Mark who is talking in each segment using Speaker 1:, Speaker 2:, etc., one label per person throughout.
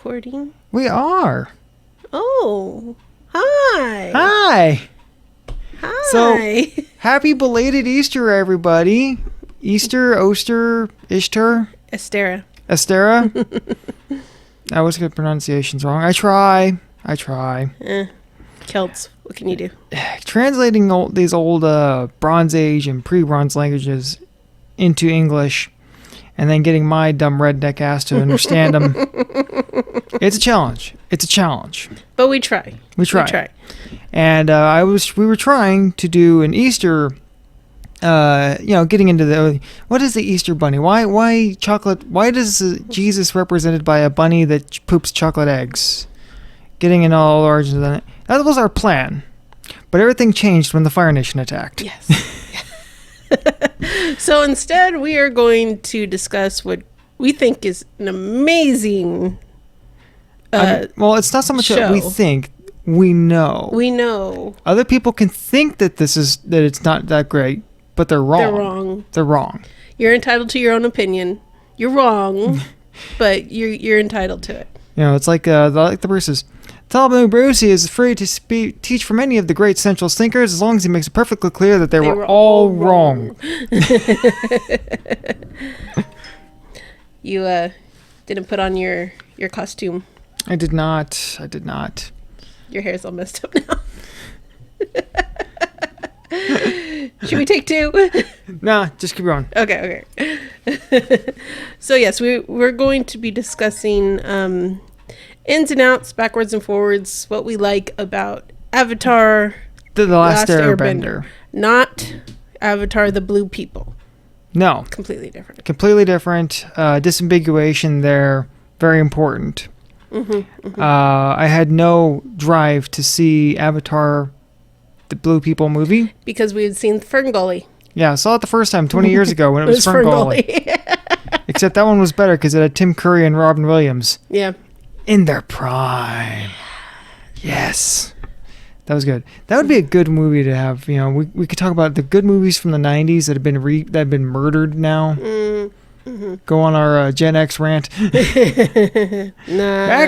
Speaker 1: recording?
Speaker 2: We are.
Speaker 1: Oh, hi.
Speaker 2: Hi.
Speaker 1: Hi.
Speaker 2: So, happy belated Easter, everybody. Easter, Oster, Ishtar,
Speaker 1: Estera.
Speaker 2: I always get pronunciations wrong. I try.
Speaker 1: Celts. What can you do?
Speaker 2: Translating these old Bronze Age and pre-Bronze languages into English, and then getting my dumb redneck ass to understand them. It's a challenge.
Speaker 1: But we try.
Speaker 2: And we were trying to do an Easter, getting into what is the Easter bunny? Why chocolate? Why does Jesus represented by a bunny that poops chocolate eggs? Getting in all origins of that. That was our plan. But everything changed when the Fire Nation attacked.
Speaker 1: Yes. So instead, we are going to discuss what we think is an amazing
Speaker 2: it's not so much
Speaker 1: show.
Speaker 2: that we think. We know. Other people can think that it's not that great, but they're wrong. They're wrong.
Speaker 1: You're entitled to your own opinion. You're wrong, but you're entitled to it.
Speaker 2: It's like the Bruces. Tell me Brucey is free to teach from any of the great central thinkers as long as he makes it perfectly clear that they were all wrong.
Speaker 1: You didn't put on your costume.
Speaker 2: I did not.
Speaker 1: Your hair's all messed up now. Should we take two?
Speaker 2: Nah, just keep going.
Speaker 1: Okay. So yes, we're going to be discussing ins and outs, backwards and forwards, what we like about Avatar,
Speaker 2: the Last Airbender.
Speaker 1: Not Avatar, the Blue People.
Speaker 2: No.
Speaker 1: Completely different.
Speaker 2: Disambiguation there, very important. I had no drive to see Avatar, the Blue People movie.
Speaker 1: Because we had seen Ferngully.
Speaker 2: Yeah, I saw it the first time 20 years ago when it was Ferngully. Except that one was better because it had Tim Curry and Robin Williams.
Speaker 1: Yeah.
Speaker 2: In their prime. Yes. That was good. That would be a good movie to have. We could talk about the good movies from the 90s that have been murdered now. Go on our Gen X rant. Back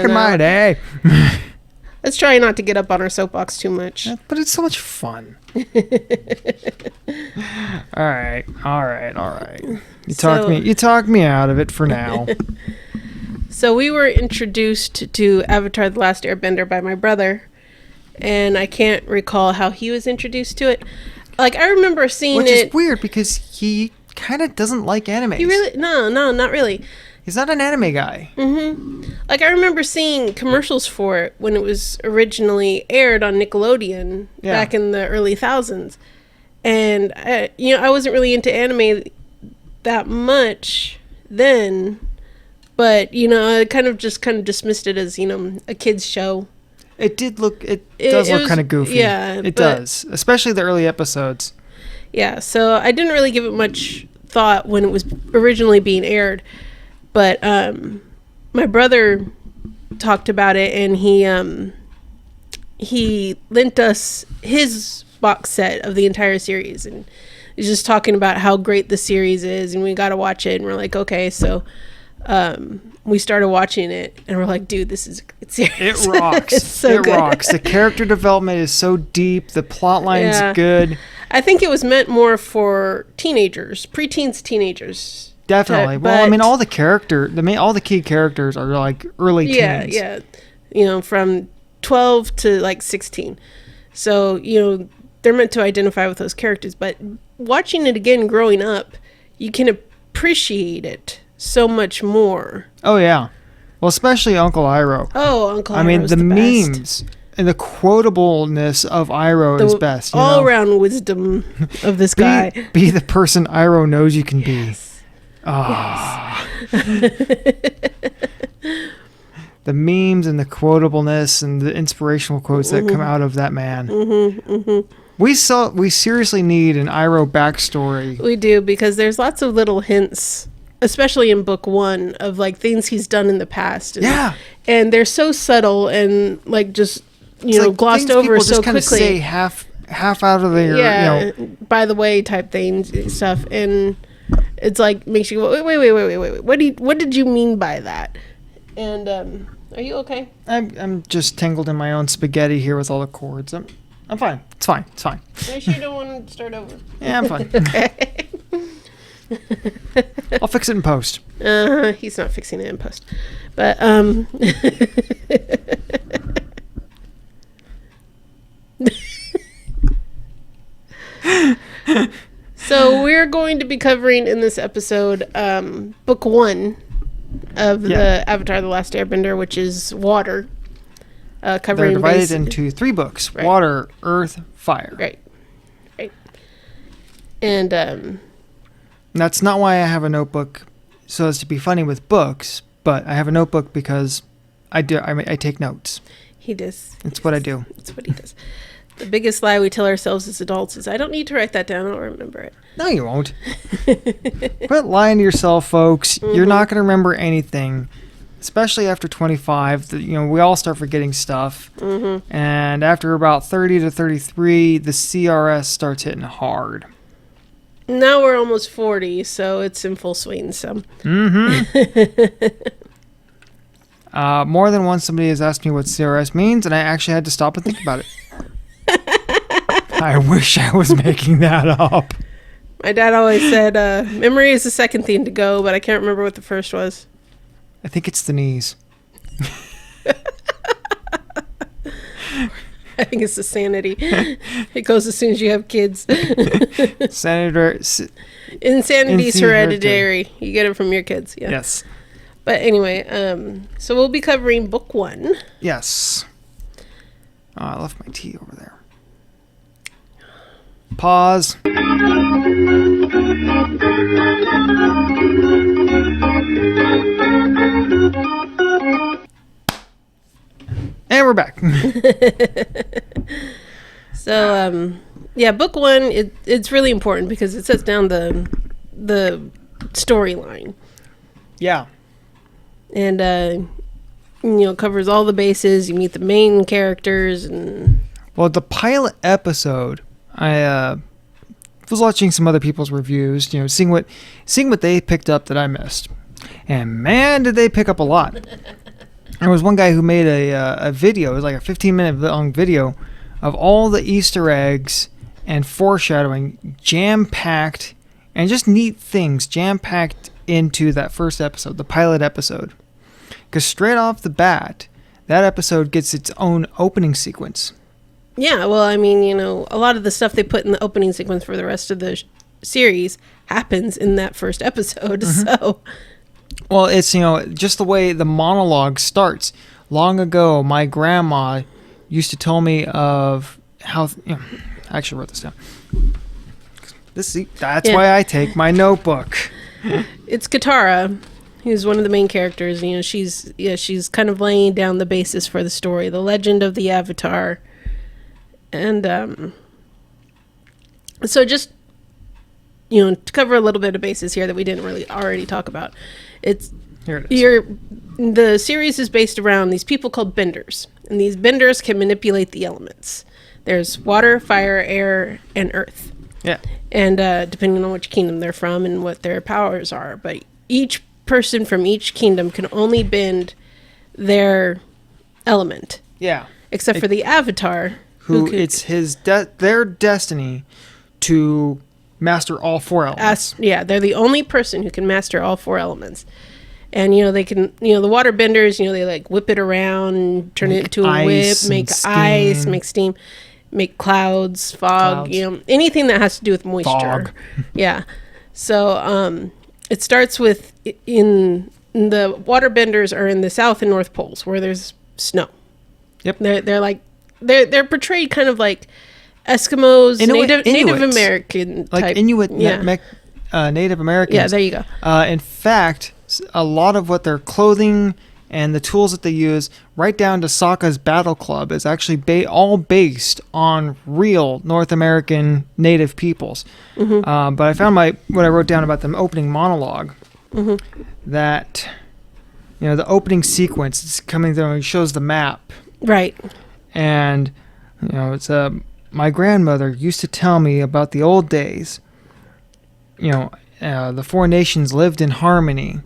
Speaker 2: in my day.
Speaker 1: Let's try not to get up on our soapbox too much.
Speaker 2: But it's so much fun. All right. You talked me out of it for now.
Speaker 1: So we were introduced to Avatar: The Last Airbender by my brother, and I can't recall how he was introduced to it. Like, I remember seeing
Speaker 2: Which is weird because he kind of doesn't like anime.
Speaker 1: He really? No, not really.
Speaker 2: He's not an anime guy.
Speaker 1: Like, I remember seeing commercials for it when it was originally aired on Nickelodeon back in the early thousands. And, I wasn't really into anime that much then. But, I kind of dismissed it as, a kid's show.
Speaker 2: It does look kind of goofy.
Speaker 1: Yeah.
Speaker 2: It does. Especially the early episodes.
Speaker 1: Yeah, so I didn't really give it much thought when it was originally being aired. But my brother talked about it, and he lent us his box set of the entire series. And he's just talking about how great the series is, and we got to watch it. And we're like, okay, so... we started watching it and we're like, dude, this is a great series.
Speaker 2: It rocks.
Speaker 1: It's so good.
Speaker 2: Rocks. The character development is so deep. The plot line's good.
Speaker 1: I think it was meant more for teenagers, preteens, teenagers.
Speaker 2: Definitely. All the key characters are like early teens.
Speaker 1: Yeah. From 12 to like 16. So, they're meant to identify with those characters, but watching it again growing up, you can appreciate it so much more.
Speaker 2: Oh yeah, well, especially Uncle Iroh.
Speaker 1: Oh, Uncle Iroh.
Speaker 2: The memes and the quotableness of Iroh is best.
Speaker 1: All around wisdom of this guy.
Speaker 2: Be the person Iroh knows you can be.
Speaker 1: Yes.
Speaker 2: Yes. The memes and the quotableness and the inspirational quotes that come out of that man. We seriously need an Iroh backstory.
Speaker 1: We do, because there's lots of little hints, especially in book 1, of like things he's done in the past. And they're so subtle and like just glossed over so quickly.
Speaker 2: Say half out of their
Speaker 1: by the way type thing stuff, and it's like makes you go, wait. What did you mean by that? And Are you okay?
Speaker 2: I'm just tangled in my own spaghetti here with all the cords. I'm fine. It's fine. It's fine.
Speaker 1: Are you sure you don't want to start over?
Speaker 2: Yeah, I'm fine.
Speaker 1: Okay.
Speaker 2: I'll fix it in post.
Speaker 1: He's not fixing it in post. But, so we're going to be covering in this episode book 1 of the Avatar: The Last Airbender, which is water. Covering
Speaker 2: They're divided into 3 books:
Speaker 1: right.
Speaker 2: Water, Earth, Fire.
Speaker 1: Right. And
Speaker 2: that's not why I have a notebook so as to be funny with books, but I have a notebook because I take notes.
Speaker 1: He does.
Speaker 2: It's what I do.
Speaker 1: It's what he does. The biggest lie we tell ourselves as adults is, I don't need to write that down. I'll remember it.
Speaker 2: No, you won't. Quit lying to yourself, folks. Mm-hmm. You're not going to remember anything, especially after 25. We all start forgetting stuff. Mm-hmm. And after about 30 to 33, the CRS starts hitting hard.
Speaker 1: Now we're almost 40, so it's in full swing. So.
Speaker 2: Mm-hmm. More than once, somebody has asked me what CRS means, and I actually had to stop and think about it. I wish I was making that up.
Speaker 1: My dad always said, memory is the second thing to go, but I can't remember what the first was.
Speaker 2: I think it's the knees.
Speaker 1: I think it's the sanity. It goes as soon as you have kids. Insanity is hereditary. You get it from your kids. Yeah.
Speaker 2: Yes.
Speaker 1: But anyway, so we'll be covering book 1.
Speaker 2: Yes. Oh, I left my tea over there. Pause. And we're back.
Speaker 1: So, book 1, it's really important because it sets down the storyline.
Speaker 2: Yeah.
Speaker 1: And, covers all the bases. You meet the main characters.
Speaker 2: Well, the pilot episode, I was watching some other people's reviews, seeing what they picked up that I missed. And man, did they pick up a lot. There was one guy who made a video. It was like a 15-minute long video of all the Easter eggs and foreshadowing jam-packed and just neat things jam-packed into that first episode, the pilot episode. Because straight off the bat, that episode gets its own opening sequence.
Speaker 1: Yeah, well, I mean, a lot of the stuff they put in the opening sequence for the rest of the series happens in that first episode, so...
Speaker 2: Well, it's, just the way the monologue starts. Long ago, my grandma used to tell me of how... I actually wrote this down. That's why I take my notebook.
Speaker 1: It's Katara, who's one of the main characters. She's kind of laying down the basis for the story, the legend of the Avatar. And so just, to cover a little bit of basis here that we didn't really already talk about.
Speaker 2: Here it is.
Speaker 1: The series is based around these people called benders. And these benders can manipulate the elements. There's water, fire, air, and earth.
Speaker 2: Yeah.
Speaker 1: And depending on which kingdom they're from and what their powers are. But each person from each kingdom can only bend their element.
Speaker 2: Yeah.
Speaker 1: Except for the Avatar.
Speaker 2: It's their destiny to master all 4 elements.
Speaker 1: They're the only person who can master all 4 elements. And, they can, the water benders, they like whip it around, turn it into a whip, make ice, make steam, make clouds, fog, anything that has to do with moisture.
Speaker 2: Fog.
Speaker 1: Yeah. So it starts with, in the water benders are in the South and North Poles where there's snow.
Speaker 2: Yep.
Speaker 1: They're like, they're portrayed kind of like Eskimos, Native American
Speaker 2: like
Speaker 1: type.
Speaker 2: Inuit, Native Americans.
Speaker 1: Yeah, there you go.
Speaker 2: In fact, a lot of what their clothing and the tools that they use, right down to Sokka's battle club, is actually all based on real North American Native peoples. Mm-hmm. But I found what I wrote down about the opening monologue, that the opening sequence is coming through and shows the map.
Speaker 1: Right.
Speaker 2: And it's my grandmother used to tell me about the old days. The 4 nations lived in harmony.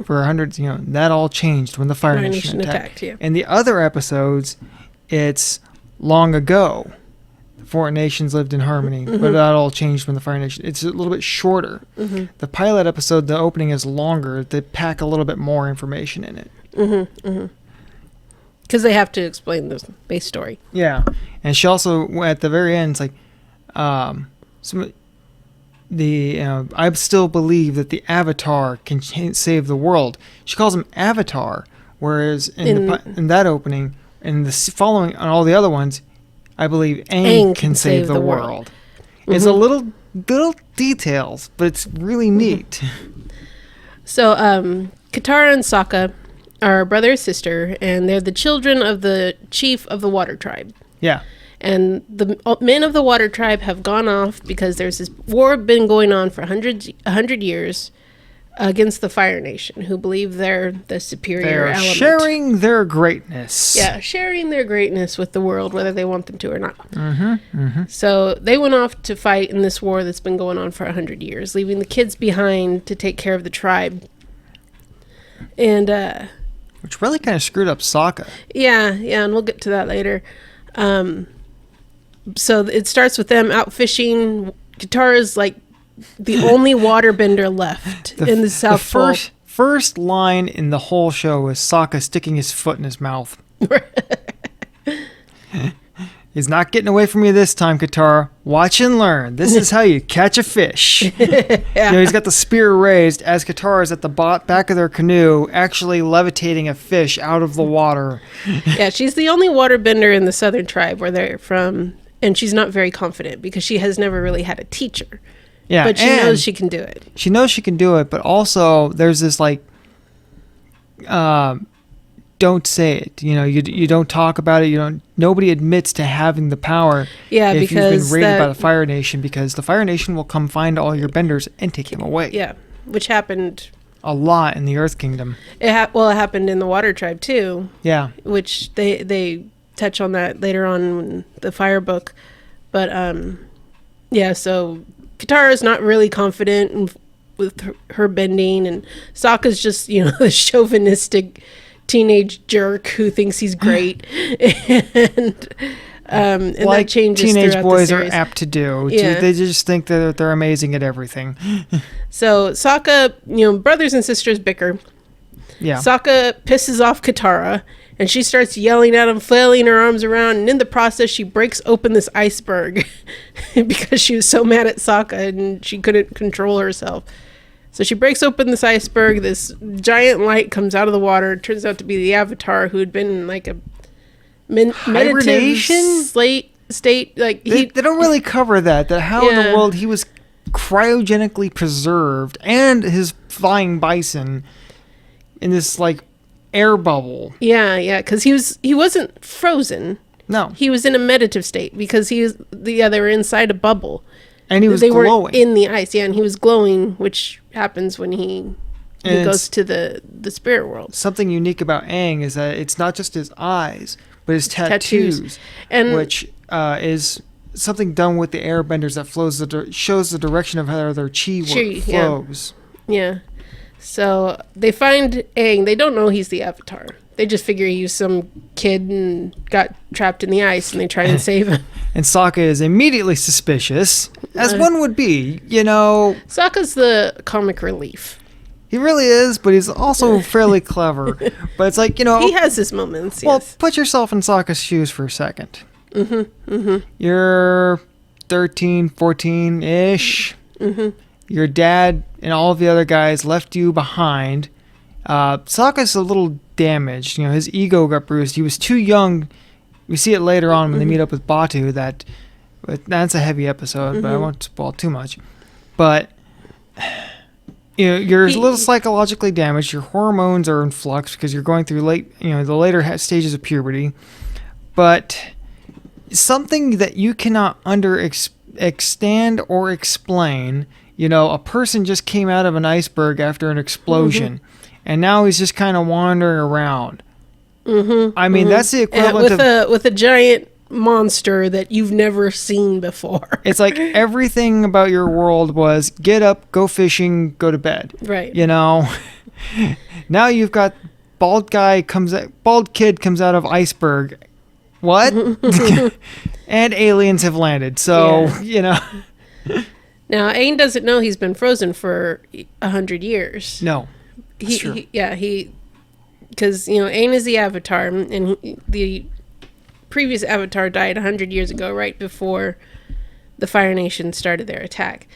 Speaker 2: for hundreds. That all changed when the Fire Nation attacked.
Speaker 1: Yeah.
Speaker 2: In the other episodes, it's long ago. The four nations lived in harmony, but that all changed when the Fire Nation. It's a little bit shorter. The pilot episode, the opening is longer. They pack a little bit more information in it.
Speaker 1: Because they have to explain the base story.
Speaker 2: Yeah, and she also at the very end, it's like, I still believe that the Avatar can save the world. She calls him Avatar, whereas in that opening, and the following on all the other ones, I believe Aang can save the world. It's a little details, but it's really neat.
Speaker 1: So, Katara and Sokka are brother and sister, and they're the children of the chief of the Water Tribe.
Speaker 2: Yeah.
Speaker 1: And the men of the Water Tribe have gone off because there's this war been going on for 100 years against the Fire Nation, who believe they're the superior element.
Speaker 2: They're sharing their greatness.
Speaker 1: Yeah, sharing their greatness with the world, whether they want them to or not. So they went off to fight in this war that's been going on for 100 years, leaving the kids behind to take care of the tribe. And
Speaker 2: which really kind of screwed up Sokka.
Speaker 1: Yeah, and we'll get to that later. So it starts with them out fishing. Katara's like the only waterbender left in the South Pole.
Speaker 2: First line in the whole show is Sokka sticking his foot in his mouth. He's not getting away from you this time, Katara. Watch and learn. This is how you catch a fish. He's got the spear raised as Katara is at the back of their canoe, actually levitating a fish out of the water.
Speaker 1: Yeah, she's the only waterbender in the Southern Tribe where they're from, and she's not very confident because she has never really had a teacher. Yeah, but she knows she can do it.
Speaker 2: She knows she can do it, but also there's this don't say it. You don't talk about it. Nobody admits to having the power.
Speaker 1: Yeah,
Speaker 2: if you've been raided by the Fire Nation, because the Fire Nation will come find all your benders and take them away.
Speaker 1: Yeah, which happened
Speaker 2: a lot in the Earth Kingdom.
Speaker 1: It happened in the Water Tribe too.
Speaker 2: Yeah,
Speaker 1: which they touch on that later on in the Fire book, but so Katara's not really confident with her bending, and Sokka's just the chauvinistic teenage jerk who thinks he's great, and like that changes.
Speaker 2: Teenage boys are apt to do. Yeah. They just think that they're amazing at everything.
Speaker 1: So Sokka, brothers and sisters bicker. Yeah. Sokka pisses off Katara, and she starts yelling at him, flailing her arms around, and in the process, she breaks open this iceberg because she was so mad at Sokka and she couldn't control herself. So she breaks open this iceberg. This giant light comes out of the water. It turns out to be the Avatar, who had been in like a meditative state. Like
Speaker 2: they don't really cover that how in the world he was cryogenically preserved, and his flying bison in this like air bubble.
Speaker 1: Yeah, because he wasn't frozen.
Speaker 2: No,
Speaker 1: he was in a meditative state because they were inside a bubble.
Speaker 2: And they glowing.
Speaker 1: Were in the ice, and he was glowing, which happens when he goes to the spirit world. Something
Speaker 2: unique about Aang is that it's not just his eyes, but his tattoos. And which is something done with the airbenders that shows the direction of how their chi flows.
Speaker 1: Yeah. So they find Aang. They don't know he's the Avatar. They just figure he was some kid and got trapped in the ice, and they try and save him.
Speaker 2: And Sokka is immediately suspicious, as one would be,
Speaker 1: Sokka's the comic relief.
Speaker 2: He really is, but he's also fairly clever. But it's like,
Speaker 1: he has his moments,
Speaker 2: Well, put yourself in Sokka's shoes for a second. You're 13, 14-ish. Your dad and all of the other guys left you behind. Sokka's a little damaged. His ego got bruised. He was too young. We see it later on when they meet up with Batu. That's a heavy episode, but I won't spoil too much. But you're a little psychologically damaged. Your hormones are in flux because you're going through the later stages of puberty. But something that you cannot extend or explain. A person just came out of an iceberg after an explosion. And now he's just kind of wandering around. I mean, that's the equivalent
Speaker 1: with a giant monster that you've never seen before.
Speaker 2: It's like everything about your world was get up, go fishing, go to bed.
Speaker 1: Right.
Speaker 2: Now you've got bald kid comes out of iceberg. What? And aliens have landed. So,
Speaker 1: Now, Aang doesn't know he's been frozen for 100 years.
Speaker 2: No. That's true.
Speaker 1: Because, Aang is the Avatar, and the previous Avatar died 100 years ago, right before the Fire Nation started their attack.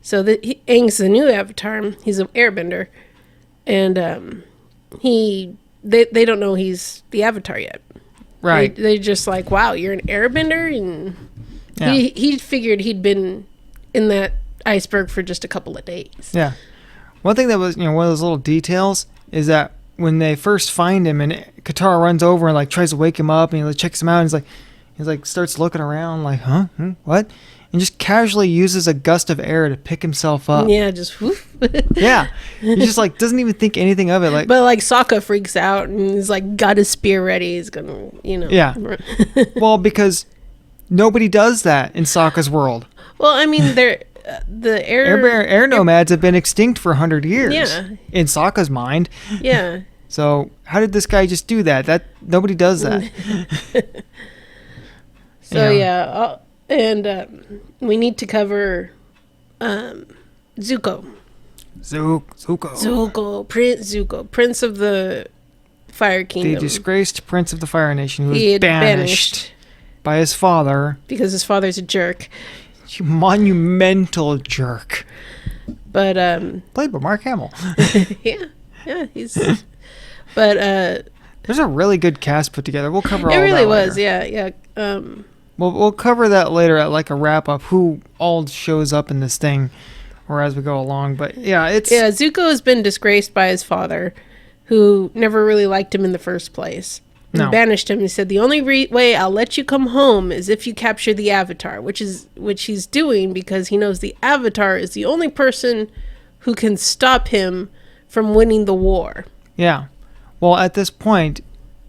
Speaker 1: So Aang's the new Avatar. He's an Airbender, and they don't know he's the Avatar yet.
Speaker 2: Right.
Speaker 1: They're just like, wow, you're an Airbender? And he figured he'd been in that iceberg for just a couple of days.
Speaker 2: Yeah. One thing that was, one of those little details is that when they first find him and Katara runs over and tries to wake him up and he checks him out and he's starts looking around huh? What? And just casually uses a gust of air to pick himself up.
Speaker 1: Yeah, just whoof.
Speaker 2: Yeah. He just doesn't even think anything of it.
Speaker 1: But Sokka freaks out and he's got his spear ready. He's gonna,
Speaker 2: Yeah. Well, because nobody does that in Sokka's world.
Speaker 1: Well, I mean, the
Speaker 2: air nomads have been extinct for 100 years.
Speaker 1: Yeah.
Speaker 2: In Sokka's mind.
Speaker 1: Yeah.
Speaker 2: So how did this guy just do that? That nobody does that.
Speaker 1: So and we need to cover Zuko. Prince Zuko, Prince of the Fire Kingdom.
Speaker 2: The disgraced Prince of the Fire Nation, who was banished by his father
Speaker 1: because his father's a jerk.
Speaker 2: You monumental jerk.
Speaker 1: But
Speaker 2: played by Mark Hamill.
Speaker 1: yeah, he's. But
Speaker 2: there's a really good cast put together. We'll cover all.
Speaker 1: It really
Speaker 2: that
Speaker 1: was,
Speaker 2: later.
Speaker 1: yeah.
Speaker 2: We'll cover that later at a wrap up. Who all shows up in this thing, or as we go along. But
Speaker 1: Zuko has been disgraced by his father, who never really liked him in the first place. And banished him. He said, the only way I'll let you come home is if you capture the Avatar, which he's doing because he knows the Avatar is the only person who can stop him from winning the war.
Speaker 2: Yeah. Well, at this point,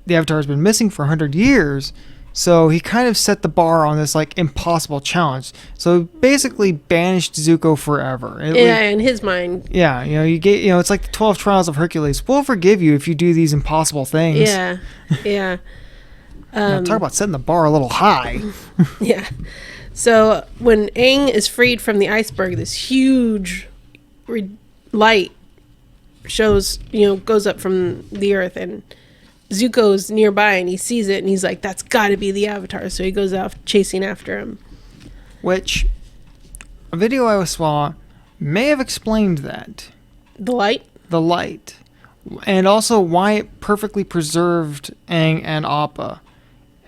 Speaker 2: the Avatar has been missing for 100 years, so he kind of set the bar on this impossible challenge. So basically banished Zuko forever.
Speaker 1: In his mind.
Speaker 2: Yeah, you get it's like the 12 Trials of Hercules. We'll forgive you if you do these impossible things.
Speaker 1: Yeah.
Speaker 2: Talk about setting the bar a little high.
Speaker 1: Yeah. So when Aang is freed from the iceberg, this huge light goes up from the earth, and Zuko's nearby and he sees it and he's like, that's gotta be the Avatar. So he goes out chasing after him.
Speaker 2: Which a video I saw may have explained that.
Speaker 1: The light?
Speaker 2: The light. And also why it perfectly preserved Aang and Appa.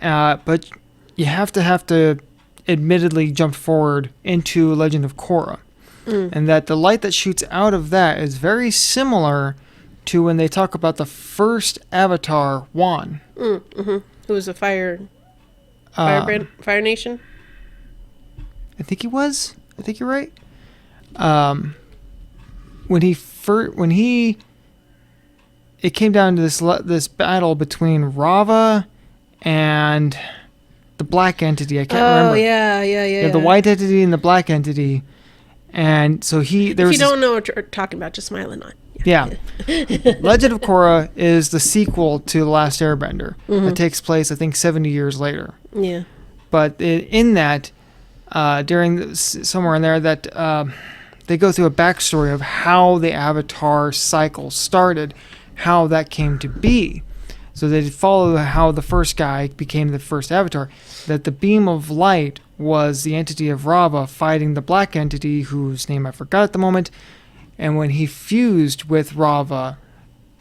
Speaker 2: But you have to admittedly jump forward into Legend of Korra. And that the light that shoots out of that is very similar to when they talk about the first Avatar, Wan.
Speaker 1: Who was a Fire Nation?
Speaker 2: I think he was. I think you're right. It came down to this battle between Rava and the black entity. I can't remember.
Speaker 1: Oh yeah.
Speaker 2: The white entity and the black entity. And so if you
Speaker 1: don't know what you're talking about, just smile and nod.
Speaker 2: Yeah. Legend of Korra is the sequel to The Last Airbender. That takes place, I think, 70 years later.
Speaker 1: Yeah.
Speaker 2: But in that, somewhere in there, that they go through a backstory of how the Avatar cycle started, how that came to be. So they follow how the first guy became the first Avatar, that the beam of light was the entity of Rava fighting the black entity, whose name I forgot at the moment. And when he fused with Rava,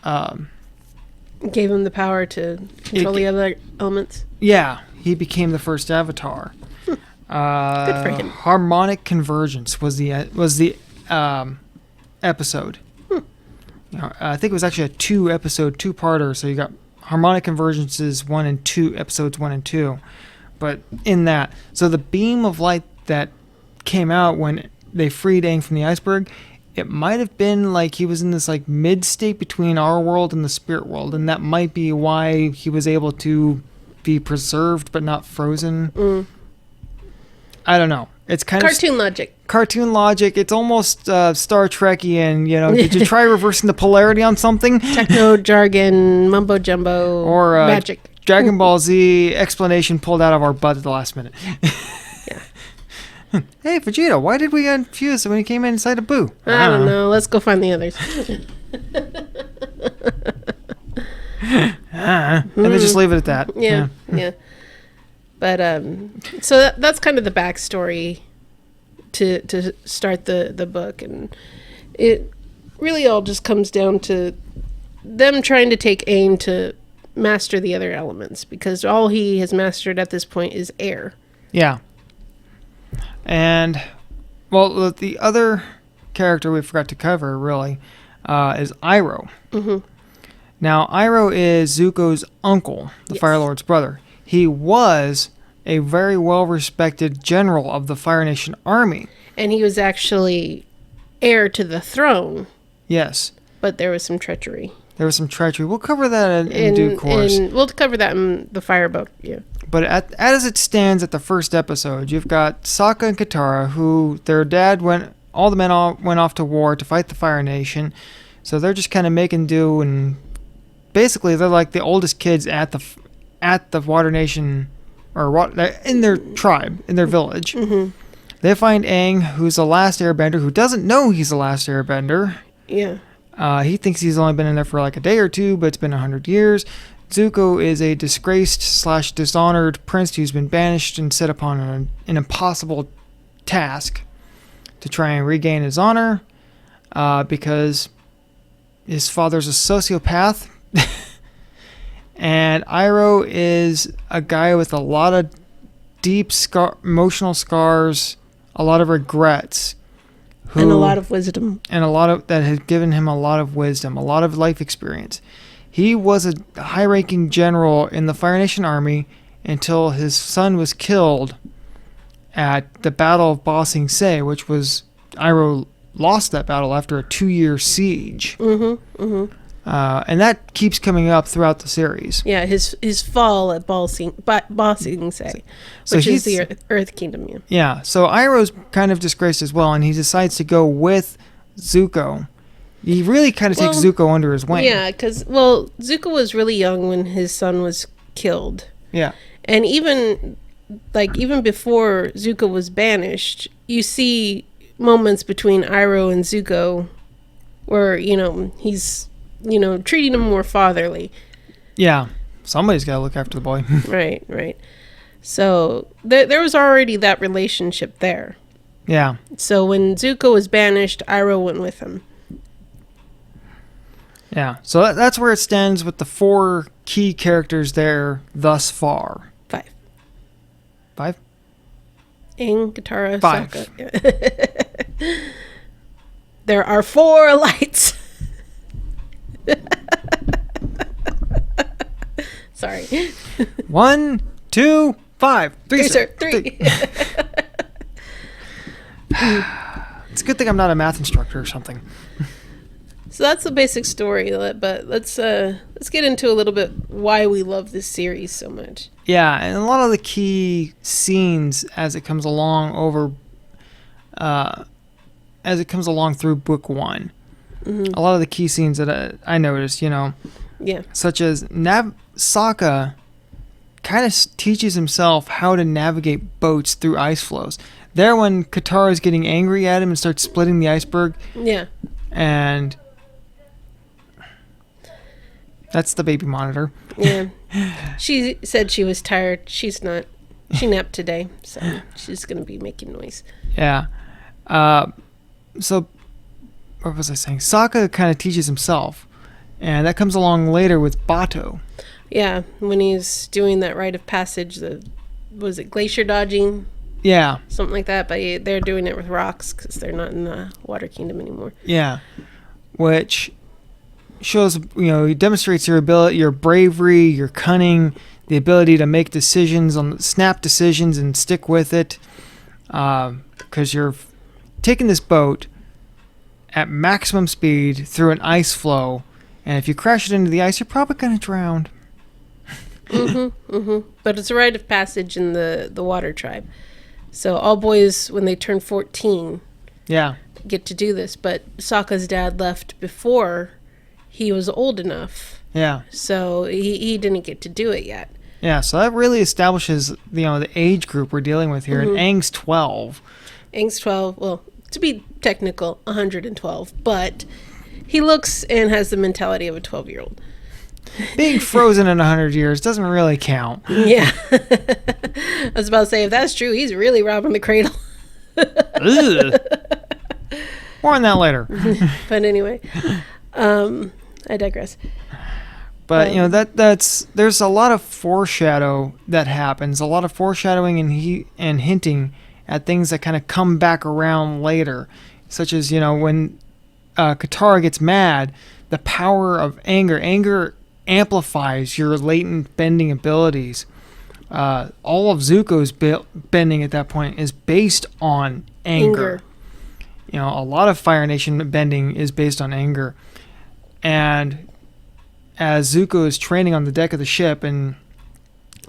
Speaker 1: gave him the power to control the other elements.
Speaker 2: Yeah, he became the first Avatar.
Speaker 1: Good for him.
Speaker 2: Harmonic Convergence was the episode. I think it was actually a 2-parter. So you got Harmonic Convergences episodes 1 and 2. But in that, so the beam of light that came out when they freed Aang from the iceberg, it might have been like he was in this mid state between our world and the spirit world, and that might be why he was able to be preserved but not frozen. I don't know. It's kind
Speaker 1: cartoon logic.
Speaker 2: cartoon logic. It's almost Star Trek-y, did you try reversing the polarity on something?
Speaker 1: Techno jargon, mumbo jumbo,
Speaker 2: or
Speaker 1: magic.
Speaker 2: Dragon Ball Z explanation pulled out of our butt at the last minute.
Speaker 1: Yeah.
Speaker 2: Hey, Vegeta, why did we get confused when he came inside of Boo?
Speaker 1: I don't know. Let's go find the others.
Speaker 2: And then just leave it at that.
Speaker 1: Yeah. But so that's kind of the backstory to start the book, and it really all just comes down to them trying to take aim to master the other elements, because all he has mastered at this point is air.
Speaker 2: Yeah. And well, the other character we forgot to cover really is Iroh.
Speaker 1: Mm-hmm.
Speaker 2: Now, Iroh is Zuko's uncle, the Fire Lord's brother. He was a very well-respected general of the Fire Nation army.
Speaker 1: And he was actually heir to the throne.
Speaker 2: Yes.
Speaker 1: But there was some treachery.
Speaker 2: We'll cover that in due course.
Speaker 1: We'll cover that in the Fire book, yeah.
Speaker 2: But as it stands at the first episode, you've got Sokka and Katara, who their dad all the men went off to war to fight the Fire Nation. So they're just kind of making do, and basically they're like the oldest kids at the Water Nation, or in their tribe, in their village.
Speaker 1: Mm-hmm.
Speaker 2: They find Aang, who's the last Airbender, who doesn't know he's the last Airbender.
Speaker 1: Yeah.
Speaker 2: He thinks he's only been in there for like a day or two, but it's been 100 years. Zuko is a disgraced/dishonored prince who's been banished and set upon an impossible task to try and regain his honor, because his father's a sociopath. And Iroh is a guy with a lot of deep emotional scars, a lot of regrets.
Speaker 1: And a lot of wisdom.
Speaker 2: And that has given him a lot of wisdom, a lot of life experience. He was a high-ranking general in the Fire Nation army until his son was killed at the Battle of Ba Sing Se, which was Iroh lost that battle after a 2-year siege.
Speaker 1: Mm-hmm. Mm-hmm.
Speaker 2: And that keeps coming up throughout the series.
Speaker 1: Yeah, his fall at Ba Sing Se, which is the Earth Kingdom. Yeah.
Speaker 2: Yeah, so Iroh's kind of disgraced as well, and he decides to go with Zuko. He really kind of takes Zuko under his wing.
Speaker 1: Yeah, because Zuko was really young when his son was killed.
Speaker 2: Yeah, and
Speaker 1: even before Zuko was banished, you see moments between Iroh and Zuko where he's treating him more fatherly.
Speaker 2: Yeah, somebody's got to look after the boy.
Speaker 1: Right. So there was already that relationship there.
Speaker 2: Yeah.
Speaker 1: So when Zuko was banished, Iroh went with him.
Speaker 2: Yeah, so that's where it stands with the 4 key characters there thus far.
Speaker 1: 5.
Speaker 2: 5?
Speaker 1: Aang, Katara,
Speaker 2: 5.
Speaker 1: Sokka. There are 4 lights. Sorry.
Speaker 2: 1, 2, 5. 3,
Speaker 1: sir. 3.
Speaker 2: It's a good thing I'm not a math instructor or something.
Speaker 1: So that's the basic story, but let's get into a little bit why we love this series so much.
Speaker 2: Yeah, and a lot of the key scenes as it comes along through book 1. Mm-hmm. A lot of the key scenes that I noticed, yeah, such as Sokka kind of teaches himself how to navigate boats through ice flows. There, when Katara is getting angry at him and starts splitting the iceberg,
Speaker 1: yeah,
Speaker 2: and that's the baby monitor.
Speaker 1: Yeah. She said she was tired. She's not. She napped today, so she's going to be making noise.
Speaker 2: Yeah. So, what was I saying? Sokka kind of teaches himself, and that comes along later with Bato.
Speaker 1: Yeah, when he's doing that rite of passage, was it glacier dodging?
Speaker 2: Yeah.
Speaker 1: Something like that, but they're doing it with rocks because they're not in the Water Kingdom anymore.
Speaker 2: Yeah. Which shows, it demonstrates your ability, your bravery, your cunning, the ability to make snap decisions and stick with it. Because you're taking this boat at maximum speed through an ice flow, and if you crash it into the ice, you're probably going to drown.
Speaker 1: Mm-hmm. But it's a rite of passage in the Water Tribe. So all boys, when they turn 14,
Speaker 2: Yeah.
Speaker 1: get to do this. But Sokka's dad left before he was old enough.
Speaker 2: Yeah.
Speaker 1: So he didn't get to do it yet.
Speaker 2: Yeah, so that really establishes, the age group we're dealing with here.
Speaker 1: Mm-hmm.
Speaker 2: And Aang's 12.
Speaker 1: Aang's 12, well, to be technical, 112. But he looks and has the mentality of a 12-year-old.
Speaker 2: Being frozen in 100 years doesn't really count.
Speaker 1: Yeah. I was about to say, if that's true, he's really robbing the cradle.
Speaker 2: More on that later.
Speaker 1: But anyway, I digress.
Speaker 2: But there's a lot of foreshadow that happens, a lot of foreshadowing and hinting at things that kind of come back around later, such as when Katara gets mad, the power of anger amplifies your latent bending abilities. All of Zuko's bending at that point is based on anger. A lot of Fire Nation bending is based on anger, and as Zuko is training on the deck of the ship and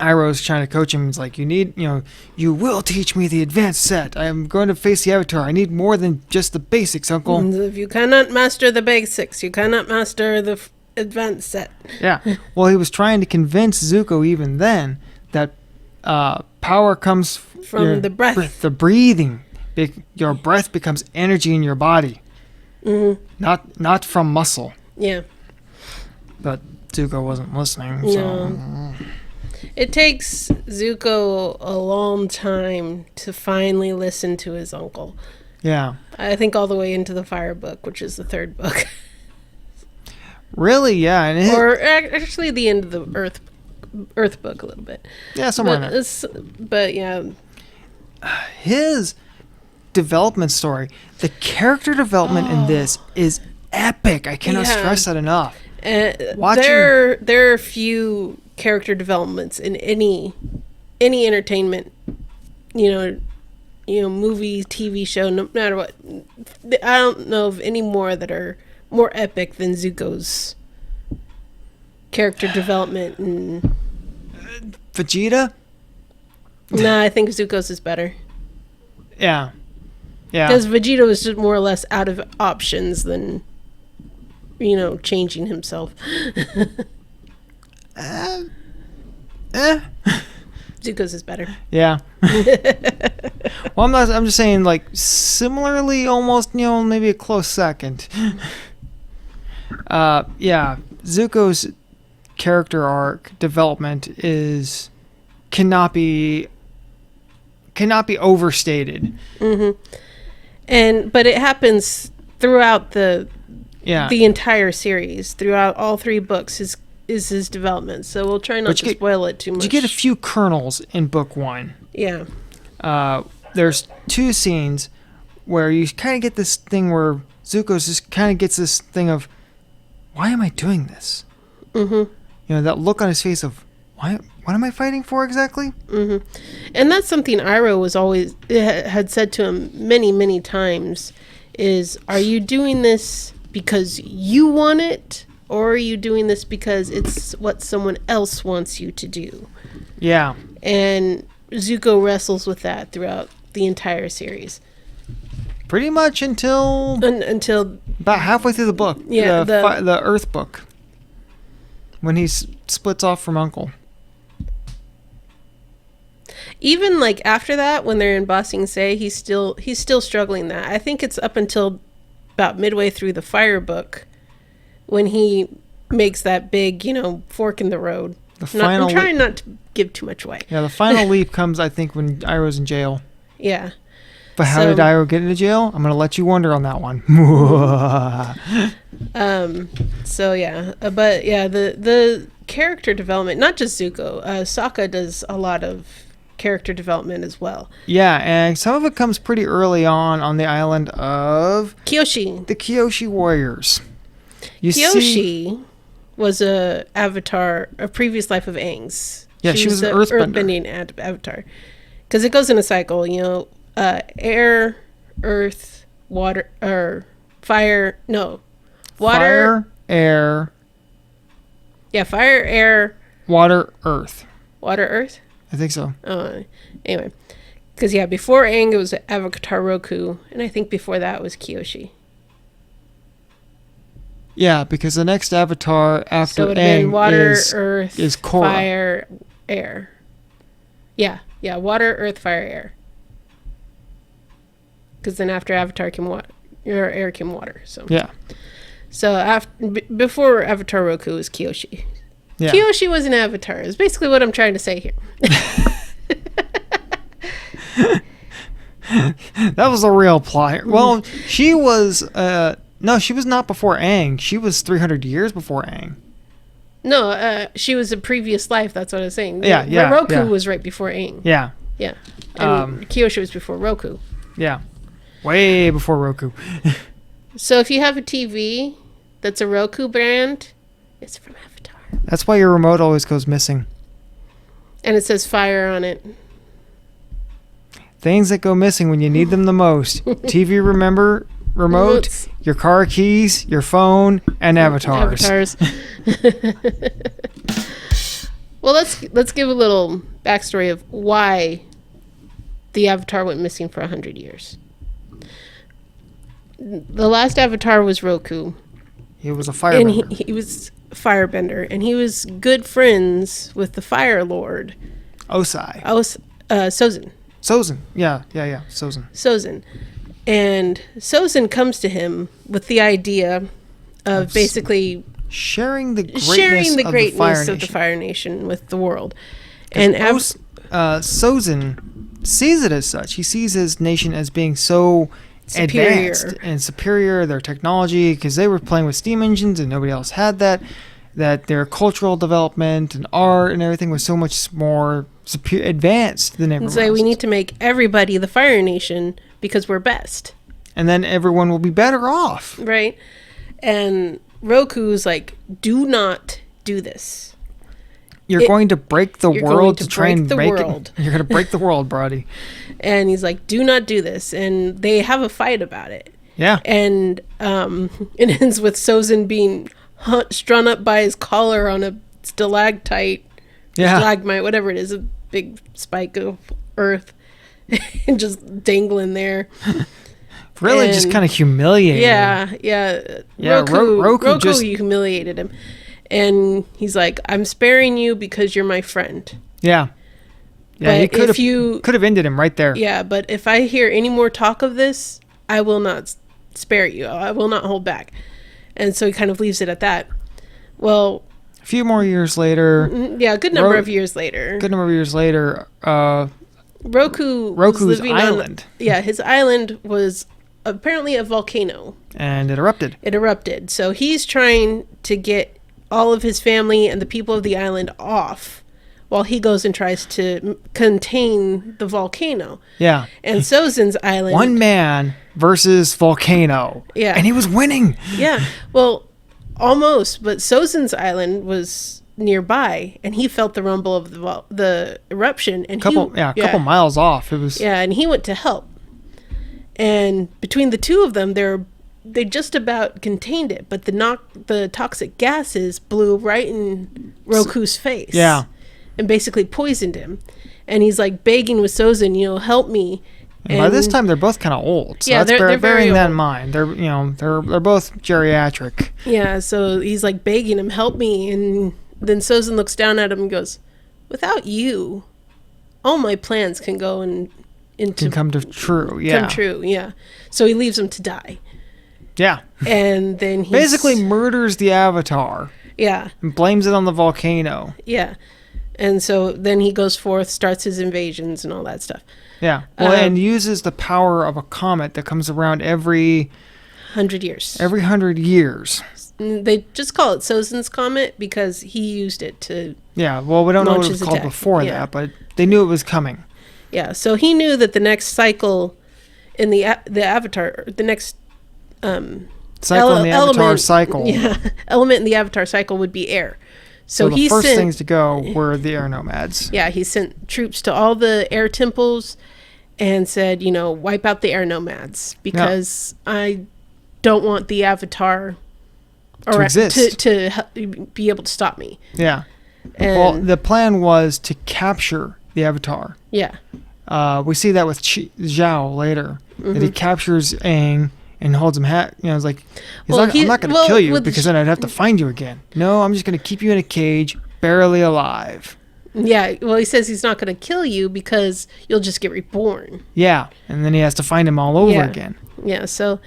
Speaker 2: Iroh's trying to coach him, he's like, you will teach me the advanced set. I am going to face the Avatar. I need more than just the basics, Uncle.
Speaker 1: If you cannot master the basics, you cannot master the advanced set.
Speaker 2: Yeah. Well, he was trying to convince Zuko even then that power comes
Speaker 1: from the breath.
Speaker 2: The breathing. Your breath becomes energy in your body.
Speaker 1: Mm-hmm.
Speaker 2: Not from muscle.
Speaker 1: Yeah.
Speaker 2: But Zuko wasn't listening.
Speaker 1: No. It takes Zuko a long time to finally listen to his uncle.
Speaker 2: Yeah.
Speaker 1: I think all the way into the Fire book, which is the third book.
Speaker 2: Really? Yeah.
Speaker 1: Or actually the end of the Earth book a little bit.
Speaker 2: Yeah, somewhere in there.
Speaker 1: But yeah.
Speaker 2: His development story, the character development in this is epic. I cannot stress that enough.
Speaker 1: There are few character developments in any entertainment, movie, TV show, no matter what. I don't know of any more that are more epic than Zuko's character development. And
Speaker 2: Vegeta?
Speaker 1: Nah, I think Zuko's is better.
Speaker 2: Yeah. Yeah.
Speaker 1: Because Vegeta was just more or less out of options than changing himself. Zuko's is better.
Speaker 2: Yeah. Well, I'm just saying, like, similarly, almost, maybe a close second. Yeah. Zuko's character arc development cannot be overstated.
Speaker 1: Mm-hmm. But it happens throughout the entire series, throughout all three books is his development. So we'll try not to spoil it too much.
Speaker 2: You get a few kernels in book 1.
Speaker 1: Yeah.
Speaker 2: There's 2 scenes where you kind of get this thing where Zuko just kind of gets this thing of, why am I doing this? Mm-hmm. That look on his face of, what am I fighting for exactly?
Speaker 1: Mm-hmm. And that's something Iroh was always had said to him many, many times is, are you doing this because you want it, or are you doing this because it's what someone else wants you to do?
Speaker 2: Yeah.
Speaker 1: And Zuko wrestles with that throughout the entire series.
Speaker 2: Pretty much until
Speaker 1: about
Speaker 2: halfway through the book.
Speaker 1: Yeah,
Speaker 2: the Earth book. When he splits off from Uncle.
Speaker 1: Even like after that, when they're in Ba Sing Se, he's still struggling that. I think it's up until about midway through the Fire book when he makes that big, fork in the road. I'm trying not to give too much away.
Speaker 2: Yeah, the final leap comes, I think, when Iroh's in jail.
Speaker 1: Yeah.
Speaker 2: But how did Iroh get into jail? I'm going to let you wonder on that one.
Speaker 1: So yeah, but yeah, the character development, not just Zuko, Sokka does a lot of character development as well.
Speaker 2: Yeah, and some of it comes pretty early on the island of
Speaker 1: Kyoshi.
Speaker 2: The Kyoshi Warriors.
Speaker 1: Kyoshi was a previous life of Aang's.
Speaker 2: Yeah, she was an earthbending
Speaker 1: avatar. Because it goes in a cycle, air, earth, water, or fire. No, water,
Speaker 2: fire, air.
Speaker 1: Yeah, fire, air,
Speaker 2: water, earth.
Speaker 1: Water, earth.
Speaker 2: I think so.
Speaker 1: Anyway, Because, yeah, before Aang, it was Avatar Roku. And I think before that was Kyoshi.
Speaker 2: Yeah, because the next avatar after
Speaker 1: Aang water,
Speaker 2: is
Speaker 1: earth,
Speaker 2: Korra.
Speaker 1: fire, air. Yeah, water, earth, fire, air. Because then after Avatar came water, or air came water. So
Speaker 2: yeah.
Speaker 1: So before Avatar Roku was Kyoshi.
Speaker 2: Yeah.
Speaker 1: Kyoshi was an avatar. Is basically what I'm trying to say here.
Speaker 2: That was a real plot. Well, she was no, she was not before Aang. She was 300 years before Aang.
Speaker 1: No, she was a previous life. That's what I was saying.
Speaker 2: Yeah.
Speaker 1: Roku was right before Aang.
Speaker 2: Yeah.
Speaker 1: Yeah. And Kyoshi was before Roku.
Speaker 2: Yeah. Way before Roku.
Speaker 1: So if you have a TV that's a Roku brand, it's from Avatar.
Speaker 2: That's why your remote always goes missing.
Speaker 1: And it says fire on it.
Speaker 2: Things that go missing when you need them the most. TV remote,
Speaker 1: Remotes.
Speaker 2: your car keys, your phone, and avatars.
Speaker 1: Well, let's give a little backstory of why the Avatar went missing for 100 years. The last Avatar was Roku.
Speaker 2: He was a firebender.
Speaker 1: And he was a firebender, and he was good friends with the Fire Lord.
Speaker 2: Osai.
Speaker 1: Sozin.
Speaker 2: Sozin. Yeah. Sozin.
Speaker 1: Sozin. And Sozin comes to him with the idea of basically
Speaker 2: sharing the greatness
Speaker 1: of the Fire Nation with the world.
Speaker 2: And Sozin sees it as such. He sees his nation as being so
Speaker 1: superior.
Speaker 2: Advanced and superior, their technology, because they were playing with steam engines and nobody else had that their cultural development and art and everything was so much more advanced than everyone else.
Speaker 1: We need to make everybody the Fire Nation because we're best.
Speaker 2: And then everyone will be better off.
Speaker 1: Right. And Roku's like, do not do this.
Speaker 2: You're going to break the world to try and make
Speaker 1: it.
Speaker 2: You're going to break the world, Brody.
Speaker 1: And he's like, do not do this. And they have a fight about it.
Speaker 2: Yeah.
Speaker 1: And it ends with Sozin being strung up by his collar on a stalactite, stalagmite, whatever it is, a big spike of earth, and just dangling there.
Speaker 2: Really, just kind of humiliating.
Speaker 1: Yeah. Roku just humiliated him. And he's like, I'm sparing you because you're my friend.
Speaker 2: Yeah. Yeah, he could have ended him right there.
Speaker 1: Yeah, but if I hear any more talk of this, I will not spare you. I will not hold back. And so he kind of leaves it at that. Well,
Speaker 2: a few more years later.
Speaker 1: Yeah, a good number of years later.
Speaker 2: Roku's island.
Speaker 1: His island was apparently a volcano.
Speaker 2: And it erupted.
Speaker 1: So he's trying to get all of his family and the people of the island off while he goes and tries to contain the volcano.
Speaker 2: Yeah.
Speaker 1: And Sozin's island...
Speaker 2: One man versus volcano.
Speaker 1: Yeah.
Speaker 2: And he was winning.
Speaker 1: Yeah. Well, almost. But Sozin's island was nearby, and he felt the rumble of the eruption. And
Speaker 2: a couple miles off. It was...
Speaker 1: Yeah, and he went to help. And between the two of them, they just about contained it, but the toxic gases blew right in Roku's face.
Speaker 2: Yeah.
Speaker 1: And basically poisoned him. And he's like begging with Sozin, help me.
Speaker 2: And by this time they're both kind of old. So they're bearing that in mind. They're both geriatric.
Speaker 1: Yeah, so he's like begging him, help me. And then Sozin looks down at him and goes, without you, all my plans can go can
Speaker 2: come true, yeah.
Speaker 1: So he leaves him to die.
Speaker 2: Yeah.
Speaker 1: And then he
Speaker 2: basically murders the Avatar.
Speaker 1: Yeah.
Speaker 2: And blames it on the volcano.
Speaker 1: Yeah. And so then he goes forth, starts his invasions and all that stuff.
Speaker 2: Yeah. Well, and uses the power of a comet that comes around every
Speaker 1: 100 years.
Speaker 2: Every 100 years.
Speaker 1: They just call it Sozin's Comet because he used it to.
Speaker 2: Yeah. Well, we don't know what it was called before that, but they knew it was coming.
Speaker 1: Yeah. So he knew that the next cycle in the Avatar, the next
Speaker 2: cycle in the Avatar cycle.
Speaker 1: Yeah, element in the Avatar cycle would be air.
Speaker 2: So the first things to go were the air nomads.
Speaker 1: Yeah, he sent troops to all the air temples and said, wipe out the air nomads because I don't want the Avatar
Speaker 2: to exist
Speaker 1: to be able to stop me.
Speaker 2: Yeah. And the plan was to capture the Avatar.
Speaker 1: Yeah.
Speaker 2: We see that with Zhao later. That he captures Aang and holds him. It's like, I'm not going to kill you because then I'd have to find you again. No, I'm just going to keep you in a cage, barely alive.
Speaker 1: Yeah, well, he says he's not going to kill you because you'll just get reborn.
Speaker 2: Yeah, and then he has to find him all over again.
Speaker 1: Yeah, so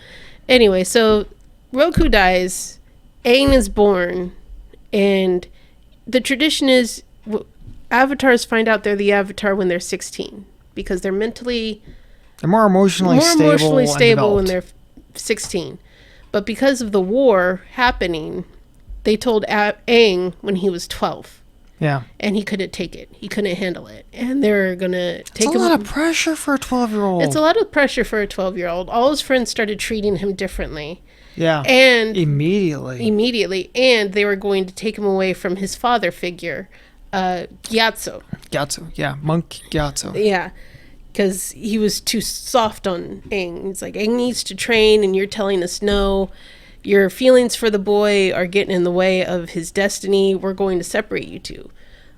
Speaker 1: anyway, so Roku dies, Aang is born, and the tradition is avatars find out they're the avatar when they're 16 because they're
Speaker 2: more emotionally stable
Speaker 1: when they're 16. But because of the war happening, they told Aang when he was 12.
Speaker 2: Yeah.
Speaker 1: And he couldn't take it. He couldn't handle it. And they're going to take him.
Speaker 2: It's a lot of pressure for a 12-year-old.
Speaker 1: It's a lot of pressure for a 12-year-old. All his friends started treating him differently.
Speaker 2: Yeah.
Speaker 1: And
Speaker 2: immediately.
Speaker 1: And they were going to take him away from his father figure, Gyatso.
Speaker 2: Yeah. Monk Gyatso.
Speaker 1: Yeah. Because he was too soft on Aang. He's like, Aang needs to train and you're telling us no. Your feelings for the boy are getting in the way of his destiny. We're going to separate you two.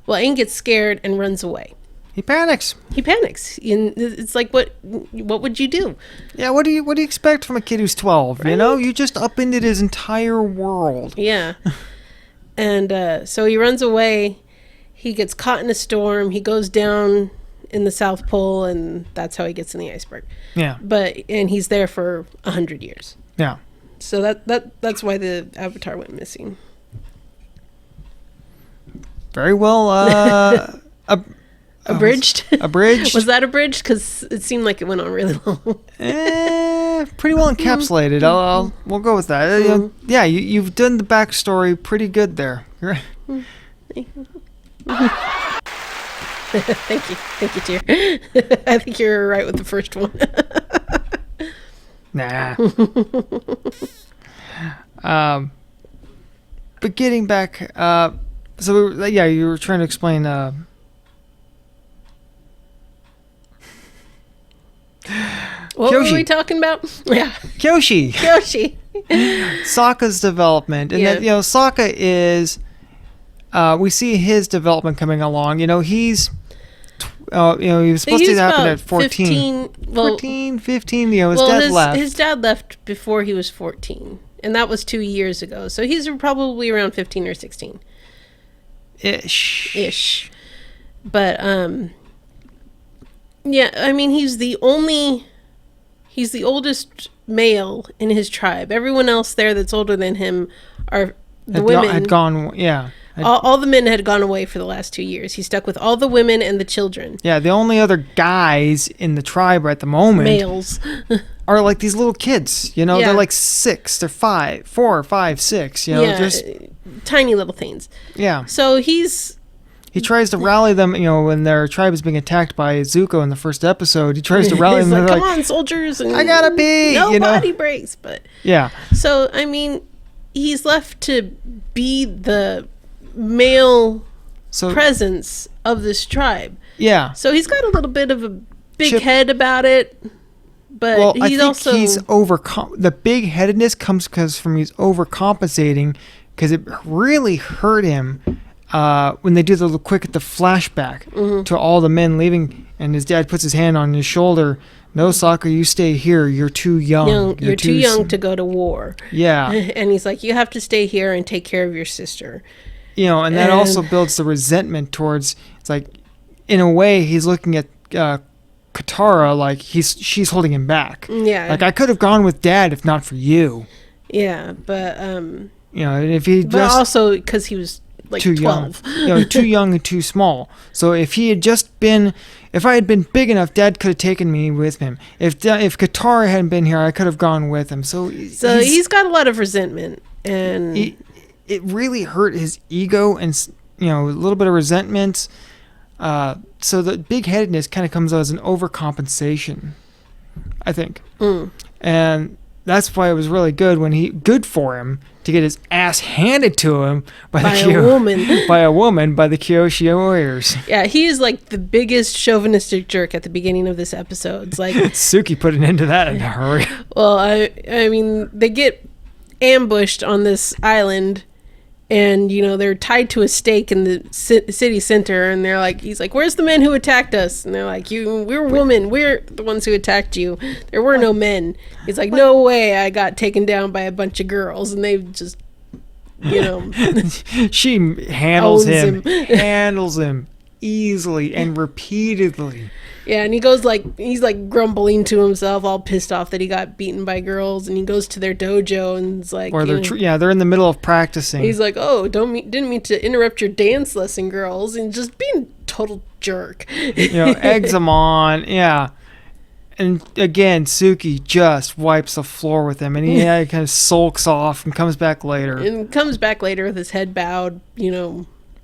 Speaker 1: Well, Aang gets scared and runs away.
Speaker 2: He panics.
Speaker 1: And it's like, what would you do?
Speaker 2: Yeah, what do you expect from a kid who's 12? Right? You know, you just upended his entire world.
Speaker 1: Yeah. And so he runs away. He gets caught in a storm. He goes down in the South Pole, and that's how he gets in the iceberg.
Speaker 2: Yeah.
Speaker 1: And he's there for 100 years.
Speaker 2: Yeah.
Speaker 1: So that's why the avatar went missing.
Speaker 2: Very well
Speaker 1: abridged.
Speaker 2: Abridged.
Speaker 1: Was that abridged? Because it seemed like it went on really long.
Speaker 2: Pretty well encapsulated. We'll go with that. Yeah, you've done the backstory pretty good there.
Speaker 1: Thank you, dear. I think you're right with the first one.
Speaker 2: Nah. But getting back, you were trying to explain.
Speaker 1: What were we talking about? Yeah,
Speaker 2: Kyoshi. Sokka's development, and that Sokka is. We see his development coming along. He was supposed to happen at 14. 15. His dad left.
Speaker 1: His dad left before he was 14. And that was 2 years ago. So he's probably around 15 or 16. Ish. But, he's the oldest male in his tribe. Everyone else there that's older than him are the women.
Speaker 2: Had gone, yeah.
Speaker 1: All the men had gone away for the last 2 years. He stuck with all the women and the children.
Speaker 2: Yeah, the only other guys in the tribe at the moment,
Speaker 1: males,
Speaker 2: are like these little kids. They're like 6. They're 4, 5, 6. Just
Speaker 1: tiny little things.
Speaker 2: Yeah.
Speaker 1: So he
Speaker 2: tries to rally them. When their tribe is being attacked by Zuko in the first episode, he tries to rally them.
Speaker 1: Like, come on, soldiers! And
Speaker 2: I gotta be.
Speaker 1: No body breaks, but
Speaker 2: yeah.
Speaker 1: So he's left to be the male presence of this tribe.
Speaker 2: Yeah.
Speaker 1: So he's got a little bit of a big head about it, but
Speaker 2: I think he's the big headedness comes from he's overcompensating because it really hurt him when they do the flashback to all the men leaving, and his dad puts his hand on his shoulder. No, Sokka, you stay here. You're too young.
Speaker 1: You're too young to go to war.
Speaker 2: Yeah.
Speaker 1: And he's like, you have to stay here and take care of your sister.
Speaker 2: And that also builds the resentment towards. It's like, in a way, he's looking at Katara like she's holding him back.
Speaker 1: Yeah.
Speaker 2: Like, I could have gone with Dad if not for you.
Speaker 1: Yeah, but
Speaker 2: if he
Speaker 1: but also because he was like
Speaker 2: too
Speaker 1: 12.
Speaker 2: Young, too young and too small. So if I had been big enough, Dad could have taken me with him. If Katara hadn't been here, I could have gone with him. So he's
Speaker 1: got a lot of resentment, and
Speaker 2: it really hurt his ego and a little bit of resentment. So the big-headedness kind of comes out as an overcompensation, I think. And that's why it was really good for him to get his ass handed to him by a woman, by the Kyoshi warriors.
Speaker 1: Yeah, he is like the biggest chauvinistic jerk at the beginning of this episode. It's like
Speaker 2: Suki put an end to that in a hurry.
Speaker 1: Well, they get ambushed on this island, And, they're tied to a stake in the city center. And he's like, where's the men who attacked us? And they're like, we're women. We're the ones who attacked you. There were no men. He's like, no way I got taken down by a bunch of girls. And they just,
Speaker 2: she handles him easily and repeatedly.
Speaker 1: Yeah, and he's grumbling to himself, all pissed off that he got beaten by girls, and he goes to their dojo and is like,
Speaker 2: or they're in the middle of practicing.
Speaker 1: He's like, oh, didn't mean to interrupt your dance lesson, girls, and just being a total jerk.
Speaker 2: Eggs them on, yeah. And again, Suki just wipes the floor with him, and he kind of sulks off and comes back later.
Speaker 1: And comes back later with his head bowed,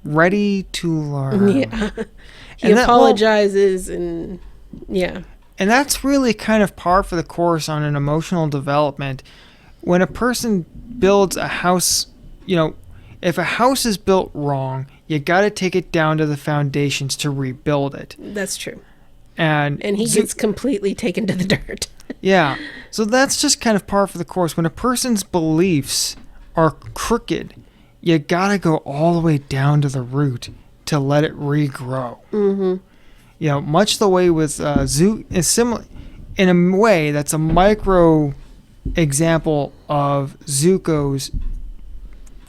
Speaker 2: ready to learn.
Speaker 1: Yeah. He apologizes and
Speaker 2: And that's really kind of par for the course on an emotional development. When a person builds a house, if a house is built wrong, you got to take it down to the foundations to rebuild it.
Speaker 1: That's true.
Speaker 2: And
Speaker 1: he gets completely taken to the dirt.
Speaker 2: Yeah. So that's just kind of par for the course. When a person's beliefs are crooked, you got to go all the way down to the root to let it regrow.
Speaker 1: Mm-hmm.
Speaker 2: Much the way with Zuko is similar in a way. That's a micro example of Zuko's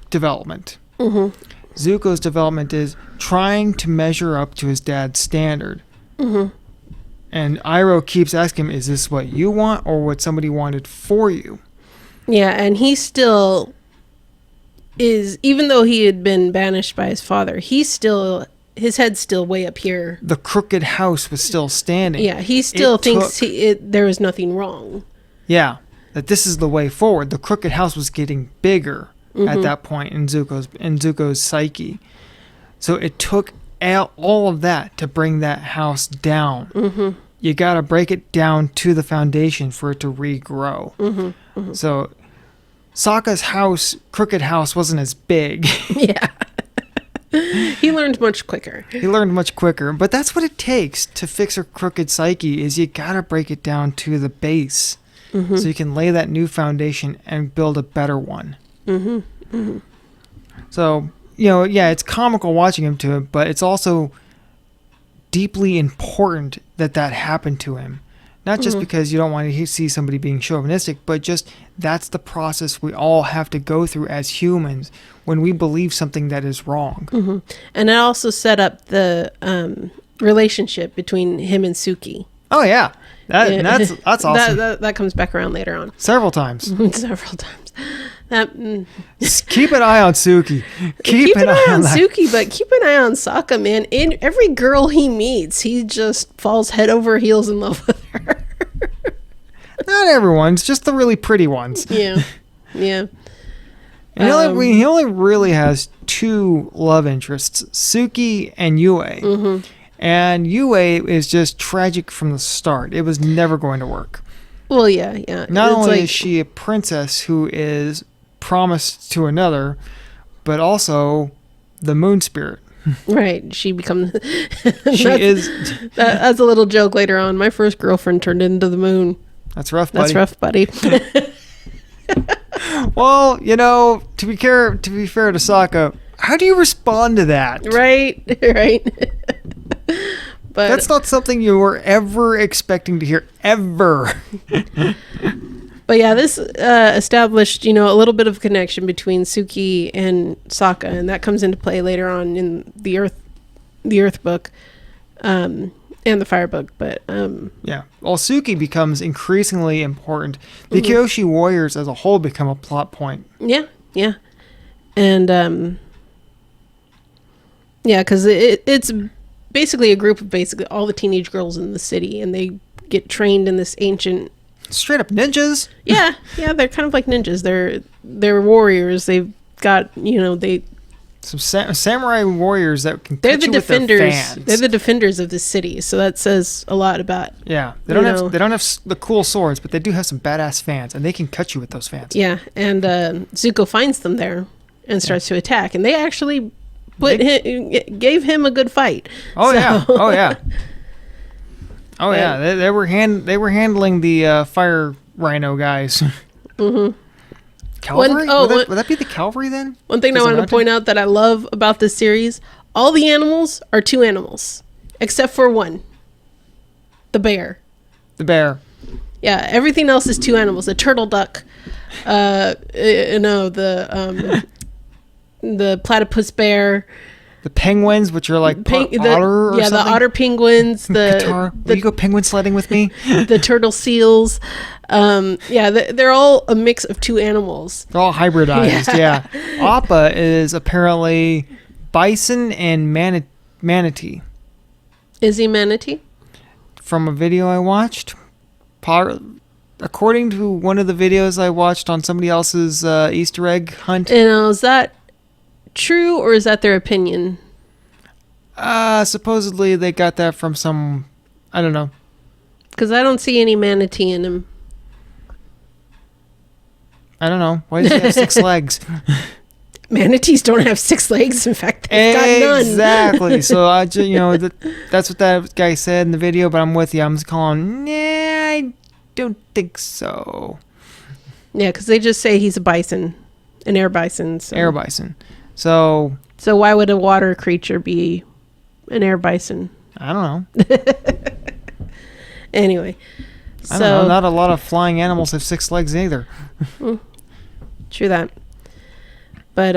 Speaker 2: development.
Speaker 1: Mm-hmm.
Speaker 2: Zuko's development is trying to measure up to his dad's standard.
Speaker 1: Mm-hmm.
Speaker 2: And Iroh keeps asking him, is this what you want or what somebody wanted for you?
Speaker 1: Yeah, and he still is, even though he had been banished by his father, his head's still way up here.
Speaker 2: The crooked house was still standing.
Speaker 1: Yeah, he still thinks there was nothing wrong.
Speaker 2: Yeah, that this is the way forward. The crooked house was getting bigger at that point in Zuko's psyche. So it took all of that to bring that house down.
Speaker 1: Mm-hmm.
Speaker 2: You got to break it down to the foundation for it to regrow.
Speaker 1: Mm-hmm. Mm-hmm.
Speaker 2: So Sokka's crooked house wasn't as big.
Speaker 1: Yeah. He learned much quicker.
Speaker 2: But that's what it takes to fix a crooked psyche, is you got to break it down to the base.
Speaker 1: Mm-hmm.
Speaker 2: So you can lay that new foundation and build a better one.
Speaker 1: Mm-hmm. Mm-hmm.
Speaker 2: So, it's comical watching him to it, but it's also deeply important that happened to him. Not just because you don't want to see somebody being chauvinistic, but just that's the process we all have to go through as humans when we believe something that is wrong.
Speaker 1: Mm-hmm. And it also set up the relationship between him and Suki.
Speaker 2: Oh, yeah. That's awesome.
Speaker 1: That comes back around later on.
Speaker 2: Several times.
Speaker 1: Several times.
Speaker 2: Keep an eye on Suki.
Speaker 1: Keep an eye on Suki, but keep an eye on Sokka, man. In every girl he meets, he just falls head over heels in love with her.
Speaker 2: Not everyone's, just the really pretty ones.
Speaker 1: Yeah. Yeah.
Speaker 2: And he only really has two love interests, Suki and Yue.
Speaker 1: Mm-hmm.
Speaker 2: And Yue is just tragic from the start. It was never going to work.
Speaker 1: Well, yeah.
Speaker 2: Not only is she a princess who is promised to another, but also the moon spirit.
Speaker 1: Right. She becomes...
Speaker 2: That's
Speaker 1: a little joke later on. My first girlfriend turned into the moon.
Speaker 2: That's rough, buddy. Well, to be fair to Sokka, how do you respond to that?
Speaker 1: Right. But
Speaker 2: that's not something you were ever expecting to hear, ever.
Speaker 1: But yeah, this established, a little bit of connection between Suki and Sokka, and that comes into play later on in the Earth book, and the Fire book. But
Speaker 2: yeah, well, Suki becomes increasingly important. The Kyoshi warriors as a whole become a plot point.
Speaker 1: Yeah, and because it's basically a group of all the teenage girls in the city, and they get trained in this ancient...
Speaker 2: Straight up ninjas.
Speaker 1: Yeah, they're kind of like ninjas. They're warriors. They've got,
Speaker 2: some samurai warriors that can
Speaker 1: they're
Speaker 2: cut
Speaker 1: the
Speaker 2: you
Speaker 1: defenders.
Speaker 2: With their fans.
Speaker 1: They're the defenders of the city. So that says a lot about...
Speaker 2: Yeah, they don't have the cool swords, but they do have some badass fans, and they can cut you with those fans.
Speaker 1: Yeah, and Zuko finds them there and starts to attack, and they actually gave him a good fight.
Speaker 2: Oh, yeah. They were handling the fire rhino guys.
Speaker 1: Mm-hmm.
Speaker 2: Calvary? Would that be the Calvary then?
Speaker 1: One thing I wanted to point out that I love about this series, all the animals are two animals, except for one. The bear.
Speaker 2: The bear.
Speaker 1: Yeah, everything else is two animals. The turtle duck, the platypus bear.
Speaker 2: The penguins, which are like otter or something?
Speaker 1: The otter penguins.
Speaker 2: Will you go penguin sledding with me?
Speaker 1: The turtle seals. They're all a mix of two animals.
Speaker 2: They're all hybridized, yeah. Appa is apparently bison and manatee.
Speaker 1: Is he manatee?
Speaker 2: From a video I watched. According to one of the videos I watched on somebody else's Easter egg hunt.
Speaker 1: And is that true, or is that their opinion?
Speaker 2: Supposedly they got that from some, I don't know.
Speaker 1: Because I don't see any manatee in him.
Speaker 2: I don't know. Why does he have 6 legs?
Speaker 1: Manatees don't have 6 legs. In fact, they've got none.
Speaker 2: Exactly. So that's what that guy said in the video. But I'm with you. I'm just calling. Nah, I don't think so.
Speaker 1: Yeah, because they just say he's a bison, an air bison. So.
Speaker 2: Air bison. So
Speaker 1: why would a water creature be an air bison?
Speaker 2: I don't know.
Speaker 1: Anyway,
Speaker 2: I don't know. Not a lot of flying animals have 6 legs either.
Speaker 1: True that. But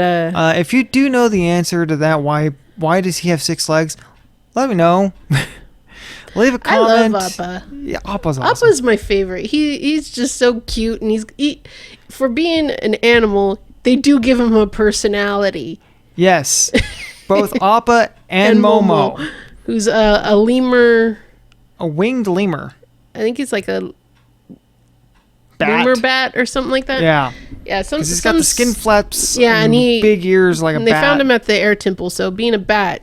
Speaker 2: if you do know the answer to that, why does he have 6 legs? Let me know. Leave a comment.
Speaker 1: I love Appa.
Speaker 2: Yeah, Appa's awesome.
Speaker 1: Appa's my favorite. He's just so cute, and for being an animal, they do give him a personality.
Speaker 2: Yes, both Appa and Momo,
Speaker 1: who's a lemur,
Speaker 2: a winged lemur.
Speaker 1: I think he's like a lemur bat or something like that.
Speaker 2: Yeah.
Speaker 1: Yeah,
Speaker 2: because he's got the skin flaps.
Speaker 1: Yeah, and
Speaker 2: big ears like a bat.
Speaker 1: And they found him at the air temple, so being a bat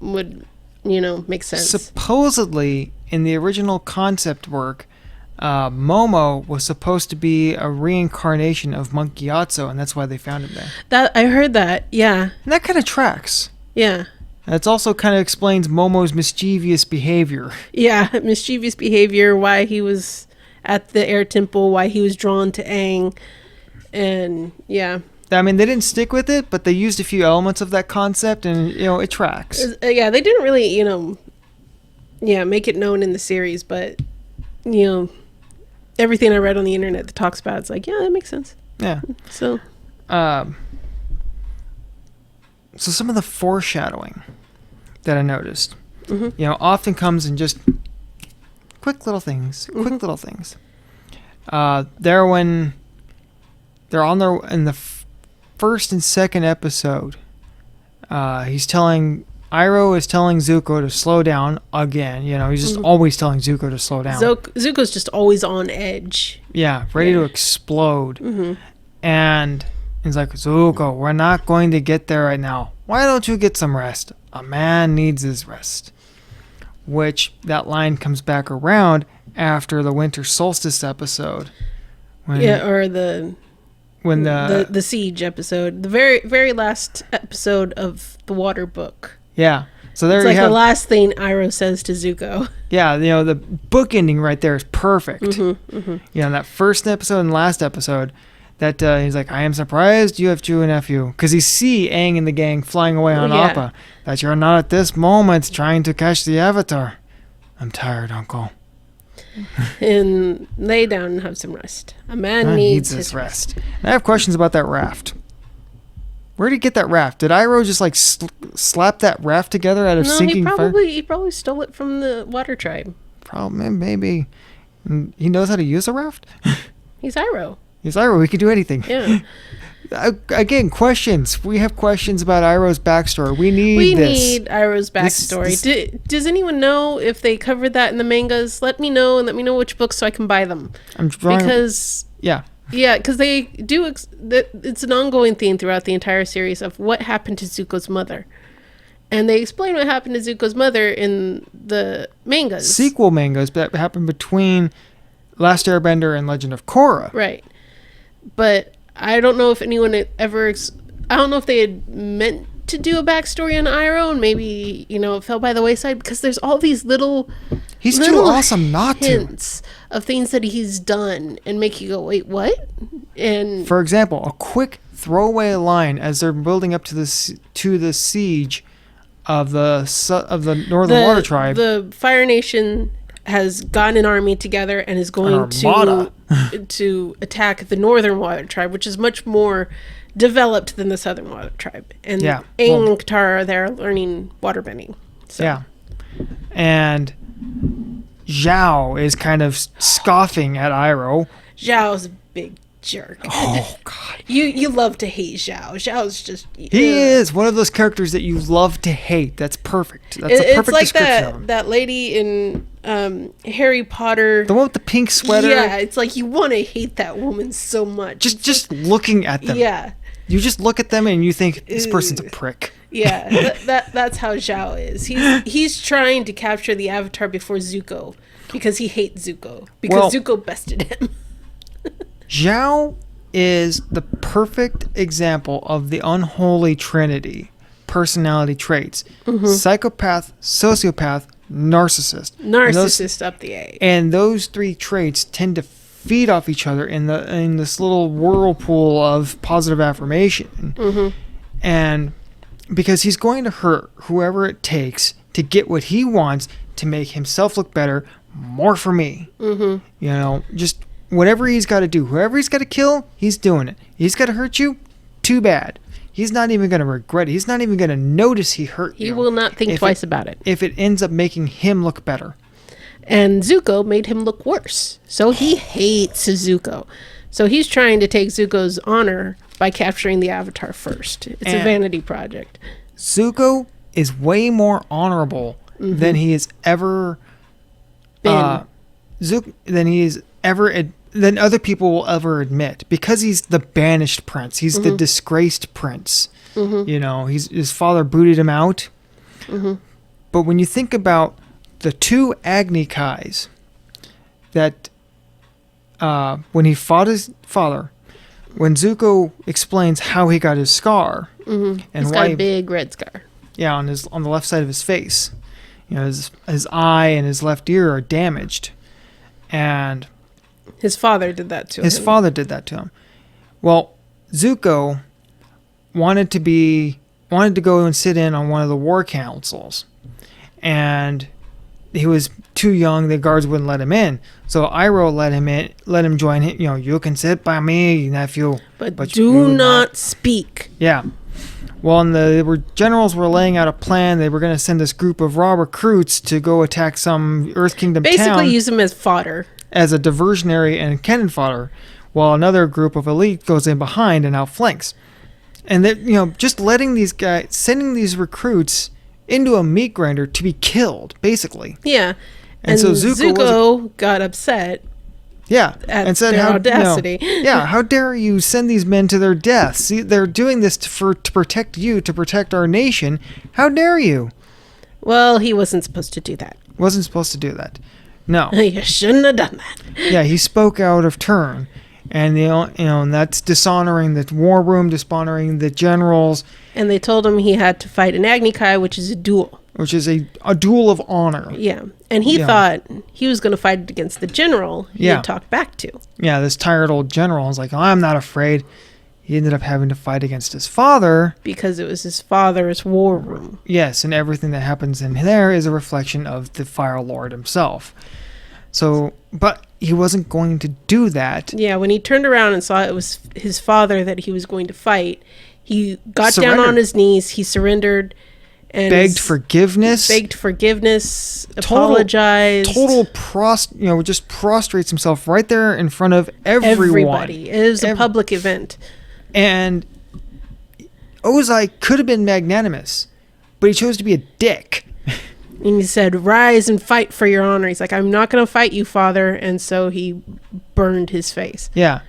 Speaker 1: would, make sense.
Speaker 2: Supposedly, in the original concept work, Momo was supposed to be a reincarnation of Monkey Yatso, and that's why they found him there.
Speaker 1: That I heard that, yeah.
Speaker 2: And that kind of tracks.
Speaker 1: Yeah.
Speaker 2: It also kind of explains Momo's mischievous behavior.
Speaker 1: Yeah, mischievous behavior, why he was at the air temple, why he was drawn to Aang, and yeah.
Speaker 2: I mean, they didn't stick with it, but they used a few elements of that concept, and, it tracks.
Speaker 1: Yeah, they didn't really, make it known in the series, but, everything I read on the internet that talks about it's like, yeah, that makes sense.
Speaker 2: Yeah.
Speaker 1: So.
Speaker 2: So some of the foreshadowing that I noticed, often comes in just quick little things. There when they're in the first and second episode, Iroh is telling Zuko to slow down again. He's just always telling Zuko to slow down.
Speaker 1: Zuko's just always on edge.
Speaker 2: Yeah, ready to explode.
Speaker 1: Mm-hmm.
Speaker 2: And he's like, Zuko, we're not going to get there right now. Why don't you get some rest? A man needs his rest. Which, that line comes back around after the winter solstice episode.
Speaker 1: Or the siege episode. The very, very last episode of the Water Book.
Speaker 2: Yeah. So there
Speaker 1: it's like the last thing Iroh says to Zuko.
Speaker 2: Yeah, the book ending right there is perfect.
Speaker 1: Mm-hmm, mm-hmm.
Speaker 2: That first episode and last episode, that he's like, I am surprised you have True nephew. Because he see Aang and the gang flying away on Appa. That you're not at this moment trying to catch the Avatar. I'm tired, Uncle.
Speaker 1: And lay down and have some rest. A man needs his rest.
Speaker 2: I have questions about that raft. Where did he get that raft? Did Iroh just like slap that raft together out of sinking fire?
Speaker 1: He probably stole it from the Water Tribe.
Speaker 2: Probably, maybe. He knows how to use a raft?
Speaker 1: He's Iroh.
Speaker 2: He's Iroh. He can do anything.
Speaker 1: Yeah.
Speaker 2: Again, questions. We have questions about Iroh's backstory. We need
Speaker 1: Iroh's backstory. Does anyone know if they covered that in the mangas? Let me know, and let me know which books so I can buy them. Because they do. It's an ongoing theme throughout the entire series of what happened to Zuko's mother, and they explain what happened to Zuko's mother in the mangas.
Speaker 2: Sequel mangas that happened between Last Airbender and Legend of Korra.
Speaker 1: Right, but I don't know if anyone had ever. I don't know if they had meant to do a backstory on Iroh, and maybe, it fell by the wayside because there's all these little
Speaker 2: He's too awesome not
Speaker 1: hints of things that he's done and make you go, wait, what? And
Speaker 2: for example, a quick throwaway line as they're building up to the siege of the Northern Water Tribe.
Speaker 1: The Fire Nation has gotten an army together and is going to attack the Northern Water Tribe, which is much more developed than the Southern Water Tribe. And Aang and Katara are there learning waterbending. So.
Speaker 2: Yeah. And Zhao is kind of scoffing at Iroh.
Speaker 1: Zhao's a big jerk.
Speaker 2: Oh, God.
Speaker 1: You love to hate Zhao. Zhao's just...
Speaker 2: He is one of those characters that you love to hate. That's perfect. That's a perfect description of him.
Speaker 1: That lady in Harry Potter...
Speaker 2: The one with the pink sweater?
Speaker 1: Yeah, it's like you want to hate that woman so much.
Speaker 2: Just looking at them.
Speaker 1: Yeah.
Speaker 2: You just look at them and you think, this person's a prick.
Speaker 1: Yeah, that's how Zhao is. He's trying to capture the Avatar before Zuko because he hates Zuko because Zuko bested him.
Speaker 2: Zhao is the perfect example of the unholy trinity personality traits. Mm-hmm. Psychopath, sociopath, narcissist.
Speaker 1: Narcissist up the A.
Speaker 2: And those three traits tend to feed off each other in this little whirlpool of positive affirmation.
Speaker 1: Mm-hmm.
Speaker 2: And because he's going to hurt whoever it takes to get what he wants to make himself look better, more for me.
Speaker 1: Mm-hmm.
Speaker 2: Just whatever he's got to do, whoever he's got to kill, he's doing it. He's got to hurt you, too bad. He's not even going to regret it. He's not even going to notice he hurt you.
Speaker 1: He will not think twice about it.
Speaker 2: If it ends up making him look better.
Speaker 1: And Zuko made him look worse. So he hates Zuko. So he's trying to take Zuko's honor by capturing the Avatar first. It's a vanity project.
Speaker 2: Zuko is way more honorable than he has ever been. Than other people will ever admit, because he's the banished prince. He's the disgraced prince.
Speaker 1: Mm-hmm.
Speaker 2: His father booted him out.
Speaker 1: Mm-hmm.
Speaker 2: But when you think about the two Agni Kais that when he fought his father, when Zuko explains how he got his scar,
Speaker 1: and he's
Speaker 2: why
Speaker 1: got a big red scar.
Speaker 2: Yeah, on the left side of his face. His eye and his left ear are damaged, and
Speaker 1: his father did that to him.
Speaker 2: His father did that to him. Well, Zuko wanted to go and sit in on one of the war councils, and he was too young. The guards wouldn't let him in. So Iroh let him join him. You can sit by me, nephew,
Speaker 1: but do not speak.
Speaker 2: Yeah. Well, generals were laying out a plan. They were going to send this group of raw recruits to go attack some Earth Kingdom town.
Speaker 1: Basically use them as fodder. As
Speaker 2: a diversionary and cannon fodder, while another group of elite goes in behind and outflanks. And just letting these guys, sending these recruits into a meat grinder to be killed, basically.
Speaker 1: Yeah. And so Zuko got upset.
Speaker 2: Yeah.
Speaker 1: And said, their audacity.
Speaker 2: How dare you send these men to their deaths? See, they're doing this to protect you, to protect our nation. How dare you?
Speaker 1: Well, he wasn't supposed to do that.
Speaker 2: Wasn't supposed to do that. No.
Speaker 1: You shouldn't have done that.
Speaker 2: Yeah, he spoke out of turn. And and that's dishonoring the war room, dishonoring the generals.
Speaker 1: And they told him he had to fight an Agni Kai, which is a duel.
Speaker 2: Which is a duel of honor.
Speaker 1: Yeah. And he thought he was going to fight it against the general he had talked back to.
Speaker 2: Yeah, this tired old general was like, I'm not afraid. He ended up having to fight against his father.
Speaker 1: Because it was his father's war room.
Speaker 2: Yes, and everything that happens in there is a reflection of the Fire Lord himself. So, but he wasn't going to do that.
Speaker 1: Yeah, when he turned around and saw it was his father that he was going to fight, he got down on his knees, he surrendered, and
Speaker 2: begged forgiveness,
Speaker 1: apologized.
Speaker 2: Just prostrates himself right there in front of everyone.
Speaker 1: Everybody. It was a public event.
Speaker 2: And Ozai could have been magnanimous, but he chose to be a dick.
Speaker 1: And he said, rise and fight for your honor. He's like, I'm not going to fight you, father. And so he burned his face.
Speaker 2: Yeah.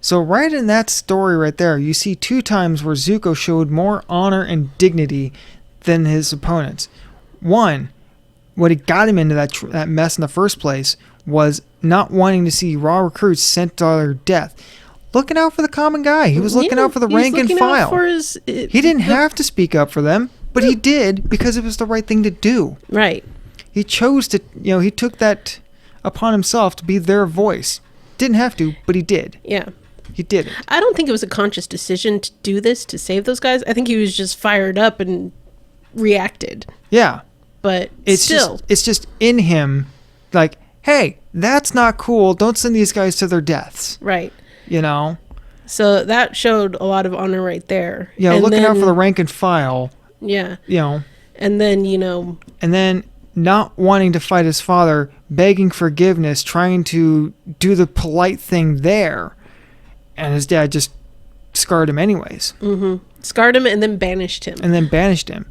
Speaker 2: So right in that story right there, you see two times where Zuko showed more honor and dignity than his opponents. One, what got him into that mess in the first place was not wanting to see raw recruits sent to their death. looking out for the common guy. He was looking out for the rank and file. He didn't have to speak up for them, but he did because it was the right thing to do.
Speaker 1: Right.
Speaker 2: He chose to, he took that upon himself to be their voice. Didn't have to, but he did.
Speaker 1: Yeah.
Speaker 2: He did it.
Speaker 1: I don't think it was a conscious decision to do this, to save those guys. I think he was just fired up and reacted.
Speaker 2: Yeah.
Speaker 1: But
Speaker 2: it's just in him, like, hey, that's not cool. Don't send these guys to their deaths.
Speaker 1: Right.
Speaker 2: So
Speaker 1: that showed a lot of honor right there.
Speaker 2: Yeah, and looking out for the rank and file.
Speaker 1: Yeah.
Speaker 2: And
Speaker 1: then,
Speaker 2: And then not wanting to fight his father, begging forgiveness, trying to do the polite thing there. And his dad just scarred him anyways.
Speaker 1: Mm-hmm. Scarred him and then banished him.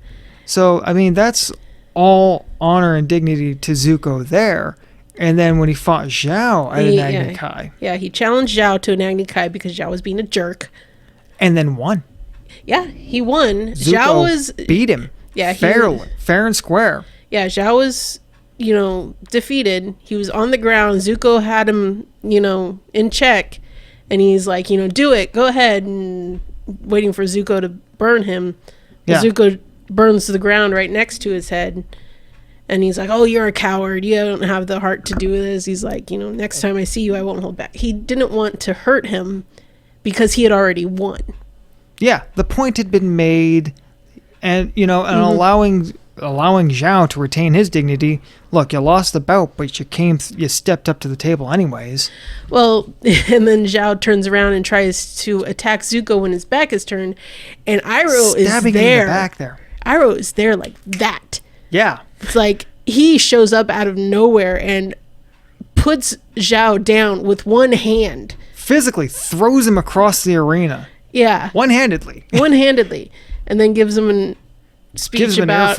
Speaker 2: So, I mean, that's all honor and dignity to Zuko there. And then when he fought Zhao at an Agni Kai.
Speaker 1: Yeah, he challenged Zhao to an Agni Kai because Zhao was being a jerk.
Speaker 2: And then won.
Speaker 1: Yeah, he won.
Speaker 2: Zuko beat him.
Speaker 1: Yeah,
Speaker 2: fair and square.
Speaker 1: Yeah, Zhao was, defeated. He was on the ground. Zuko had him, in check. And he's like, do it. Go ahead. And waiting for Zuko to burn him. Yeah. Zuko burns to the ground right next to his head. And he's like, oh, you're a coward. You don't have the heart to do this. He's like, next time I see you, I won't hold back. He didn't want to hurt him because he had already won. Yeah,
Speaker 2: the point had been made. And, and allowing Zhao to retain his dignity. Look, you lost the bout, but you stepped up to the table anyways.
Speaker 1: Well, and then Zhao turns around and tries to attack Zuko when his back is turned, and Iroh is there. Stabbing in the back there. Iroh is there like that.
Speaker 2: Yeah.
Speaker 1: It's like he shows up out of nowhere and puts Zhao down with one hand.
Speaker 2: Physically throws him across the arena.
Speaker 1: Yeah.
Speaker 2: One-handedly.
Speaker 1: And then gives him an speech about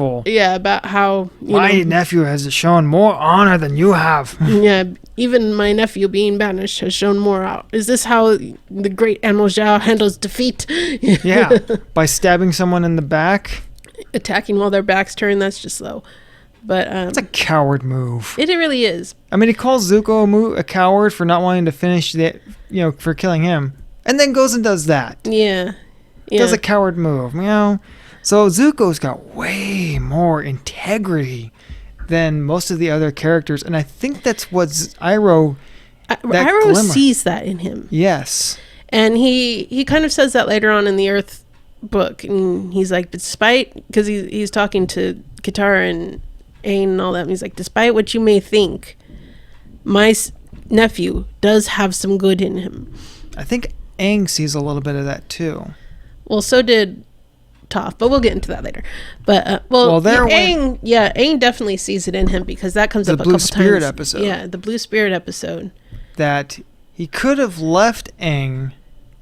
Speaker 1: how
Speaker 2: my nephew has shown more honor than you have.
Speaker 1: Yeah, even my nephew being banished has shown more out. Is this how the great Admiral Zhao handles defeat?
Speaker 2: Yeah, by stabbing someone in the back,
Speaker 1: attacking while their back's turned. That's just slow. But
Speaker 2: it's a coward move.
Speaker 1: It really is.
Speaker 2: I mean, he calls Zuko a coward for not wanting to finish for killing him, and then goes and does that.
Speaker 1: Yeah.
Speaker 2: Does a coward move. So Zuko's got way more integrity than most of the other characters, and I think that's what Iroh
Speaker 1: sees that in him.
Speaker 2: Yes.
Speaker 1: And he kind of says that later on in the Earth book, and he's like, because he's talking to Katara and Aang and all that, and he's like, despite what you may think, my nephew does have some good in him.
Speaker 2: I think Aang sees a little bit of that too.
Speaker 1: Well, so did Toph, but we'll get into that later. But Aang definitely sees it in him because that comes up a couple times. The Blue Spirit
Speaker 2: episode.
Speaker 1: Yeah, the Blue Spirit episode.
Speaker 2: That he could have left Aang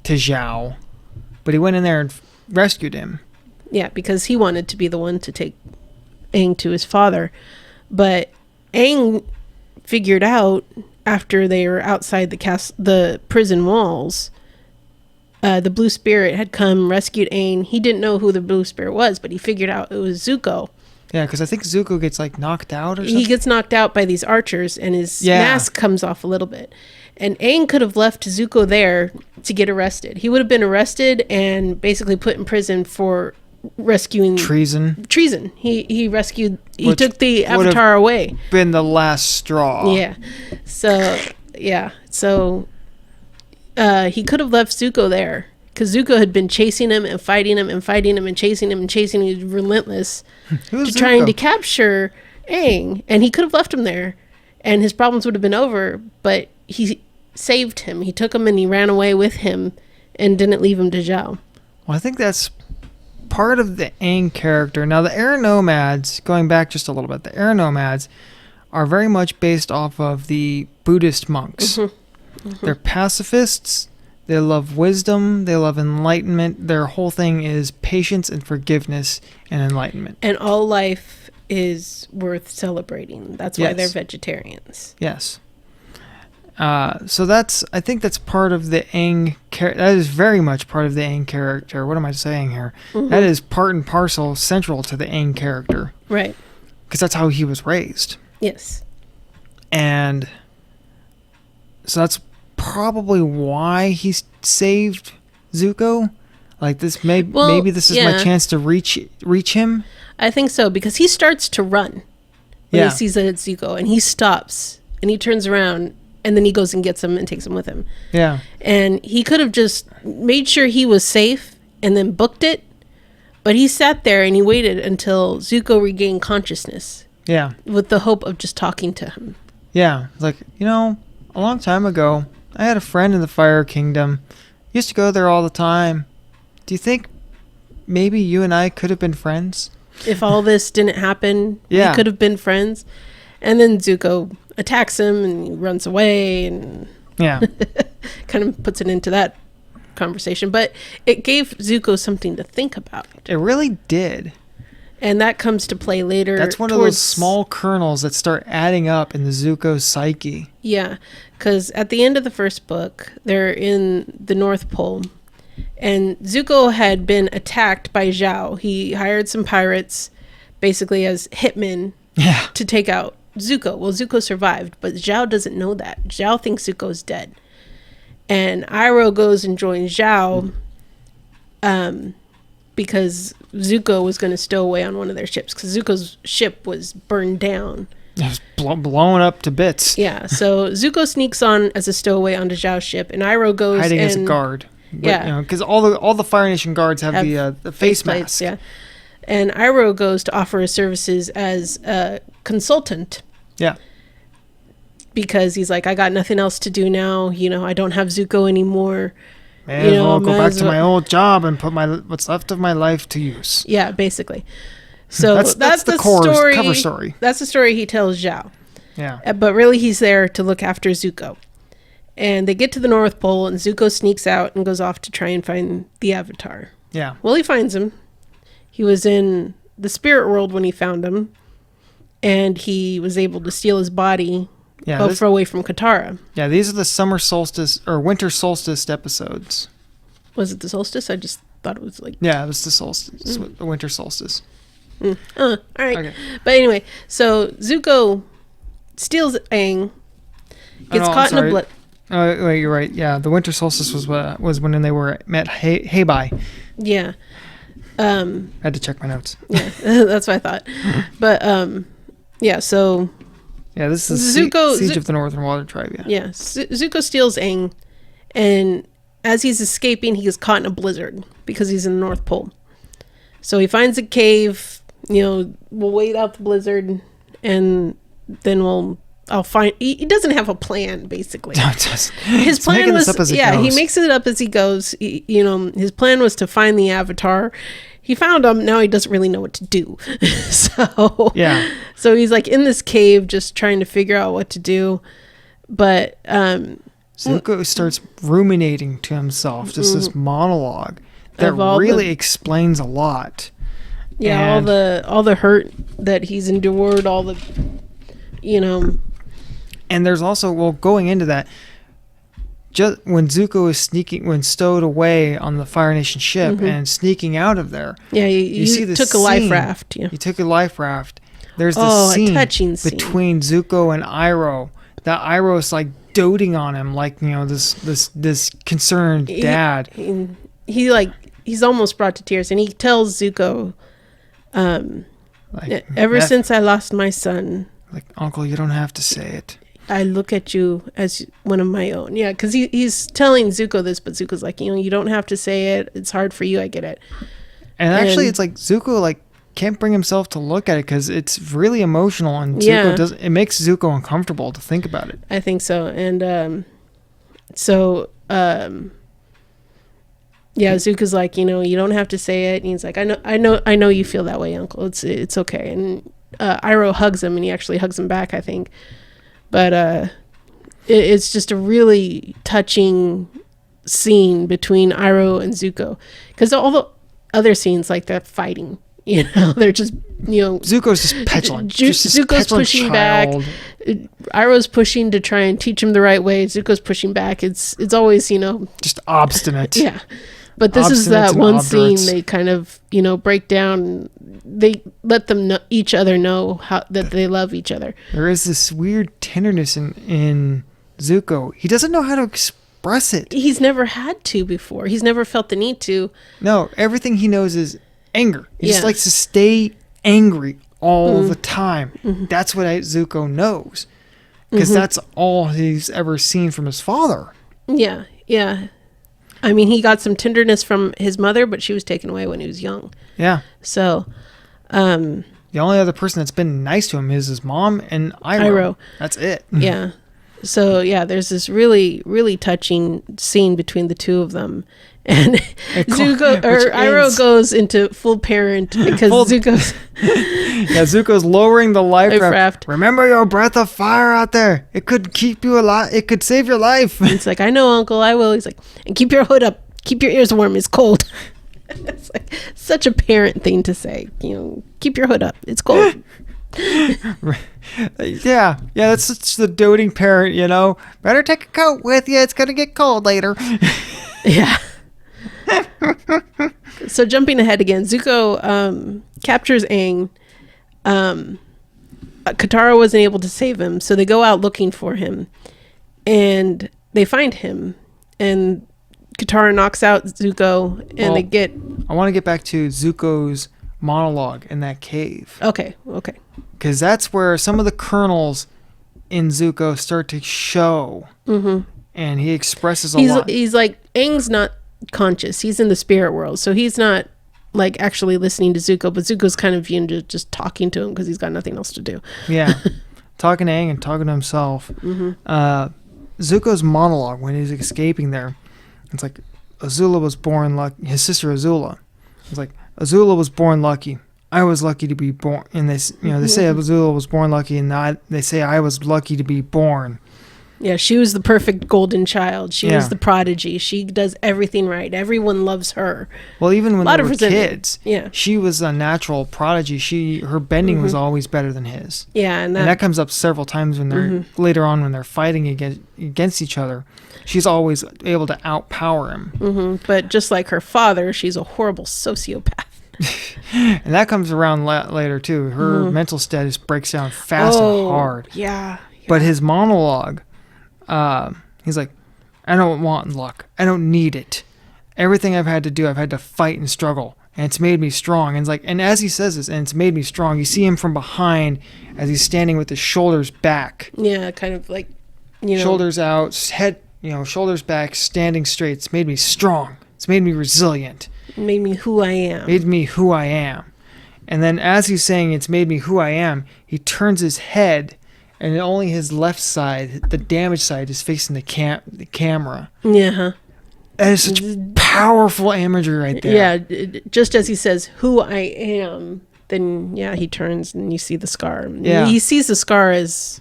Speaker 2: to Zhao, but he went in there and rescued him.
Speaker 1: Yeah, because he wanted to be the one to take Aang to his father. But Aang figured out after they were outside the prison walls, the Blue Spirit had come, rescued Aang. He didn't know who the Blue Spirit was, but he figured out it was Zuko.
Speaker 2: Yeah, because I think Zuko gets knocked out or something.
Speaker 1: He gets knocked out by these archers, and his mask comes off a little bit. And Aang could have left Zuko there to get arrested. He would have been arrested and basically put in prison for rescuing
Speaker 2: treason.
Speaker 1: He rescued. He took the Avatar away.
Speaker 2: Been the last straw.
Speaker 1: Yeah. So he could have left Zuko there because Zuko had been chasing him and fighting him and fighting him and chasing him and chasing him. He was relentless trying to capture Aang, and he could have left him there, and his problems would have been over. But he saved him. He took him and he ran away with him, and didn't leave him to Zhao.
Speaker 2: Well, I think that's part of the Aang character. Now, the Air Nomads, going back just a little bit, the Air Nomads are very much based off of the Buddhist monks. Mm-hmm. Mm-hmm. They're pacifists. They love wisdom. They love enlightenment. Their whole thing is patience and forgiveness and enlightenment.
Speaker 1: And all life is worth celebrating. That's why they're vegetarians.
Speaker 2: Yes. So I think that's part of the Aang character. That is very much part of the Aang character. What am I saying here? Mm-hmm. That is part and parcel central to the Aang character.
Speaker 1: Right.
Speaker 2: Because that's how he was raised.
Speaker 1: Yes.
Speaker 2: And so that's probably why he saved Zuko. Like this, maybe this is my chance to reach him.
Speaker 1: I think so, because he starts to run when he sees that it's Zuko, and he stops and he turns around, and then he goes and gets him and takes him with him.
Speaker 2: Yeah,
Speaker 1: and he could have just made sure he was safe and then booked it, but he sat there and he waited until Zuko regained consciousness.
Speaker 2: Yeah,
Speaker 1: with the hope of just talking to him.
Speaker 2: Yeah, it's like, a long time ago, I had a friend in the Fire Kingdom. Used to go there all the time. Do you think maybe you and I could have been friends?
Speaker 1: If all this didn't happen, we could have been friends. And then Zuko attacks him and he runs away and kind of puts it into that conversation. But it gave Zuko something to think about.
Speaker 2: It really did.
Speaker 1: And that comes to play later.
Speaker 2: That's one of those small kernels that start adding up in the Zuko's psyche.
Speaker 1: Yeah, because at the end of the first book, they're in the North Pole. And Zuko had been attacked by Zhao. He hired some pirates, basically as hitmen, to take out Zuko. Well, Zuko survived, but Zhao doesn't know that. Zhao thinks Zuko's dead. And Iroh goes and joins Zhao because Zuko was going to stow away on one of their ships, because Zuko's ship was burned down.
Speaker 2: It was blown up to bits.
Speaker 1: Yeah, so Zuko sneaks on as a stowaway onto Zhao's ship, and Iroh goes
Speaker 2: hiding as a guard. But, because all the Fire Nation guards have the face masks.
Speaker 1: Yeah, and Iroh goes to offer his services as a consultant. Yeah, because he's like, I got nothing else to do now. I don't have Zuko anymore.
Speaker 2: May as well go back to my old job and put what's left of my life to use.
Speaker 1: Yeah, basically. So that's the cover story. That's the story he tells Zhao. Yeah, but really he's there to look after Zuko. And they get to the North Pole, and Zuko sneaks out and goes off to try and find the Avatar. Yeah. Well, he finds him. He was in the spirit world when he found him, and he was able to steal his body away from Katara.
Speaker 2: Yeah, these are the summer solstice or winter solstice episodes.
Speaker 1: Was it the solstice? I just thought it was like...
Speaker 2: Yeah, it was the solstice, the winter solstice.
Speaker 1: All right. Okay. But anyway, so Zuko steals Aang, gets caught in a blip.
Speaker 2: Oh, wait, you're right. Yeah, the winter solstice was when they were met Heibai.
Speaker 1: Yeah.
Speaker 2: I had to check my notes.
Speaker 1: Yeah, that's what I thought. But yeah, so
Speaker 2: yeah, this is Siege of the Northern Water Tribe.
Speaker 1: Yeah, Zuko steals Aang, and as he's escaping, he gets caught in a blizzard because he's in the North Pole. So he finds a cave. We'll wait out the blizzard, and then I'll find. He doesn't have a plan, basically. His plan was, he makes it up as he goes. His plan was to find the Avatar. He found him. Now he doesn't really know what to do. So he's like in this cave, just trying to figure out what to do. But
Speaker 2: Zuko starts ruminating to himself, just this monologue that really explains a lot.
Speaker 1: Yeah, all the hurt that he's endured, all the,
Speaker 2: And there's also, going into that, just when Zuko is stowed away on the Fire Nation ship and sneaking out of there.
Speaker 1: Yeah, you see this took a life raft. Yeah.
Speaker 2: He took a life raft. There's this scene between Zuko and Iroh. That Iroh's like doting on him, like, this concerned dad.
Speaker 1: He's almost brought to tears, and he tells Zuko, ever since I lost my son,
Speaker 2: like, Uncle, you don't have to say it.
Speaker 1: I look at you as one of my own. Yeah, because he's telling Zuko this, but Zuko's like, you don't have to say it. It's hard for you. I get it.
Speaker 2: And actually, it's like Zuko can't bring himself to look at it because it's really emotional, and Zuko it makes Zuko uncomfortable to think about it.
Speaker 1: I think so, and Zuko's like, you don't have to say it. And he's like, I know you feel that way, Uncle. It's okay. And Iroh hugs him, and he actually hugs him back, I think. But it's just a really touching scene between Iroh and Zuko, because all the other scenes, like they're fighting, they're just
Speaker 2: Zuko's just petulant.
Speaker 1: Zuko's pushing back. Iroh's pushing to try and teach him the right way. Zuko's pushing back. It's always
Speaker 2: just obstinate.
Speaker 1: Yeah. But this is that one scene they kind of, break down. They let them each other know that they love each other.
Speaker 2: There is this weird tenderness in Zuko. He doesn't know how to express it.
Speaker 1: He's never had to before. He's never felt the need to.
Speaker 2: No, everything he knows is anger. He just likes to stay angry all the time. That's what Zuko knows. Because that's all he's ever seen from his father.
Speaker 1: Yeah, yeah. I mean, he got some tenderness from his mother, but she was taken away when he was young.
Speaker 2: Yeah.
Speaker 1: So,
Speaker 2: the only other person that's been nice to him is his mom and Iroh. That's it.
Speaker 1: Yeah. So, yeah, there's this really, really touching scene between the two of them. And Iroh goes into full parent because Zuko's...
Speaker 2: Zuko's lowering the life raft. Remember your breath of fire out there. It could keep you alive. It could save your life.
Speaker 1: It's like, I know, Uncle, I will. He's like, and keep your hood up. Keep your ears warm. It's cold. It's like such a parent thing to say. Keep your hood up. It's cold.
Speaker 2: Yeah, that's such the doting parent, Better take a coat with you. It's going to get cold later.
Speaker 1: Yeah. So jumping ahead again, Zuko captures Aang. Katara wasn't able to save him, so they go out looking for him, and they find him, and Katara knocks out Zuko, and they get...
Speaker 2: I want to get back to Zuko's monologue in that cave.
Speaker 1: Okay.
Speaker 2: Because that's where some of the kernels in Zuko start to show, and he expresses a lot.
Speaker 1: He's like, Aang's not conscious. He's in the spirit world, so he's not like actually listening to Zuko, but Zuko's kind of just talking to him because he's got nothing else to do.
Speaker 2: Yeah. Talking to Aang and talking to himself. Zuko's monologue when he's escaping there, it's like Azula was born lucky. His sister Azula. It's like Azula was born lucky. I was lucky to be born. And they say Azula was born lucky, and they say I was lucky to be born.
Speaker 1: Yeah, she was the perfect golden child. She was the prodigy. She does everything right. Everyone loves her.
Speaker 2: Well, even when they were kids,
Speaker 1: yeah,
Speaker 2: she was a natural prodigy. Her bending was always better than his.
Speaker 1: Yeah, and
Speaker 2: that comes up several times when they're later on when they're fighting against each other. She's always able to outpower him.
Speaker 1: But just like her father, she's a horrible sociopath.
Speaker 2: And that comes around later too. Her mental status breaks down fast and hard.
Speaker 1: Yeah.
Speaker 2: But his monologue. He's like, I don't want luck. I don't need it. Everything I've had to do, I've had to fight and struggle, and it's made me strong. And as he says this, and it's made me strong, you see him from behind as he's standing with his shoulders back.
Speaker 1: Yeah, kind of like,
Speaker 2: shoulders out, head, shoulders back, standing straight. It's made me strong. It's made me resilient.
Speaker 1: It made me who I am.
Speaker 2: Made me who I am. And then as he's saying, it's made me who I am, he turns his head. And only his left side, the damaged side, is facing the camera.
Speaker 1: Yeah.
Speaker 2: That is such powerful imagery right there.
Speaker 1: Yeah, just as he says, who I am, then, he turns and you see the scar.
Speaker 2: Yeah.
Speaker 1: He sees the scar as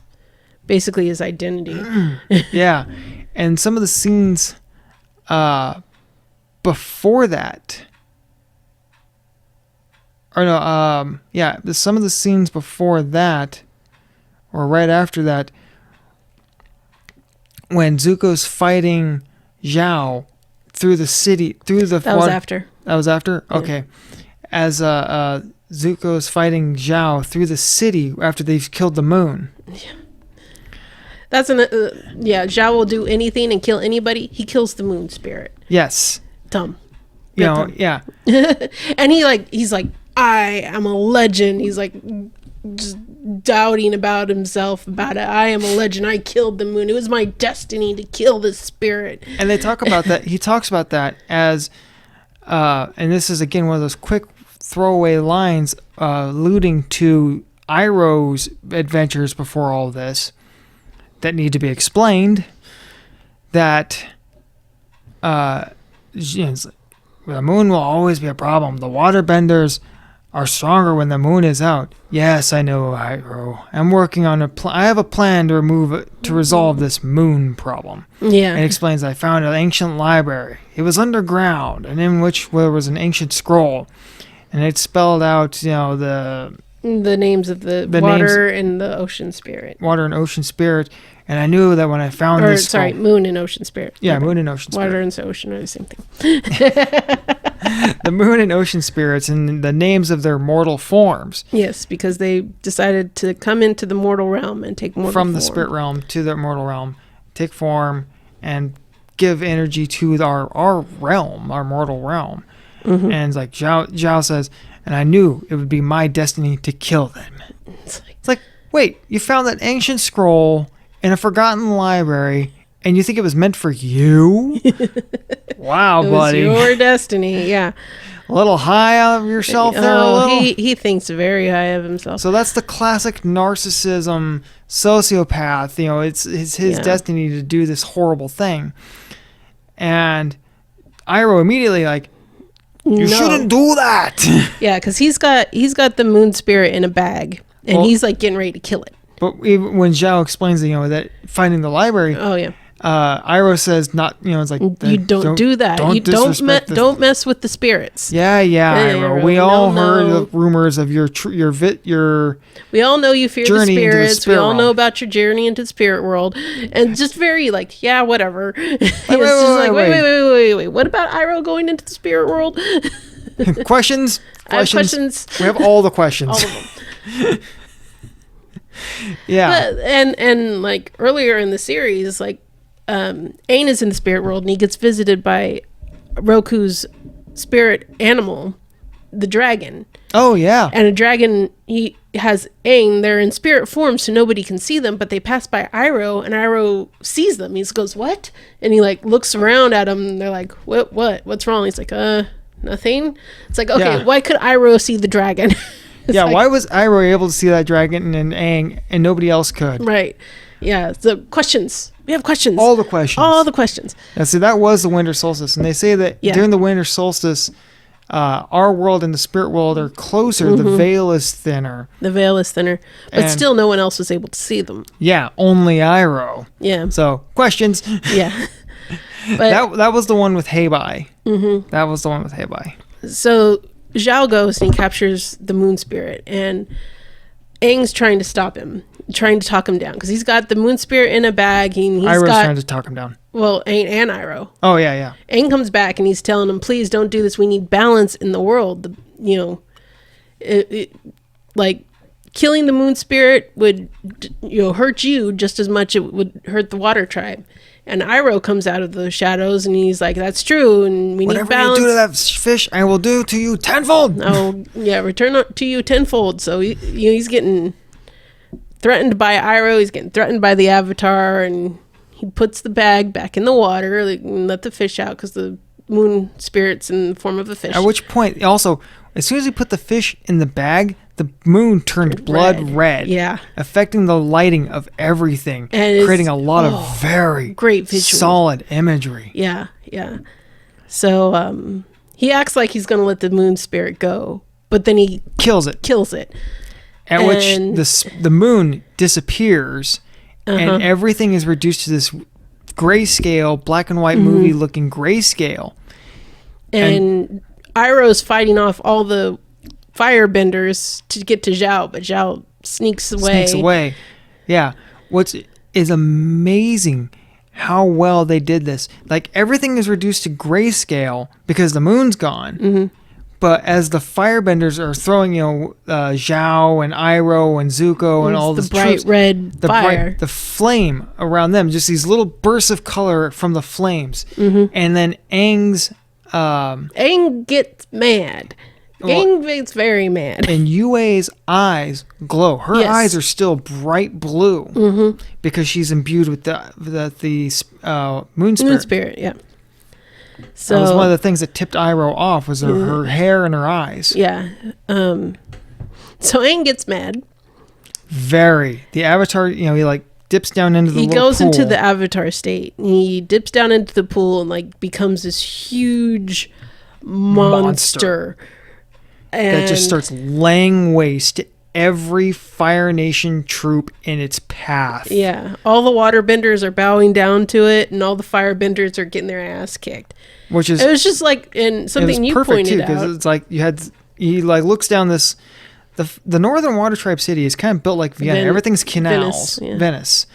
Speaker 1: basically his identity.
Speaker 2: Yeah. And some of the scenes before that... some of the scenes before that... or right after that, when Zuko's fighting Zhao through the city,
Speaker 1: That was after.
Speaker 2: That was after?
Speaker 1: Yeah.
Speaker 2: Okay. As Zuko's fighting Zhao through the city after they've killed the moon.
Speaker 1: Yeah. That's Zhao will do anything and kill anybody. He kills the moon spirit.
Speaker 2: Yes.
Speaker 1: Dumb.
Speaker 2: Yeah.
Speaker 1: And he's like, I am a legend. He's like, just doubting about himself about it. I am a legend. I killed the moon. It was my destiny to kill the spirit.
Speaker 2: And they talk about that. He talks about that as, and this is again one of those quick throwaway lines, alluding to Iroh's adventures before all this that need to be explained. That, the moon will always be a problem. The waterbenders are stronger when the moon is out. Yes, I know, Iroh. I'm working on I have a plan to resolve this moon problem.
Speaker 1: Yeah.
Speaker 2: And explains, I found an ancient library. It was underground, and in which there was an ancient scroll. And it spelled out, the
Speaker 1: names of the water and the ocean spirit.
Speaker 2: Water and ocean spirit. And I knew that when I found this scroll...
Speaker 1: moon and ocean spirit.
Speaker 2: Yeah, moon and ocean spirit.
Speaker 1: Water and ocean are the same thing.
Speaker 2: The moon and ocean spirits and the names of their mortal forms.
Speaker 1: Yes, because they decided to come into the mortal realm and take mortal
Speaker 2: From
Speaker 1: form.
Speaker 2: the spirit realm to the mortal realm take form, and give energy to our realm, our mortal realm. And it's like Zhao says, and I knew it would be my destiny to kill them. It's like, wait, you found that ancient scroll in a forgotten library, and you think it was meant for you? Wow, buddy.
Speaker 1: It was your destiny, yeah.
Speaker 2: A little high out of yourself there, a little?
Speaker 1: He thinks very high of himself.
Speaker 2: So that's the classic narcissism sociopath. You know, it's his destiny to do this horrible thing. And Iroh immediately like, you shouldn't do that.
Speaker 1: Yeah, because he's got the moon spirit in a bag, and he's like getting ready to kill it.
Speaker 2: But even when Zhao explains, that finding the library, Iroh says not, it's like
Speaker 1: you don't do that. Don't mess with the spirits.
Speaker 2: Yeah, Iroh. We all heard the rumors of your.
Speaker 1: We all know you fear the spirits. We all know about your journey into the spirit world, and just very like, yeah, whatever. Wait. What about Iroh going into the spirit world?
Speaker 2: Questions?
Speaker 1: I have questions.
Speaker 2: We have all the questions.
Speaker 1: All of them.
Speaker 2: Yeah.
Speaker 1: But, and like earlier in the series, like Aang is in the spirit world, and he gets visited by Roku's spirit animal, the dragon.
Speaker 2: Oh yeah.
Speaker 1: And a dragon, he has Aang. They're in spirit form, so nobody can see them. But they pass by Iroh, and Iroh sees them. He just goes, "What?" And he like looks around at them. And they're like, What's wrong?" He's like, nothing. It's like, okay, why could Iroh see the dragon?
Speaker 2: Why was Iroh able to see that dragon and Aang and nobody else could?
Speaker 1: Right. Yeah. So questions. We have questions.
Speaker 2: All the questions.
Speaker 1: Yeah,
Speaker 2: see, that was the winter solstice. And they say that during the winter solstice, our world and the spirit world are closer. The veil is thinner.
Speaker 1: But still no one else was able to see them.
Speaker 2: Yeah, only Iroh.
Speaker 1: Yeah.
Speaker 2: So, questions.
Speaker 1: Yeah. But
Speaker 2: that was the one with Heibai. Mm-hmm. That was the one with Heibai.
Speaker 1: So Zhao goes and he captures the moon spirit, and Aang's trying to stop him, trying to talk him down, because he's got the moon spirit in a bag.
Speaker 2: Iroh's trying to talk him down.
Speaker 1: Well, Aang and Iroh.
Speaker 2: Oh, yeah.
Speaker 1: Aang comes back and he's telling him, please don't do this. We need balance in the world. Like killing the moon spirit would hurt you just as much it would hurt the water tribe. And Iroh comes out of the shadows and he's like, that's true, and we need balance.
Speaker 2: Whatever you do to that fish, I will do to you tenfold.
Speaker 1: Oh, yeah, return to you tenfold. So he's getting threatened by Iroh. He's getting threatened by the Avatar, and he puts the bag back in the water and let the fish out because the moon spirit's in the form of a fish.
Speaker 2: At which point, also, as soon as he put the fish in the bag, the moon turned blood red.
Speaker 1: Yeah.
Speaker 2: Affecting the lighting of everything. And creating a lot of very
Speaker 1: great visual,
Speaker 2: solid imagery.
Speaker 1: Yeah. So he acts like he's going to let the moon spirit go, but then he
Speaker 2: kills it. At which the moon disappears, and everything is reduced to this grayscale, black and white movie looking grayscale.
Speaker 1: And Iroh's fighting off all the firebenders to get to Zhao, but Zhao sneaks away.
Speaker 2: Yeah. What is amazing how well they did this. Like, everything is reduced to grayscale because the moon's gone. Mm-hmm. But as the firebenders are throwing, Zhao and Iroh and Zuko and all the
Speaker 1: bright
Speaker 2: troops,
Speaker 1: red fire,
Speaker 2: the flame around them, just these little bursts of color from the flames. Mm-hmm. And then
Speaker 1: Aang gets mad. Aang gets very mad.
Speaker 2: And Yue's eyes glow. Her eyes are still bright blue because she's imbued with the moon spirit.
Speaker 1: Moon spirit, yeah. So
Speaker 2: that was one of the things that tipped Iroh off was her hair and her eyes.
Speaker 1: Yeah. So Aang gets mad.
Speaker 2: Very. The Avatar, he like dips down into the pool. He goes
Speaker 1: into the Avatar state. He dips down into the pool and like becomes this huge monster. And
Speaker 2: that just starts laying waste to every Fire Nation troop in its path.
Speaker 1: Yeah. All the waterbenders are bowing down to it, and all the firebenders are getting their ass kicked. It was just like something you pointed out.
Speaker 2: Because it's like he looks down this. The Northern Water Tribe city is kind of built like Vienna. Everything's canals. Venice.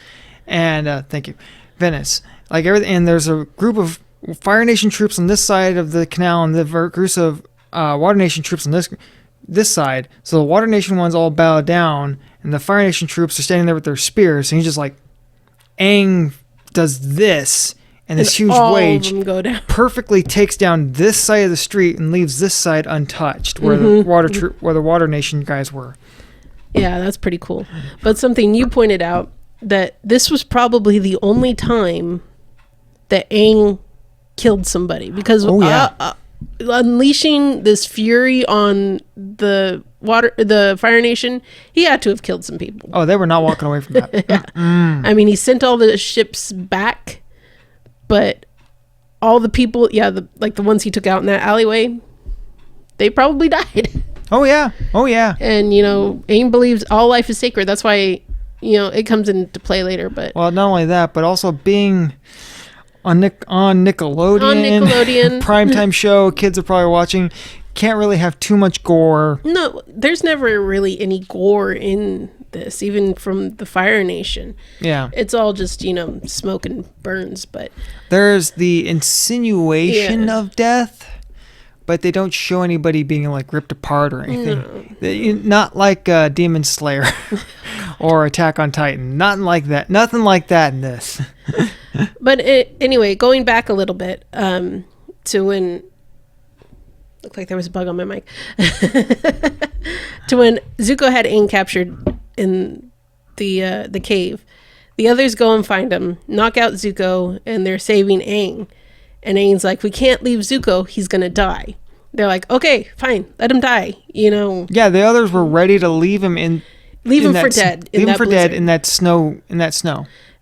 Speaker 2: And thank you. Venice. Like everything, and there's a group of Fire Nation troops on this side of the canal, and the groups of Water Nation troops on this side. So the Water Nation ones all bow down, and the Fire Nation troops are standing there with their spears, and he's just like, Aang does this, and this huge
Speaker 1: all
Speaker 2: wave
Speaker 1: of them go down.
Speaker 2: perfectly takes down this side of the street and leaves this side untouched, where where the Water Nation guys were.
Speaker 1: Yeah, that's pretty cool. But something you pointed out, that this was probably the only time that Aang killed somebody, because unleashing this fury on the Fire Nation, he had to have killed some people.
Speaker 2: Oh, they were not walking away from that.
Speaker 1: Yeah. I mean, he sent all the ships back, but all the people, the ones he took out in that alleyway, they probably died.
Speaker 2: Oh yeah.
Speaker 1: And Aang believes all life is sacred. That's why it comes into play later. But
Speaker 2: well, not only that, but also being on Nickelodeon, primetime show, kids are probably watching. Can't really have too much gore.
Speaker 1: No, there's never really any gore in this, even from the Fire Nation.
Speaker 2: Yeah.
Speaker 1: It's all just, smoke and burns, but
Speaker 2: there's the insinuation of death, but they don't show anybody being like ripped apart or anything. No. Not like Demon Slayer or Attack on Titan. Nothing like that. Nothing like that in this.
Speaker 1: But anyway, going back a little bit to when... Looked like there was a bug on my mic. To when Zuko had Aang captured in the cave. The others go and find him, knock out Zuko, and they're saving Aang. And Aang's like, we can't leave Zuko. He's going to die. They're like, okay, fine. Let him die.
Speaker 2: Yeah, the others were ready to leave him in...
Speaker 1: Leave him for dead.
Speaker 2: Leave him for dead in that snow.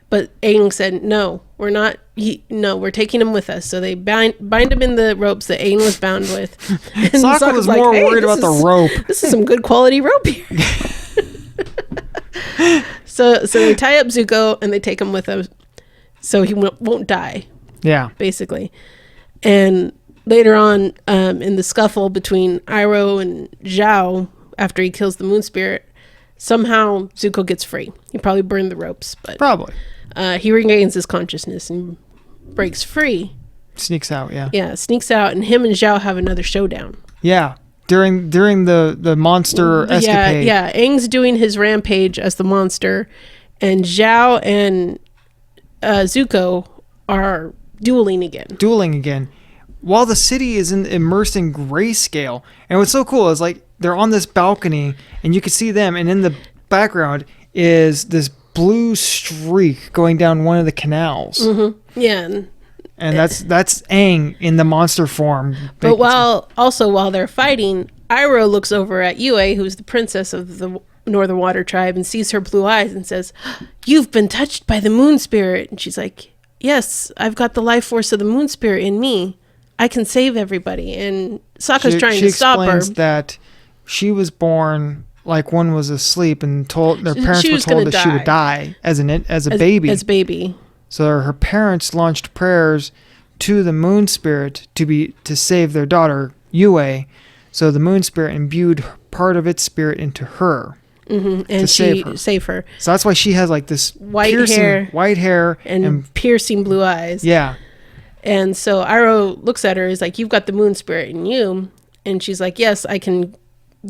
Speaker 1: But Aang said, no, we're not. We're taking him with us. So they bind him in the ropes that Aang was bound with. And
Speaker 2: Sokka was more worried about the rope.
Speaker 1: This is some good quality rope here. So they tie up Zuko and they take him with them so he won't die.
Speaker 2: Yeah.
Speaker 1: Basically. And later on, in the scuffle between Iroh and Zhao, after he kills the moon spirit, somehow Zuko gets free. He probably burned the ropes, but
Speaker 2: probably.
Speaker 1: He regains his consciousness and breaks free.
Speaker 2: Sneaks out, yeah.
Speaker 1: Yeah, sneaks out, and him and Zhao have another showdown.
Speaker 2: Yeah, during the monster escapade.
Speaker 1: Yeah. Aang's doing his rampage as the monster, and Zhao and Zuko are dueling again. While the city is immersed in grayscale. And what's so cool is like they're on this balcony, and you can see them, and in the background is this blue streak going down one of the canals. Mm-hmm. Yeah.
Speaker 2: And that's Aang in the monster form.
Speaker 1: But while they're fighting, Iroh looks over at Yue, who's the princess of the Northern Water Tribe, and sees her blue eyes and says, "You've been touched by the moon spirit." And she's like, "Yes, I've got the life force of the moon spirit in me. I can save everybody." And Sokka's trying to stop her.
Speaker 2: She explains that she was born like one was asleep, and their parents were told that she would die as a baby. So her parents launched prayers to the moon spirit to save their daughter Yue. So the moon spirit imbued part of its spirit into her.
Speaker 1: Mm-hmm. And to save her.
Speaker 2: So that's why she has like this white hair
Speaker 1: and piercing blue eyes.
Speaker 2: Yeah.
Speaker 1: And so Iroh looks at her, is like, "You've got the moon spirit in you." And she's like, "Yes, I can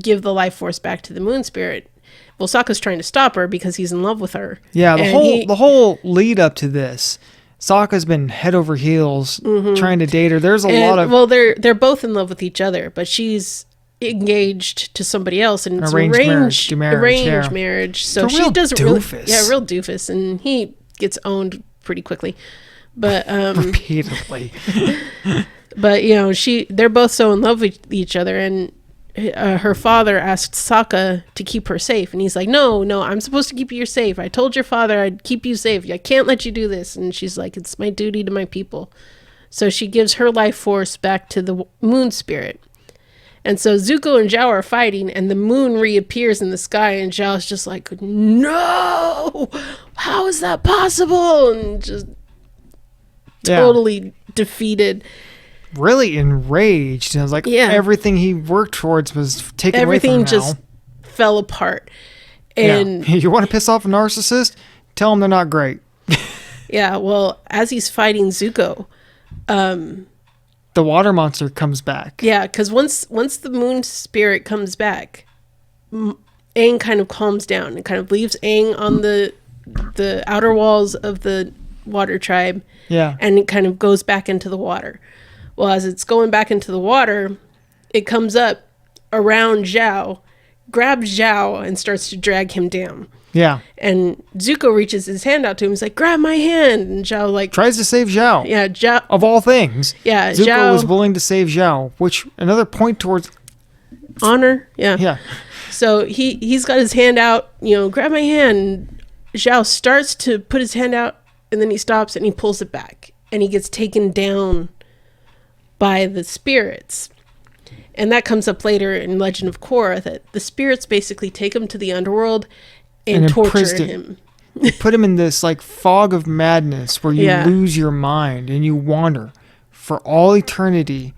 Speaker 1: give the life force back to the moon spirit." Well, Sokka's trying to stop her because he's in love with her.
Speaker 2: Yeah, the whole lead up to this, Sokka's been head over heels trying to date her. There's a lot of...
Speaker 1: Well, they're both in love with each other, but she's engaged to somebody else, and it's arranged marriage. So she doesn't real doofus, and he gets owned pretty quickly. But
Speaker 2: repeatedly.
Speaker 1: But they're both so in love with each other, and her father asked Sokka to keep her safe, and he's like, no, I'm supposed to keep you safe. I told your father I'd keep you safe. I can't let you do this. And she's like, it's my duty to my people. So she gives her life force back to the moon spirit. And so Zuko and Zhao are fighting, and the moon reappears in the sky, and Zhao's just like, no, how is that possible? And just totally defeated.
Speaker 2: Really enraged. And I was like, everything he worked towards was taken away from him.
Speaker 1: Everything just fell apart. And
Speaker 2: you want to piss off a narcissist? Tell them they're not great.
Speaker 1: Yeah, well, as he's fighting Zuko,
Speaker 2: the water monster comes back.
Speaker 1: Yeah, because once the moon spirit comes back, Aang kind of calms down and kind of leaves Aang on the outer walls of the water tribe.
Speaker 2: Yeah.
Speaker 1: And it kind of goes back into the water. Well, as it's going back into the water, it comes up around Zhao, grabs Zhao, and starts to drag him down.
Speaker 2: Yeah.
Speaker 1: And Zuko reaches his hand out to him. He's like, grab my hand. And Zhao like...
Speaker 2: tries to save Zhao.
Speaker 1: Yeah, Zhao...
Speaker 2: Of all things.
Speaker 1: Yeah,
Speaker 2: Zuko
Speaker 1: Zhao...
Speaker 2: was willing to save Zhao, which another point towards...
Speaker 1: honor. Yeah.
Speaker 2: Yeah.
Speaker 1: So he's got his hand out, grab my hand. And Zhao starts to put his hand out, and then he stops and he pulls it back. And he gets taken down by the spirits. And that comes up later in Legend of Korra, that the spirits basically take him to the underworld and torture him.
Speaker 2: Put him in this like fog of madness where you lose your mind and you wander for all eternity,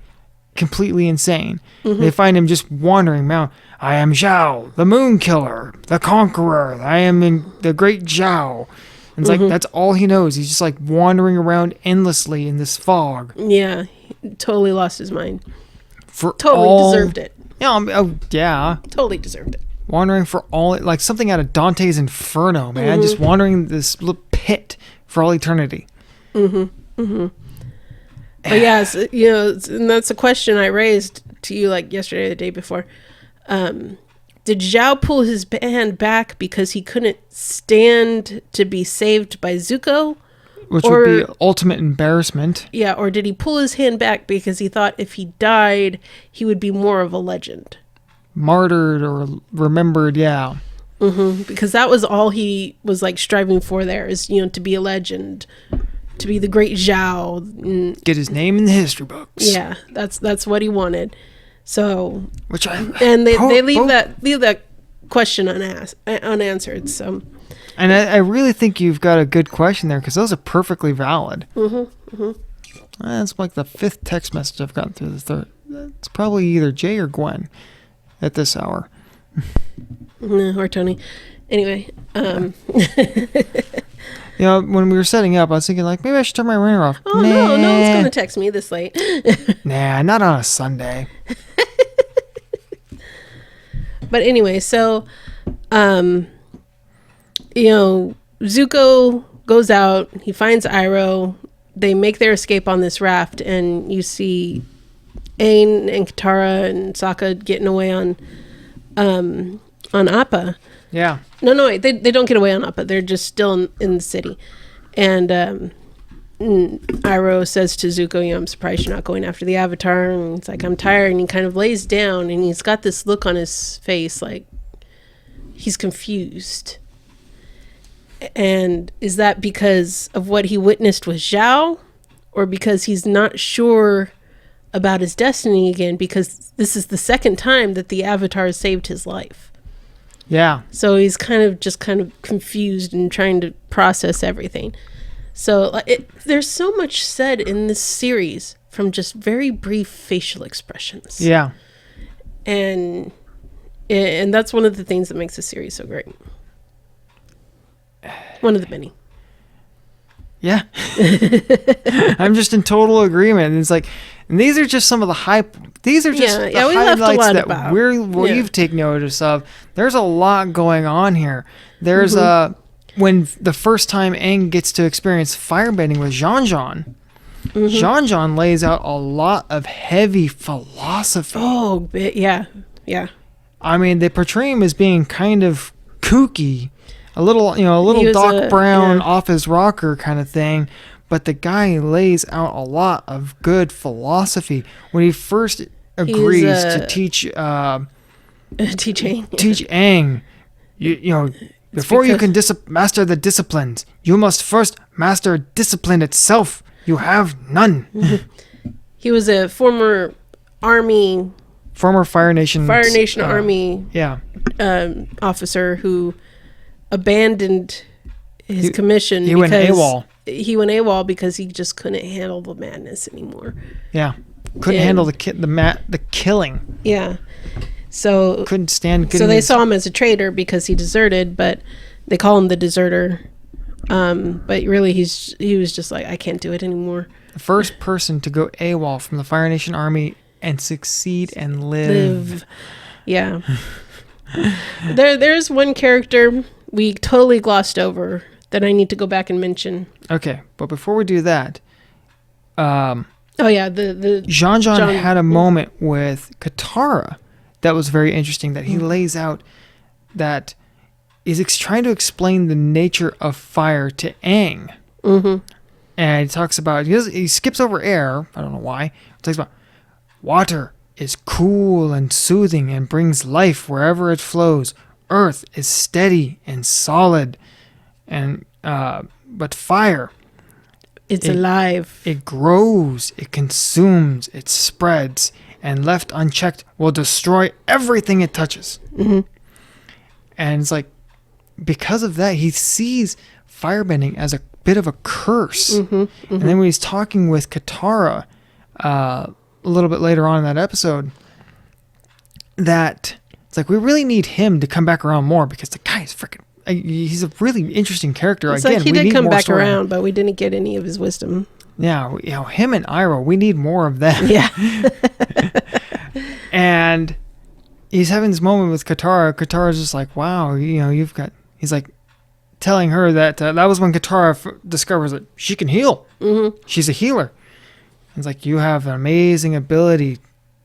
Speaker 2: completely insane. They find him just wandering around. I am Zhao, the moon killer, the conqueror. I am the great Zhao. And it's like, that's all he knows. He's just like wandering around endlessly in this fog.
Speaker 1: Yeah, he totally lost his mind. Deserved it.
Speaker 2: Yeah.
Speaker 1: Totally deserved it.
Speaker 2: Wandering for all, like something out of Dante's Inferno, man. Just wandering this little pit for all eternity.
Speaker 1: But yes, and that's a question I raised to you like yesterday or the day before. Did Zhao pull his hand back because he couldn't stand to be saved by Zuko?
Speaker 2: Which would be ultimate embarrassment. Yeah,
Speaker 1: or did he pull his hand back because he thought if he died, he would be more of a legend?
Speaker 2: Martyred or remembered, yeah.
Speaker 1: Because that was all he was like striving for there, is, to be a legend, to be the great Zhao.
Speaker 2: Get his name in the history books.
Speaker 1: Yeah, that's what he wanted. So,
Speaker 2: they
Speaker 1: leave that question unanswered. So,
Speaker 2: and I really think you've got a good question there, because those are perfectly valid. That's like the 5th text message I've gotten through the third. It's probably either Jay or Gwen at this hour.
Speaker 1: Or Tony. Anyway,
Speaker 2: when we were setting up, I was thinking like, maybe I should turn my ringer off.
Speaker 1: Oh, no one's going to text me this late.
Speaker 2: Nah, not on a Sunday.
Speaker 1: But anyway, so, Zuko goes out, he finds Iroh, they make their escape on this raft, and you see Aang and Katara and Sokka getting away on Appa.
Speaker 2: Yeah.
Speaker 1: No, wait, they don't get away on Appa. They're just still in the city. And Iroh says to Zuko, I'm surprised you're not going after the Avatar. And it's like, I'm tired. And he kind of lays down, and he's got this look on his face like he's confused. And is that because of what he witnessed with Zhao, or because he's not sure about his destiny again, because this is the second time that the Avatar saved his life?
Speaker 2: Yeah.
Speaker 1: So he's kind of confused and trying to process everything. So there's so much said in this series from just very brief facial expressions.
Speaker 2: Yeah.
Speaker 1: And that's one of the things that makes the series so great. One of the many.
Speaker 2: Yeah. I'm just in total agreement. It's like, and these are just some of the these are just the highlights that we've taken notice of. There's a lot going on here. There's when the first time Aang gets to experience firebending with Jean-Jean, Jean-Jean lays out a lot of heavy philosophy.
Speaker 1: Oh, yeah.
Speaker 2: I mean, they portray him as being kind of kooky, a little Doc Brown off his rocker kind of thing. But the guy lays out a lot of good philosophy. When he first agrees to teach Aang, before you can master the disciplines, you must first master discipline itself. You have none.
Speaker 1: He was a former
Speaker 2: Fire Nation
Speaker 1: Army officer who abandoned his commission.
Speaker 2: He went AWOL.
Speaker 1: He went AWOL because he just couldn't handle the madness anymore.
Speaker 2: Yeah, couldn't handle the killing.
Speaker 1: Yeah, so
Speaker 2: couldn't stand.
Speaker 1: So they saw him as a traitor because he deserted, but they call him the deserter. But really, he was just like, I can't do it anymore.
Speaker 2: The first person to go AWOL from the Fire Nation Army and succeed and live.
Speaker 1: Yeah. There's one character we totally glossed over that I need to go back and mention.
Speaker 2: Okay, but before we do that,
Speaker 1: oh yeah, the
Speaker 2: John had a moment with Katara that was very interesting. That he lays out that he's trying to explain the nature of fire to Aang. Mm-hmm. And he talks about, he skips over air. I don't know why. He talks about water is cool and soothing and brings life wherever it flows. Earth is steady and solid. And but fire,
Speaker 1: it's alive.
Speaker 2: It grows, it consumes, it spreads, and left unchecked will destroy everything it touches. Mm-hmm. And it's like, because of that, he sees firebending as a bit of a curse. Mm-hmm, mm-hmm. And then when he's talking with Katara a little bit later on in that episode, that it's like, we really need him to come back around more, because the guy is freaking, he's a really interesting character.
Speaker 1: It's again, like he did come back around, but we didn't get any of his wisdom.
Speaker 2: Yeah, him and Iroh, we need more of them.
Speaker 1: Yeah.
Speaker 2: And he's having this moment with Katara. Katara's just like, wow, you've got, he's like telling her that that was when Katara discovers that she can heal. Mm-hmm. She's a healer. It's like, you have an amazing ability.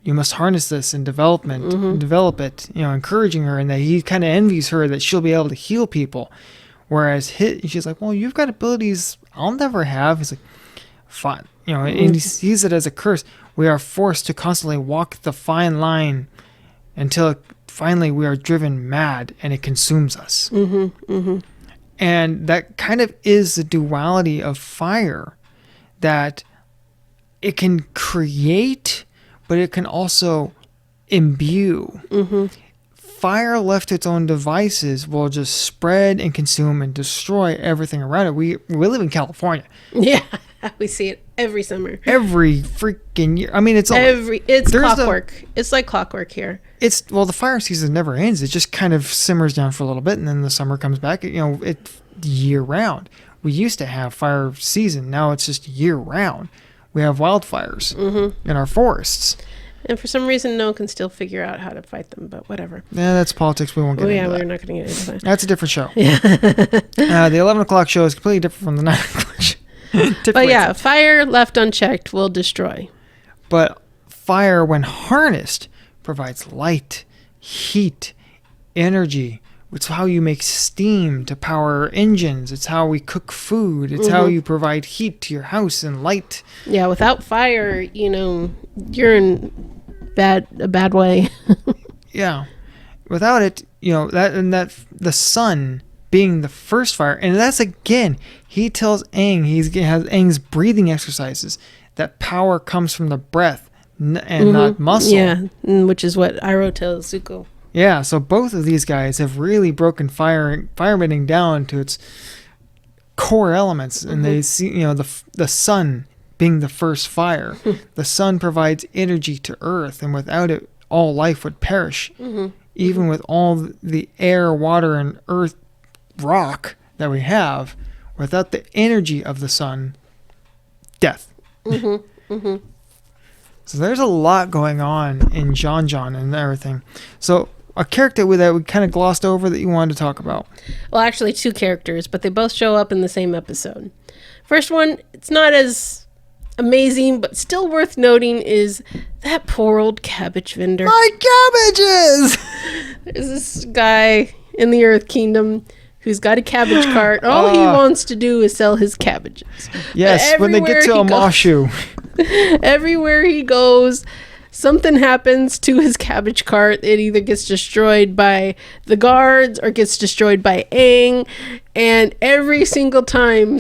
Speaker 2: You must harness this and develop it, encouraging her, and that he kind of envies her that she'll be able to heal people. Whereas she's like, well, you've got abilities I'll never have. He's like, fine. And he sees it as a curse. We are forced to constantly walk the fine line until finally we are driven mad and it consumes us. Mm-hmm, mm-hmm. And that kind of is the duality of fire, that it can create, but it can also imbue. Mm-hmm. Fire left to its own devices will just spread and consume and destroy everything around it. We live in California.
Speaker 1: Yeah, we see it every summer.
Speaker 2: Every freaking year. I mean, it's
Speaker 1: clockwork. It's like clockwork here.
Speaker 2: The fire season never ends. It just kind of simmers down for a little bit, and then the summer comes back. It's year round. We used to have fire season. Now it's just year round. We have wildfires in our forests. And
Speaker 1: for some reason, no one can still figure out how to fight them, but whatever.
Speaker 2: Yeah, that's politics. We won't get into that.
Speaker 1: We're not going to get into that.
Speaker 2: That's a different show. Yeah. The 11 o'clock show is completely different from the 9 o'clock show.
Speaker 1: But yeah, fire left unchecked will destroy.
Speaker 2: But fire, when harnessed, provides light, heat, energy. It's how you make steam to power engines. It's how we cook food. It's how you provide heat to your house and light. Yeah,
Speaker 1: without fire, you're in a bad way.
Speaker 2: Yeah. Without it, that the sun being the first fire, and that's, again, he tells Aang, has Aang's breathing exercises, that power comes from the breath and not muscle.
Speaker 1: Yeah, which is what Iroh tells Zuko.
Speaker 2: Yeah, so both of these guys have really broken firebending down to its core elements, and they see, the sun being the first fire. The sun provides energy to Earth, and without it, all life would perish. Even with all the air, water, and earth, rock that we have, without the energy of the sun, death. So there's a lot going on in John and everything. So a character that we kind of glossed over that you wanted to talk about.
Speaker 1: Well, actually, two characters, but they both show up in the same episode. First one, it's not as amazing, but still worth noting, is that poor old cabbage vendor.
Speaker 2: My cabbages!
Speaker 1: There's this guy in the Earth Kingdom who's got a cabbage cart. All he wants to do is sell his cabbages.
Speaker 2: Yes, when they get to Amashu.
Speaker 1: Everywhere he goes, something happens to his cabbage cart. It either gets destroyed by the guards or gets destroyed by Aang. And every single time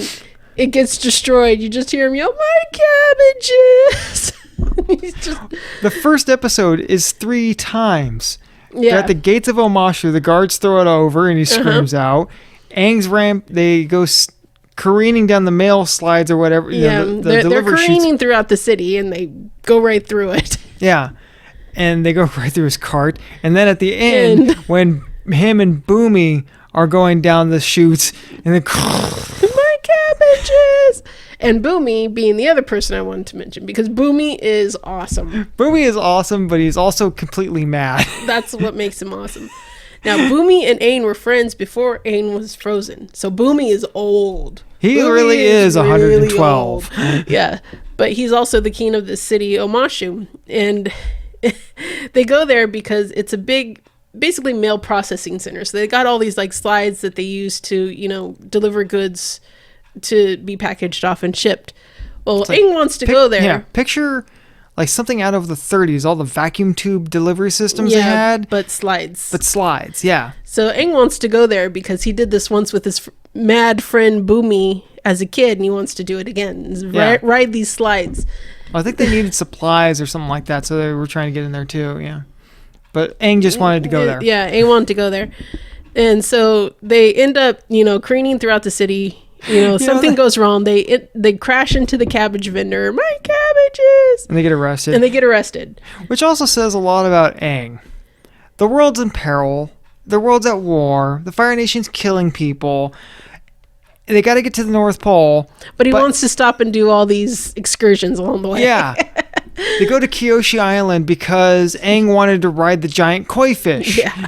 Speaker 1: it gets destroyed, you just hear him yell, "My cabbages!"
Speaker 2: The first episode is 3 times.
Speaker 1: Yeah.
Speaker 2: They're at the gates of Omashu, the guards throw it over, and he screams out. Aang's ramp, they go careening down the mail slides or whatever.
Speaker 1: Yeah, they're careening throughout the city, and they go right through it.
Speaker 2: Yeah, and they go right through his cart. And then at the end, when him and Boomy are going down the chutes, and then
Speaker 1: my cabbages! And Boomy being the other person I wanted to mention, because Boomy is awesome.
Speaker 2: Boomy is awesome, but he's also completely mad.
Speaker 1: That's what makes him awesome. Now, Boomy and Aang were friends before Aang was frozen. So Boomy is old.
Speaker 2: He
Speaker 1: Boomy
Speaker 2: really is 112.
Speaker 1: Really yeah. But he's also the king of the city, Omashu. And they go there because it's a big, basically mail processing center. So they got all these like slides that they use to, deliver goods to be packaged off and shipped. Well, Aang wants to go there.
Speaker 2: Yeah, picture like something out of the 30s, all the vacuum tube delivery systems they had.
Speaker 1: But slides.
Speaker 2: Yeah.
Speaker 1: So Aang wants to go there because he did this once with his mad friend Boomy as a kid, and he wants to do it again. Ride these slides.
Speaker 2: I think they needed supplies or something like that, so they were trying to get in there too, yeah. But Aang just wanted to go there.
Speaker 1: Yeah, Aang wanted to go there. And so they end up, careening throughout the city. Something goes wrong. They crash into the cabbage vendor. My cabbages!
Speaker 2: And they get arrested. Which also says a lot about Aang. The world's in peril. The world's at war. The Fire Nation's killing people. They got to get to the North Pole.
Speaker 1: But he wants to stop and do all these excursions along the way.
Speaker 2: Yeah. They go to Kyoshi Island because Aang wanted to ride the giant koi fish.
Speaker 1: Yeah.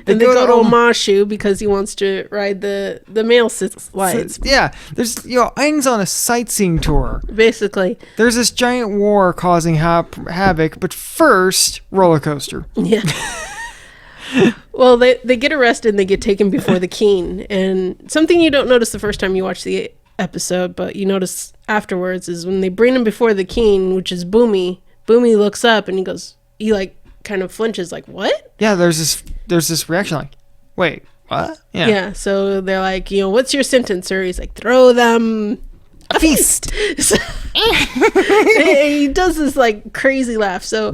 Speaker 1: And they go to Omashu because he wants to ride the mail slides.
Speaker 2: Yeah. There's, Aang's on a sightseeing tour.
Speaker 1: Basically.
Speaker 2: There's this giant war causing havoc, but first, roller coaster.
Speaker 1: Yeah. Well, they get arrested and they get taken before the king. And something you don't notice the first time you watch the episode, but you notice afterwards, is when they bring him before the king, which is Boomy looks up and he like kind of flinches, like, what?
Speaker 2: Yeah, there's this reaction like, wait, what?
Speaker 1: Yeah, so they're like, what's your sentence, sir? He's like, throw them a feast. He does this like crazy laugh. So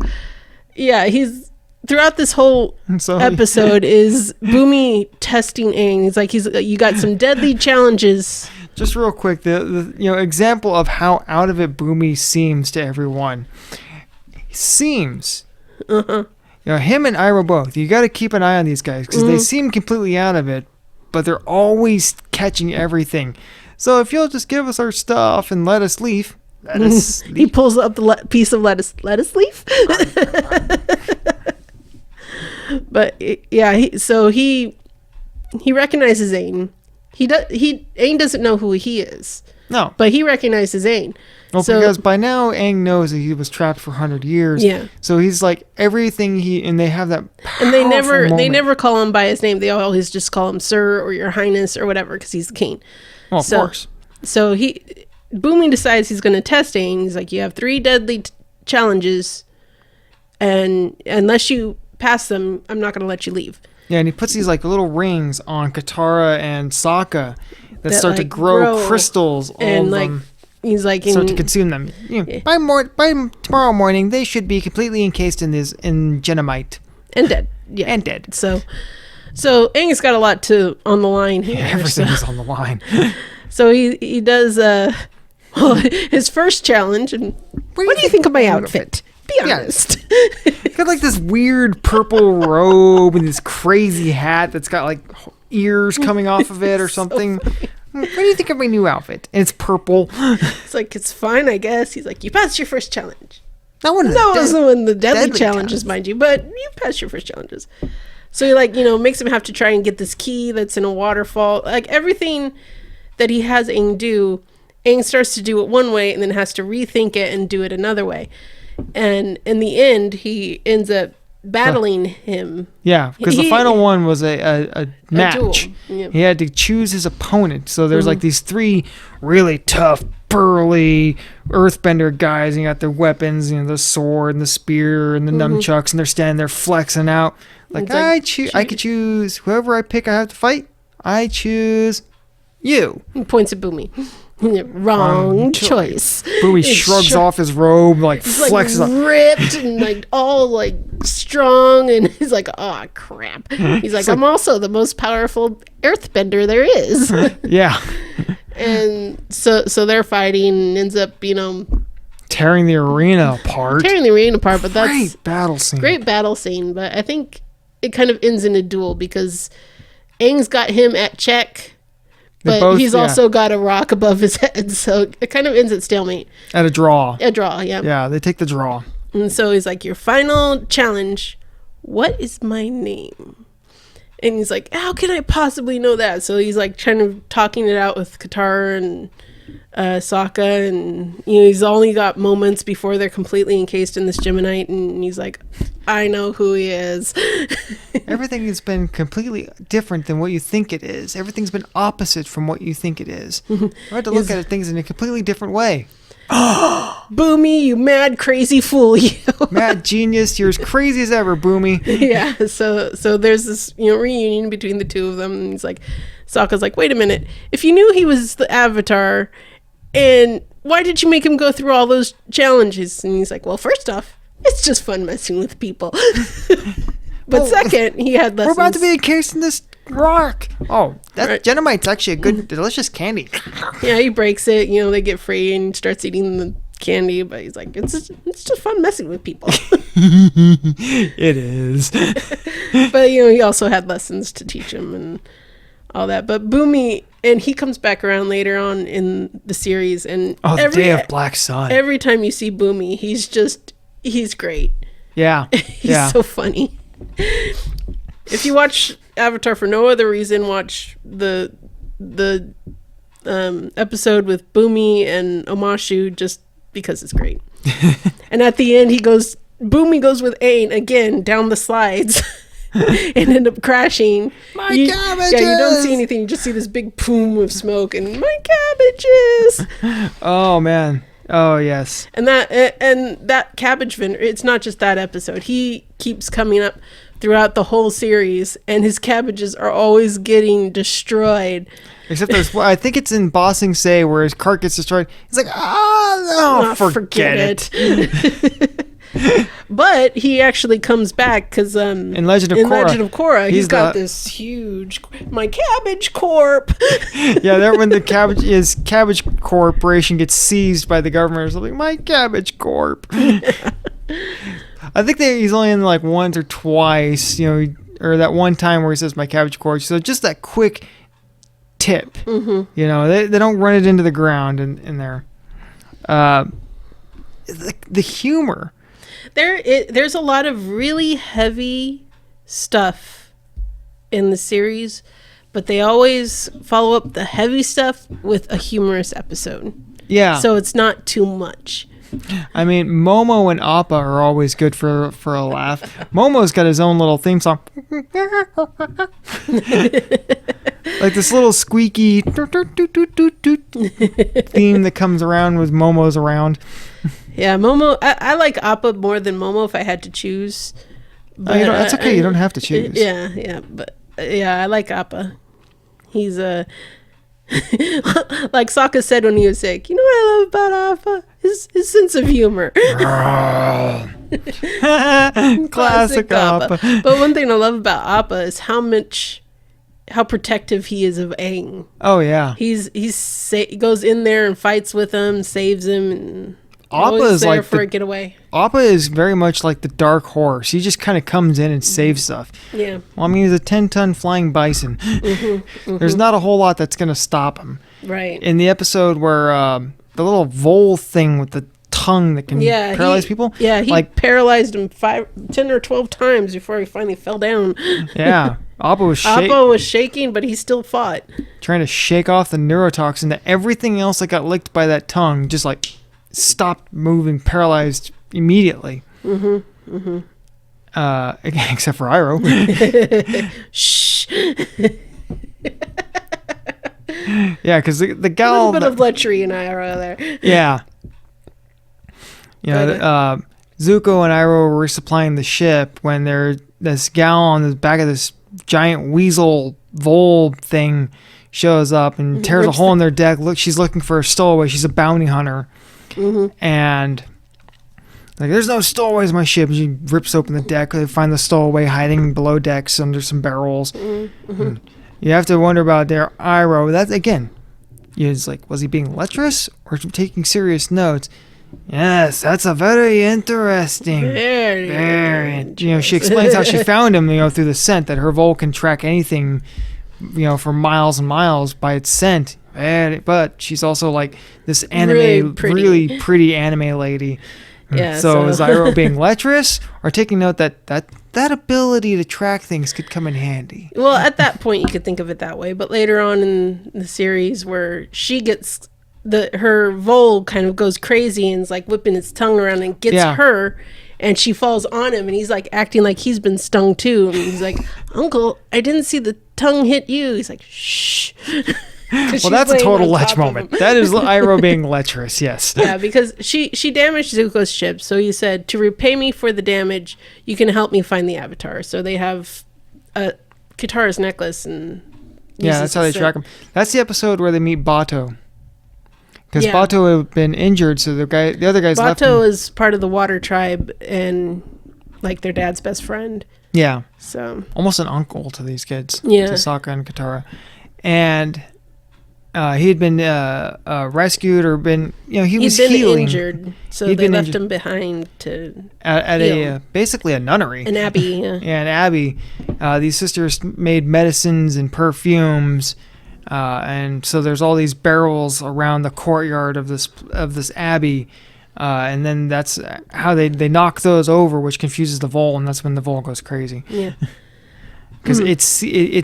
Speaker 1: yeah, he's throughout this whole episode is Boomy testing Aang. He's like, you got some deadly challenges.
Speaker 2: Just real quick, the example of how out of it Boomy seems to everyone. Seems. Him and Iroh both. You got to keep an eye on these guys because they seem completely out of it, but they're always catching everything. So if you'll just give us our stuff and let us leave.
Speaker 1: He pulls up the piece of lettuce leaf. But yeah, he recognizes Aang. Aang doesn't know who he is.
Speaker 2: No.
Speaker 1: But he recognizes Aang.
Speaker 2: Well, because by now Aang knows that he was trapped for 100 years.
Speaker 1: Yeah.
Speaker 2: So he's like everything and they have that powerful
Speaker 1: And they
Speaker 2: moment.
Speaker 1: never call him by his name. They always just call him Sir or Your Highness or whatever because he's the king.
Speaker 2: Well, of course.
Speaker 1: So Boomy decides he's going to test Aang. He's like, you have 3 deadly challenges, and unless you pass them, I'm not going to let you leave.
Speaker 2: Yeah, and he puts these like little rings on Katara and Sokka that start to grow crystals.
Speaker 1: And like them he's like
Speaker 2: start to consume them. By tomorrow morning, they should be completely encased in genomite
Speaker 1: and dead. Yeah,
Speaker 2: and dead.
Speaker 1: So Aang's got a lot on the line here.
Speaker 2: Yeah, everything is on the line.
Speaker 1: So he does his first challenge. And what do you think of my outfit? Be honest.
Speaker 2: Got like this weird purple robe and this crazy hat that's got like ears coming off of it or something. What do you think of my new outfit? And it's purple.
Speaker 1: It's like, it's fine, I guess. He's like, you passed your first challenge.
Speaker 2: That wasn't
Speaker 1: one of the deadly challenges, mind you, but you passed your first challenges. So he like, makes him have to try and get this key that's in a waterfall. Like everything that he has Aang do, Aang starts to do it one way and then has to rethink it and do it another way. And in the end, he ends up battling him.
Speaker 2: Yeah, because the final one was a match.
Speaker 1: Yeah.
Speaker 2: He had to choose his opponent. So there's like these 3 really tough, burly earthbender guys, and you got their weapons, the sword and the spear and the nunchucks, and they're standing there flexing out. Like, I could choose whoever I pick I have to fight. I choose you.
Speaker 1: He points at Boomy. Wrong choice.
Speaker 2: Boomy shrugs off his robe, flexes
Speaker 1: like ripped and like all like strong, and he's like, oh crap. He's like, I'm also the most powerful earthbender there is.
Speaker 2: Yeah.
Speaker 1: And so they're fighting and ends up,
Speaker 2: tearing the arena apart.
Speaker 1: But that's
Speaker 2: great battle scene.
Speaker 1: But I think it kind of ends in a duel because Aang's got him at check. But he's also got a rock above his head, so it kind of ends at stalemate.
Speaker 2: At a draw.
Speaker 1: A draw, yeah.
Speaker 2: Yeah, they take the draw.
Speaker 1: And so he's like, your final challenge, what is my name? And he's like, how can I possibly know that? So he's like trying to talking it out with Katara and Sokka, and he's only got moments before they're completely encased in this Geminite, and he's like, I know who he is.
Speaker 2: Everything has been completely different than what you think it is. Everything's been opposite from what you think it is. I had to look at things in a completely different way.
Speaker 1: Boomy, you mad crazy fool, you.
Speaker 2: Mad genius, you're as crazy as ever, Boomy.
Speaker 1: Yeah, so there's this reunion between the two of them, and he's like, Sokka's like, wait a minute, if you knew he was the Avatar, and why did you make him go through all those challenges? And he's like, well, first off, it's just fun messing with people. But second, he had lessons.
Speaker 2: We're about to be encased in this rock. Oh, that right. Geminite's actually a good, delicious candy.
Speaker 1: Yeah, he breaks it. They get free and starts eating the candy. But he's like, it's just fun messing with people.
Speaker 2: It is.
Speaker 1: But he also had lessons to teach him and all that. But Boomy, and he comes back around later on in the series, and
Speaker 2: the Day of Black Sun.
Speaker 1: Every time you see Boomy, he's great.
Speaker 2: Yeah,
Speaker 1: he's so funny. If you watch Avatar for no other reason, watch the episode with Boomy and Omashu just because it's great. And at the end, Boomy goes with Aang again down the slides and end up crashing.
Speaker 2: My cabbages!
Speaker 1: Yeah, you don't see anything. You just see this big plume of smoke and my cabbages.
Speaker 2: Oh man. Oh yes.
Speaker 1: And that cabbage vendor, it's not just that episode. He keeps coming up throughout the whole series, and his cabbages are always getting destroyed.
Speaker 2: Except I think it's in Ba Sing Se where his cart gets destroyed. He's like, forget it.
Speaker 1: But he actually comes back because
Speaker 2: in Legend of Korra,
Speaker 1: he's got this huge my cabbage corp.
Speaker 2: Yeah, when the cabbage corporation gets seized by the government or something, my cabbage corp. I think he's only in like once or twice, or that one time where he says my cabbage corp. So just that quick tip, they don't run it into the ground in there. The humor.
Speaker 1: There's a lot of really heavy stuff in the series, but they always follow up the heavy stuff with a humorous episode.
Speaker 2: Yeah.
Speaker 1: So it's not too much.
Speaker 2: I mean, Momo and Appa are always good for a laugh. Momo's got his own little theme song. Like this little squeaky theme that comes around with Momo's around.
Speaker 1: Yeah, Momo. I like Appa more than Momo if I had to choose.
Speaker 2: But that's okay. You don't have to choose.
Speaker 1: Yeah. But I like Appa. He's like Sokka said when he was sick. You know what I love about Appa? His sense of humor. Classic Appa. But one thing I love about Appa is how protective he is of Aang.
Speaker 2: Oh yeah.
Speaker 1: He goes in there and fights with him, saves him, and
Speaker 2: Appa is
Speaker 1: there
Speaker 2: like
Speaker 1: for a getaway.
Speaker 2: Appa is very much like the dark horse. He just kind of comes in and saves stuff.
Speaker 1: Yeah.
Speaker 2: Well, I mean, he's a 10-ton flying bison. There's not a whole lot that's going to stop him.
Speaker 1: Right.
Speaker 2: In the episode where the little vole thing with the tongue that can paralyze people.
Speaker 1: Yeah, he paralyzed him 10 or 12 times before he finally fell down.
Speaker 2: Yeah. Appa was
Speaker 1: shaking, but he still fought.
Speaker 2: Trying to shake off the neurotoxin that everything else that got licked by that tongue just stopped moving, paralyzed immediately. Except for Iroh.
Speaker 1: Shh.
Speaker 2: Yeah, because the gal...
Speaker 1: A little bit of lechery in Iroh there.
Speaker 2: Yeah. Zuko and Iroh were resupplying the ship when this gal on the back of this giant weasel vole thing shows up and tears a hole in their deck. Look, she's looking for a stowaway. She's a bounty hunter. And there's no stowaways on my ship. And she rips open the deck. They find the stowaway hiding below decks under some barrels. You have to wonder about their Iroh. That's again, it's like, was he being lecherous or taking serious notes? Yes, that's a very interesting. Very. She explains how she found him. Through the scent, that her vole can track anything, for miles and miles by its scent. But she's also like this anime, really pretty anime lady.
Speaker 1: Yeah.
Speaker 2: So is Iroh being lecherous, or taking note that ability to track things could come in handy?
Speaker 1: Well, at that point, you could think of it that way. But later on in the series, where she gets her vole kind of goes crazy and is like whipping its tongue around and gets her, and she falls on him, and he's like acting like he's been stung too. And he's like, "Uncle, I didn't see the tongue hit you." He's like, "Shh."
Speaker 2: Well, that's a total lech moment. That is Iroh being lecherous, yes.
Speaker 1: Yeah, because she damaged Zuko's ship, so he said, to repay me for the damage, you can help me find the Avatar. So they have Katara's necklace, and
Speaker 2: that's how they track him. That's the episode where they meet Bato. Because Bato had been injured, so the other guy's left him.
Speaker 1: Bato is part of the Water Tribe and like their dad's best friend.
Speaker 2: Yeah.
Speaker 1: So
Speaker 2: almost an uncle to these kids.
Speaker 1: Yeah.
Speaker 2: To Sokka and Katara. And he had been rescued or been, he was healing.
Speaker 1: Injured, so they left him behind to
Speaker 2: at a basically a nunnery.
Speaker 1: An abbey, yeah.
Speaker 2: Yeah, an abbey. These sisters made medicines and perfumes, and so there's all these barrels around the courtyard of this abbey, and then that's how they knock those over, which confuses the vole, and that's when the vole goes crazy.
Speaker 1: Yeah,
Speaker 2: because it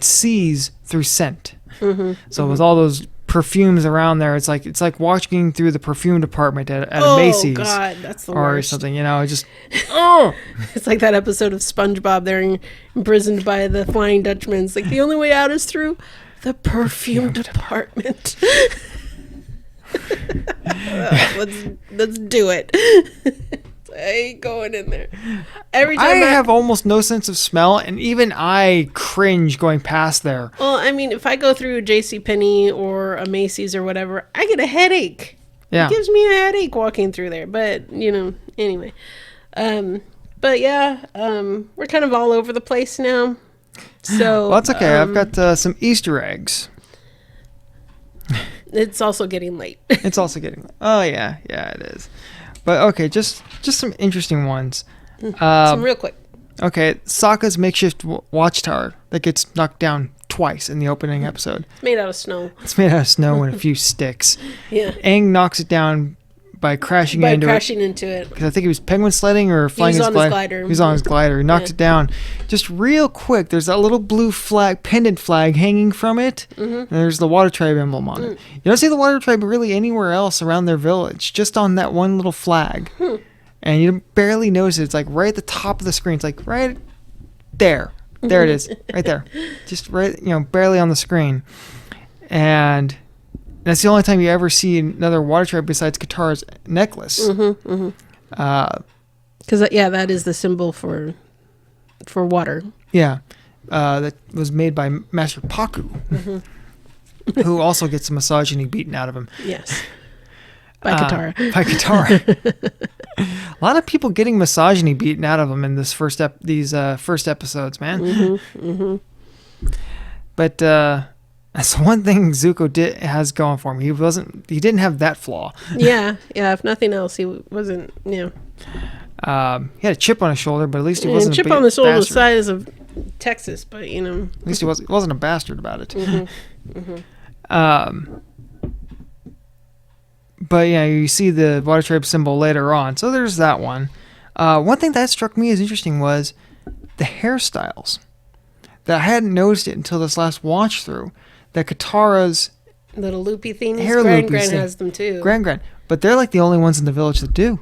Speaker 2: sees through scent.
Speaker 1: Mm-hmm.
Speaker 2: So with all those perfumes around there, it's like walking through the perfume department at a Macy's.
Speaker 1: Oh God, that's the
Speaker 2: or
Speaker 1: worst.
Speaker 2: Something, just
Speaker 1: It's like that episode of SpongeBob. They're imprisoned by the Flying Dutchman. It's like the only way out is through the perfume department. Let's do it. I ain't going in there. Every time
Speaker 2: I have almost no sense of smell, and even I cringe going past there.
Speaker 1: Well, I mean, if I go through JCPenney or a Macy's or whatever, I get a headache.
Speaker 2: Yeah.
Speaker 1: It gives me a headache walking through there. But, anyway. But yeah, we're kind of all over the place now. So
Speaker 2: well, that's okay. I've got some Easter eggs.
Speaker 1: It's also getting late.
Speaker 2: It's also getting late. Oh, yeah. Yeah, it is. But okay, just some interesting ones.
Speaker 1: Some real quick.
Speaker 2: Okay, Sokka's makeshift watchtower that gets knocked down twice in the opening episode.
Speaker 1: It's made out of snow.
Speaker 2: It's made out of snow and a few sticks.
Speaker 1: Yeah.
Speaker 2: Aang knocks it down by crashing into it. Because I think he was penguin sledding or flying his glider. He was on his glider. He knocked it down. Just real quick, there's that little blue pendant flag hanging from it. Mm-hmm. And there's the Water Tribe emblem on it. You don't see the Water Tribe really anywhere else around their village, just on that one little flag. And you barely notice it. It's like right at the top of the screen. It's like right there. There it is. Right there. Just right, barely on the screen. And that's the only time you ever see another Water Tribe besides Katara's necklace.
Speaker 1: Because that is the symbol for water.
Speaker 2: Yeah, that was made by Master Paku, who also gets a misogyny beaten out of him.
Speaker 1: Yes, by Katara.
Speaker 2: By Katara. A lot of people getting misogyny beaten out of them in this first episodes, man. But. That's the one thing Zuko has going for him. He didn't have that flaw.
Speaker 1: Yeah. If nothing else, he wasn't. Yeah.
Speaker 2: He had a chip on his shoulder, but at least he wasn't.
Speaker 1: A chip on the shoulder the size of Texas, but
Speaker 2: At least he wasn't a bastard about it. But yeah, you see the Water Tribe symbol later on, so there's that one. One thing that struck me as interesting was the hairstyles. That I hadn't noticed it until this last watch through. That Katara's
Speaker 1: little loopy things.
Speaker 2: Hair
Speaker 1: Gran
Speaker 2: loopy
Speaker 1: has them too.
Speaker 2: Gran. But they're like the only ones in the village that do.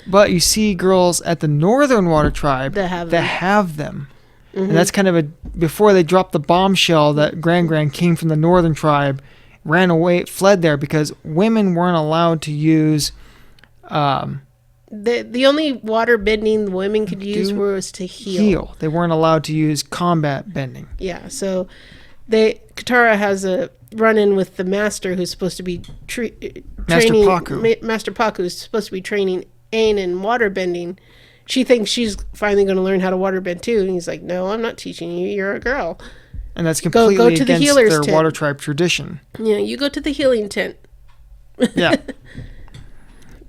Speaker 2: But you see girls at the Northern Water Tribe that have them. And that's kind of before they dropped the bombshell that Gran came from the Northern Tribe, ran away, fled there because women weren't allowed to use.
Speaker 1: The only water bending the women could use was to heal.
Speaker 2: They weren't allowed to use combat bending.
Speaker 1: Yeah, so Katara has a run-in with the master who's supposed to be training... Master Paku is supposed to be training Aang in water bending. She thinks she's finally going to learn how to water bend too. And he's like, no, I'm not teaching you. You're a girl.
Speaker 2: And that's completely
Speaker 1: go to
Speaker 2: against their
Speaker 1: tent.
Speaker 2: Water Tribe tradition.
Speaker 1: Yeah, you go to the healing tent.
Speaker 2: Yeah.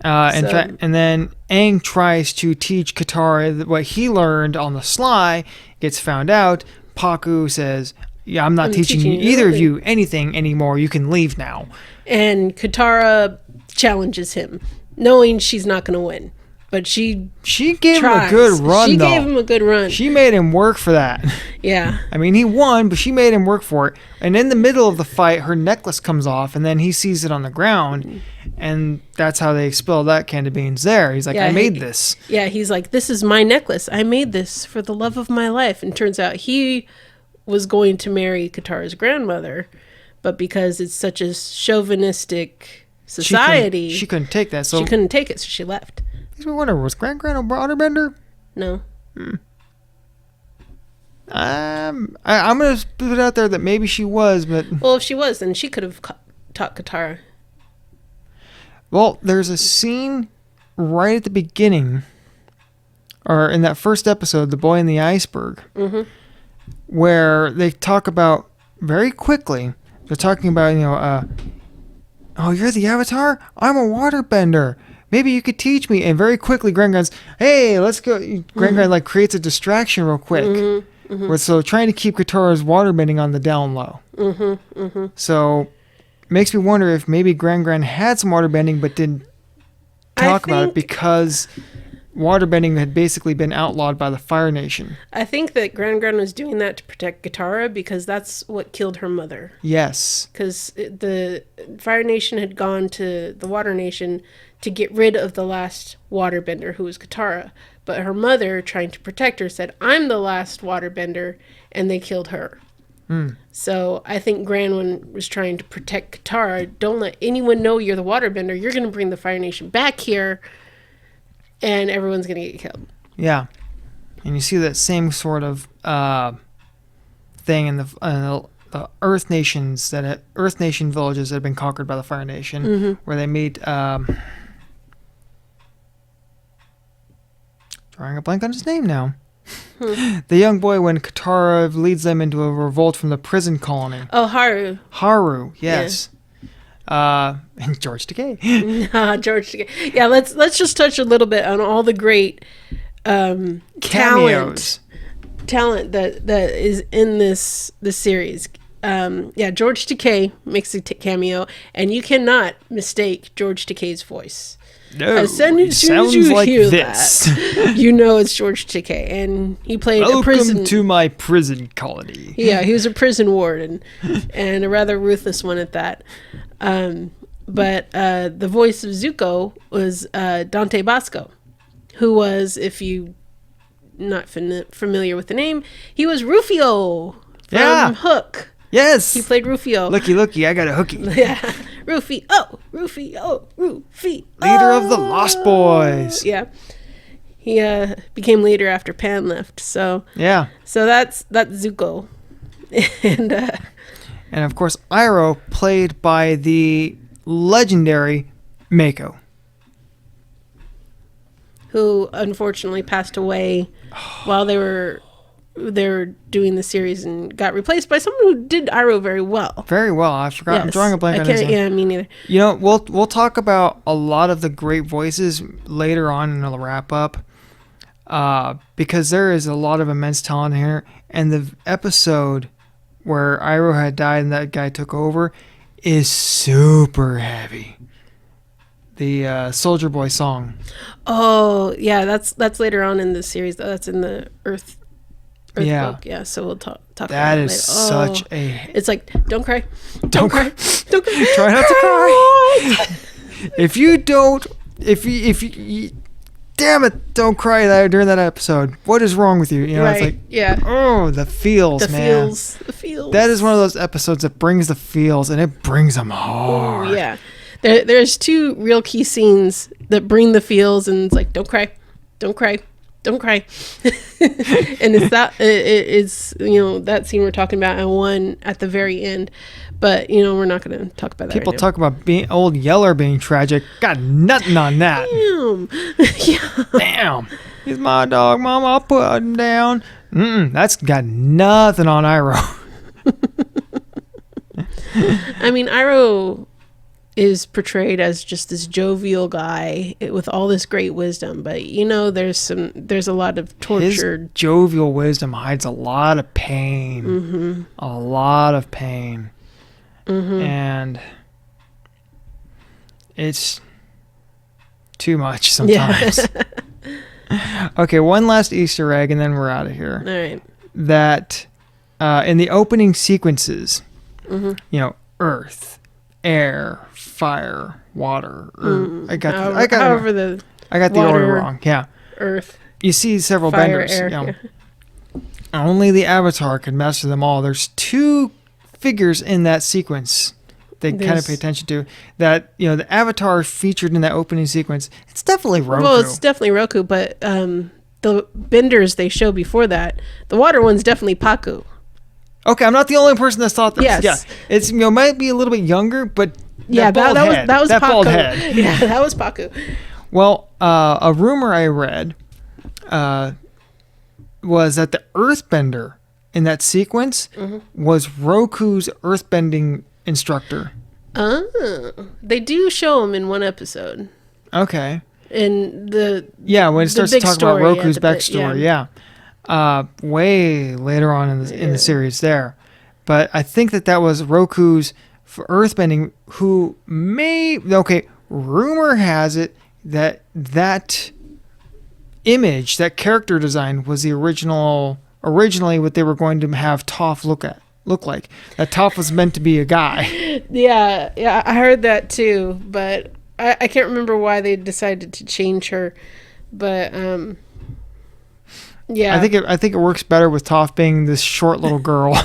Speaker 2: And then Aang tries to teach Katara what he learned on the sly, gets found out. Paku says, yeah, I'm not teaching either of you anything anymore. You can leave now.
Speaker 1: And Katara challenges him. knowing she's not going to win. But she
Speaker 2: gave
Speaker 1: tries.
Speaker 2: him a good run,
Speaker 1: She
Speaker 2: though.
Speaker 1: gave him a good run.
Speaker 2: She made him work for that.
Speaker 1: Yeah.
Speaker 2: I mean, he won, but she made him work for it. And in the middle of the fight, her necklace comes off, and then he sees it on the ground, and that's how they expel that can of beans there. He's like, I made this.
Speaker 1: Yeah, he's like, this is my necklace. I made this for the love of my life. And turns out he was going to marry Katara's grandmother, but because it's such a chauvinistic society...
Speaker 2: She couldn't take that. So
Speaker 1: she couldn't take it, so she left.
Speaker 2: Makes me wonder, was Grand a waterbender?
Speaker 1: No.
Speaker 2: I'm going to put it out there that maybe she was, but...
Speaker 1: Well, if she was, then she could have taught Katara.
Speaker 2: Well, there's a scene right at the beginning, or in that first episode, The Boy in the Iceberg, where they talk about, very quickly, they're talking about, oh, you're the Avatar? I'm a waterbender. Maybe you could teach me. And very quickly, Gran goes, hey, let's go. Gran like creates a distraction real quick. So trying to keep Katara's waterbending on the down low. So makes me wonder if maybe Gran had some waterbending but didn't talk about it because waterbending had basically been outlawed by the Fire Nation.
Speaker 1: I think that Gran was doing that to protect Katara because that's what killed her mother.
Speaker 2: Yes.
Speaker 1: Because the Fire Nation had gone to the Water Nation to get rid of the last waterbender, who was Katara. But her mother, trying to protect her, said, I'm the last waterbender, and they killed her. So I think Gran was trying to protect Katara. Don't let anyone know you're the waterbender. You're going to bring the Fire Nation back here, and everyone's going to get killed.
Speaker 2: Yeah. And you see that same sort of thing in the Earth Nations, Earth Nation villages that have been conquered by the Fire Nation, where they meet... drawing a blank on his name now. The young boy when Katara leads them into a revolt from the prison colony.
Speaker 1: Oh, Haru.
Speaker 2: Haru, yes. Yeah. And George Takei.
Speaker 1: George Takei. Yeah, let's just touch a little bit on all the great
Speaker 2: cameos.
Speaker 1: Talent that is in this series. George Takei makes a cameo, and you cannot mistake George Takei's voice.
Speaker 2: No,
Speaker 1: as soon as you like hear that, you know it's George Takei, and he played a prison.
Speaker 2: Welcome to my prison colony.
Speaker 1: Yeah, he was a prison warden, and a rather ruthless one at that. But the voice of Zuko was Dante Basco, who was, if you not familiar with the name, he was Rufio from Hook.
Speaker 2: Yes.
Speaker 1: He played Rufio.
Speaker 2: Looky, I got a hooky.
Speaker 1: Yeah. Rufio.
Speaker 2: Leader of the Lost Boys.
Speaker 1: Yeah. He became leader after Pan left. So
Speaker 2: yeah.
Speaker 1: So that's Zuko. And
Speaker 2: of course Iroh, played by the legendary Mako,
Speaker 1: who unfortunately passed away while they were doing the series and got replaced by someone who did Iroh very well.
Speaker 2: Very well. I forgot. Yes. I'm drawing a blank on his name.
Speaker 1: Yeah, me neither.
Speaker 2: You know, we'll talk about a lot of the great voices later on in the wrap up, because there is a lot of immense talent here. And the episode where Iroh had died and that guy took over is super heavy. The Soldier Boy song.
Speaker 1: Oh yeah, that's later on in the series. That's in the Earth book. Yeah, so we'll talk about
Speaker 2: that.
Speaker 1: That
Speaker 2: is such a...
Speaker 1: It's like, don't cry. Don't cry. Don't cry.
Speaker 2: Try not to cry. If you damn it, don't cry during that episode. What is wrong with you? You know,
Speaker 1: right.
Speaker 2: It's like,
Speaker 1: yeah.
Speaker 2: Oh, the feels, man.
Speaker 1: The feels.
Speaker 2: That is one of those episodes that brings the feels, and it brings them hard.
Speaker 1: Oh, yeah. There's two real key scenes that bring the feels, and it's like, don't cry. Don't cry. Don't cry. And it's that scene we're talking about, and one at the very end. But we're not going to talk about that.
Speaker 2: People
Speaker 1: right
Speaker 2: talk about Old Yeller being tragic. Got nothing on that.
Speaker 1: Damn. Yeah.
Speaker 2: Damn. He's my dog, Mama. I'll put him down. That's got nothing on Iroh.
Speaker 1: I mean, Iroh is portrayed as just this jovial guy with all this great wisdom, but there's a lot of tortured.
Speaker 2: His jovial wisdom hides a lot of pain.
Speaker 1: Mm-hmm.
Speaker 2: A lot of pain.
Speaker 1: Mm-hmm.
Speaker 2: And it's too much sometimes. Okay, one last Easter egg, and then we're out of here.
Speaker 1: All right.
Speaker 2: That in the opening sequences, earth, air, fire, water. I got the order wrong. Yeah.
Speaker 1: Earth.
Speaker 2: You see several
Speaker 1: fire,
Speaker 2: benders.
Speaker 1: Air,
Speaker 2: Only the Avatar can master them all. There's two figures in that sequence they kind of pay attention to. That the Avatar featured in that opening sequence. It's definitely Roku.
Speaker 1: Well, it's definitely Roku, but the benders they show before that, the water one's definitely Paku.
Speaker 2: Okay, I'm not the only person that's thought this.
Speaker 1: Yes.
Speaker 2: Yeah, it's might be a little bit younger, but
Speaker 1: that was
Speaker 2: that
Speaker 1: Paku.
Speaker 2: bald head.
Speaker 1: Yeah, that was Paku.
Speaker 2: Well, a rumor I read was that the Earthbender in that sequence was Roku's earthbending instructor.
Speaker 1: Oh, they do show him in one episode.
Speaker 2: Okay.
Speaker 1: In the
Speaker 2: when it starts to talk about Roku's backstory, way later on in the series there, but I think that was Roku's earthbending. Rumor has it that image, that character design, was the originally what they were going to have Toph look like. That Toph was meant to be a guy.
Speaker 1: Yeah, I heard that too, but I can't remember why they decided to change her. But yeah,
Speaker 2: I think it works better with Toph being this short little girl.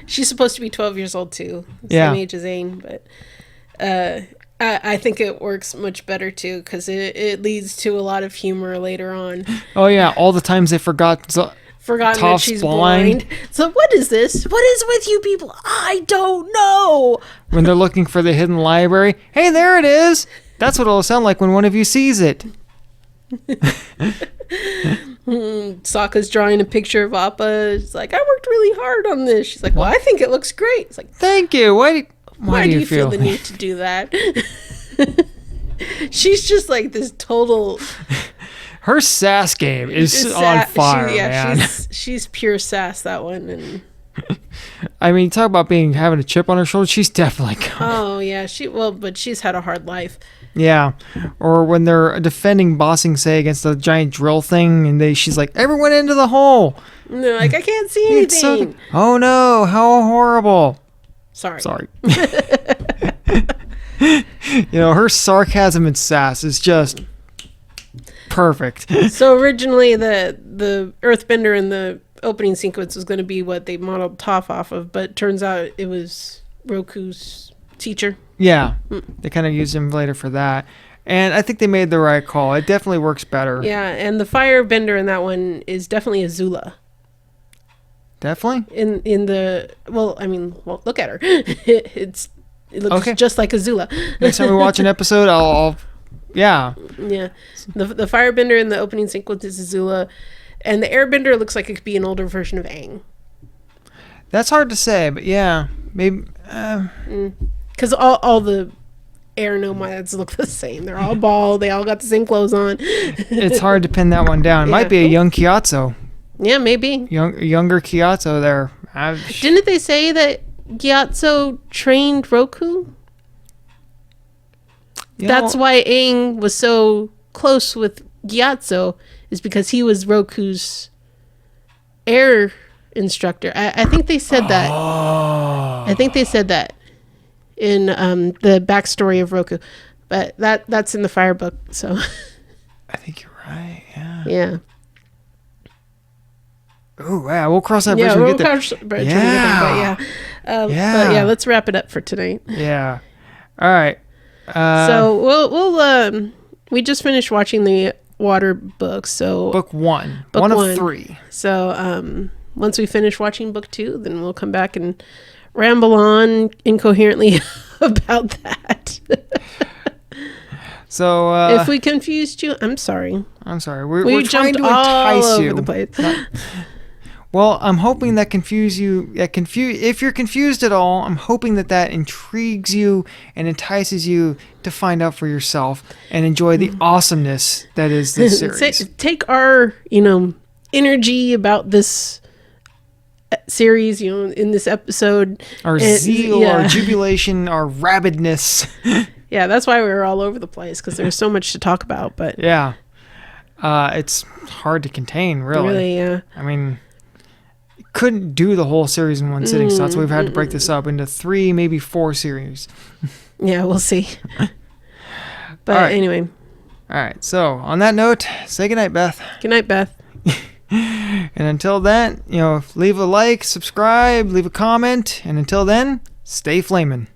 Speaker 1: She's supposed to be 12 years old too, same age as Aang, but I think it works much better too, because it leads to a lot of humor later on.
Speaker 2: Oh yeah, all the times they forgotten
Speaker 1: Toph's that she's blind. So what is this? What is with you people? I don't know.
Speaker 2: When they're looking for the hidden library, hey, there it is. That's what it'll sound like when one of you sees it.
Speaker 1: Sokka's drawing a picture of Appa. She's like, I worked really hard on this. She's like, well, I think it looks great. It's like,
Speaker 2: thank you. Why do you
Speaker 1: feel the need to do that? She's just like this total.
Speaker 2: Her sass game is on fire, man.
Speaker 1: She's pure sass, that one. And
Speaker 2: I mean, talk about having a chip on her shoulder. She's definitely coming.
Speaker 1: Oh yeah, but she's had a hard life.
Speaker 2: Yeah, or when they're defending Bossing Say against the giant drill thing, and she's like, "Everyone into the hole!"
Speaker 1: And they're like, "I can't see anything."
Speaker 2: Oh no! How horrible!
Speaker 1: Sorry.
Speaker 2: Her sarcasm and sass is just perfect.
Speaker 1: So originally, the Earthbender in the opening sequence was going to be what they modeled Toph off of, but it turns out it was Roku's teacher.
Speaker 2: Yeah, they kind of used him later for that, and I think they made the right call. It definitely works better.
Speaker 1: Yeah, and the Firebender in that one is definitely Azula.
Speaker 2: Definitely.
Speaker 1: Look at her. It looks just like Azula.
Speaker 2: Next time we watch an episode, I'll yeah.
Speaker 1: Yeah, the Firebender in the opening sequence is Azula, and the Airbender looks like it could be an older version of Aang.
Speaker 2: That's hard to say, but yeah, maybe.
Speaker 1: Because all the air nomads look the same. They're all bald. They all got the same clothes on.
Speaker 2: It's hard to pin that one down. It might be a young Gyatso.
Speaker 1: Yeah, maybe.
Speaker 2: Younger Gyatso there.
Speaker 1: Didn't they say that Gyatso trained Roku? That's why Aang was so close with Gyatso, is because he was Roku's air instructor. I think they said that. I think they said that in the backstory of Roku, but that's in the Fire book. So
Speaker 2: I think you're right. Yeah.
Speaker 1: Yeah.
Speaker 2: Oh yeah, we'll cross that bridge when we get there.
Speaker 1: But yeah, let's wrap it up for tonight.
Speaker 2: Yeah. All right.
Speaker 1: So we'll we just finished watching the Water book. So
Speaker 2: book one of 3.
Speaker 1: So once we finish watching book 2, then we'll come back and ramble on incoherently about that.
Speaker 2: So
Speaker 1: if we confused you, I'm sorry.
Speaker 2: We're trying to entice you.
Speaker 1: Over the place.
Speaker 2: Well, I'm hoping that if you're confused at all, I'm hoping that intrigues you and entices you to find out for yourself and enjoy the awesomeness that is this series.
Speaker 1: Take our, energy about this series, in this episode.
Speaker 2: Our zeal, our jubilation, our rabidness.
Speaker 1: Yeah, that's why we were all over the place, because there's so much to talk about. But
Speaker 2: yeah, it's hard to contain, really.
Speaker 1: Yeah.
Speaker 2: I mean, couldn't do the whole series in one sitting, so that's why we've had to break this up into 3, maybe 4 series.
Speaker 1: Yeah, we'll see. But anyway.
Speaker 2: All right, so on that note, say goodnight, Beth.
Speaker 1: Good night, Beth.
Speaker 2: And until then, leave a like, subscribe, leave a comment, and until then, stay flamin'.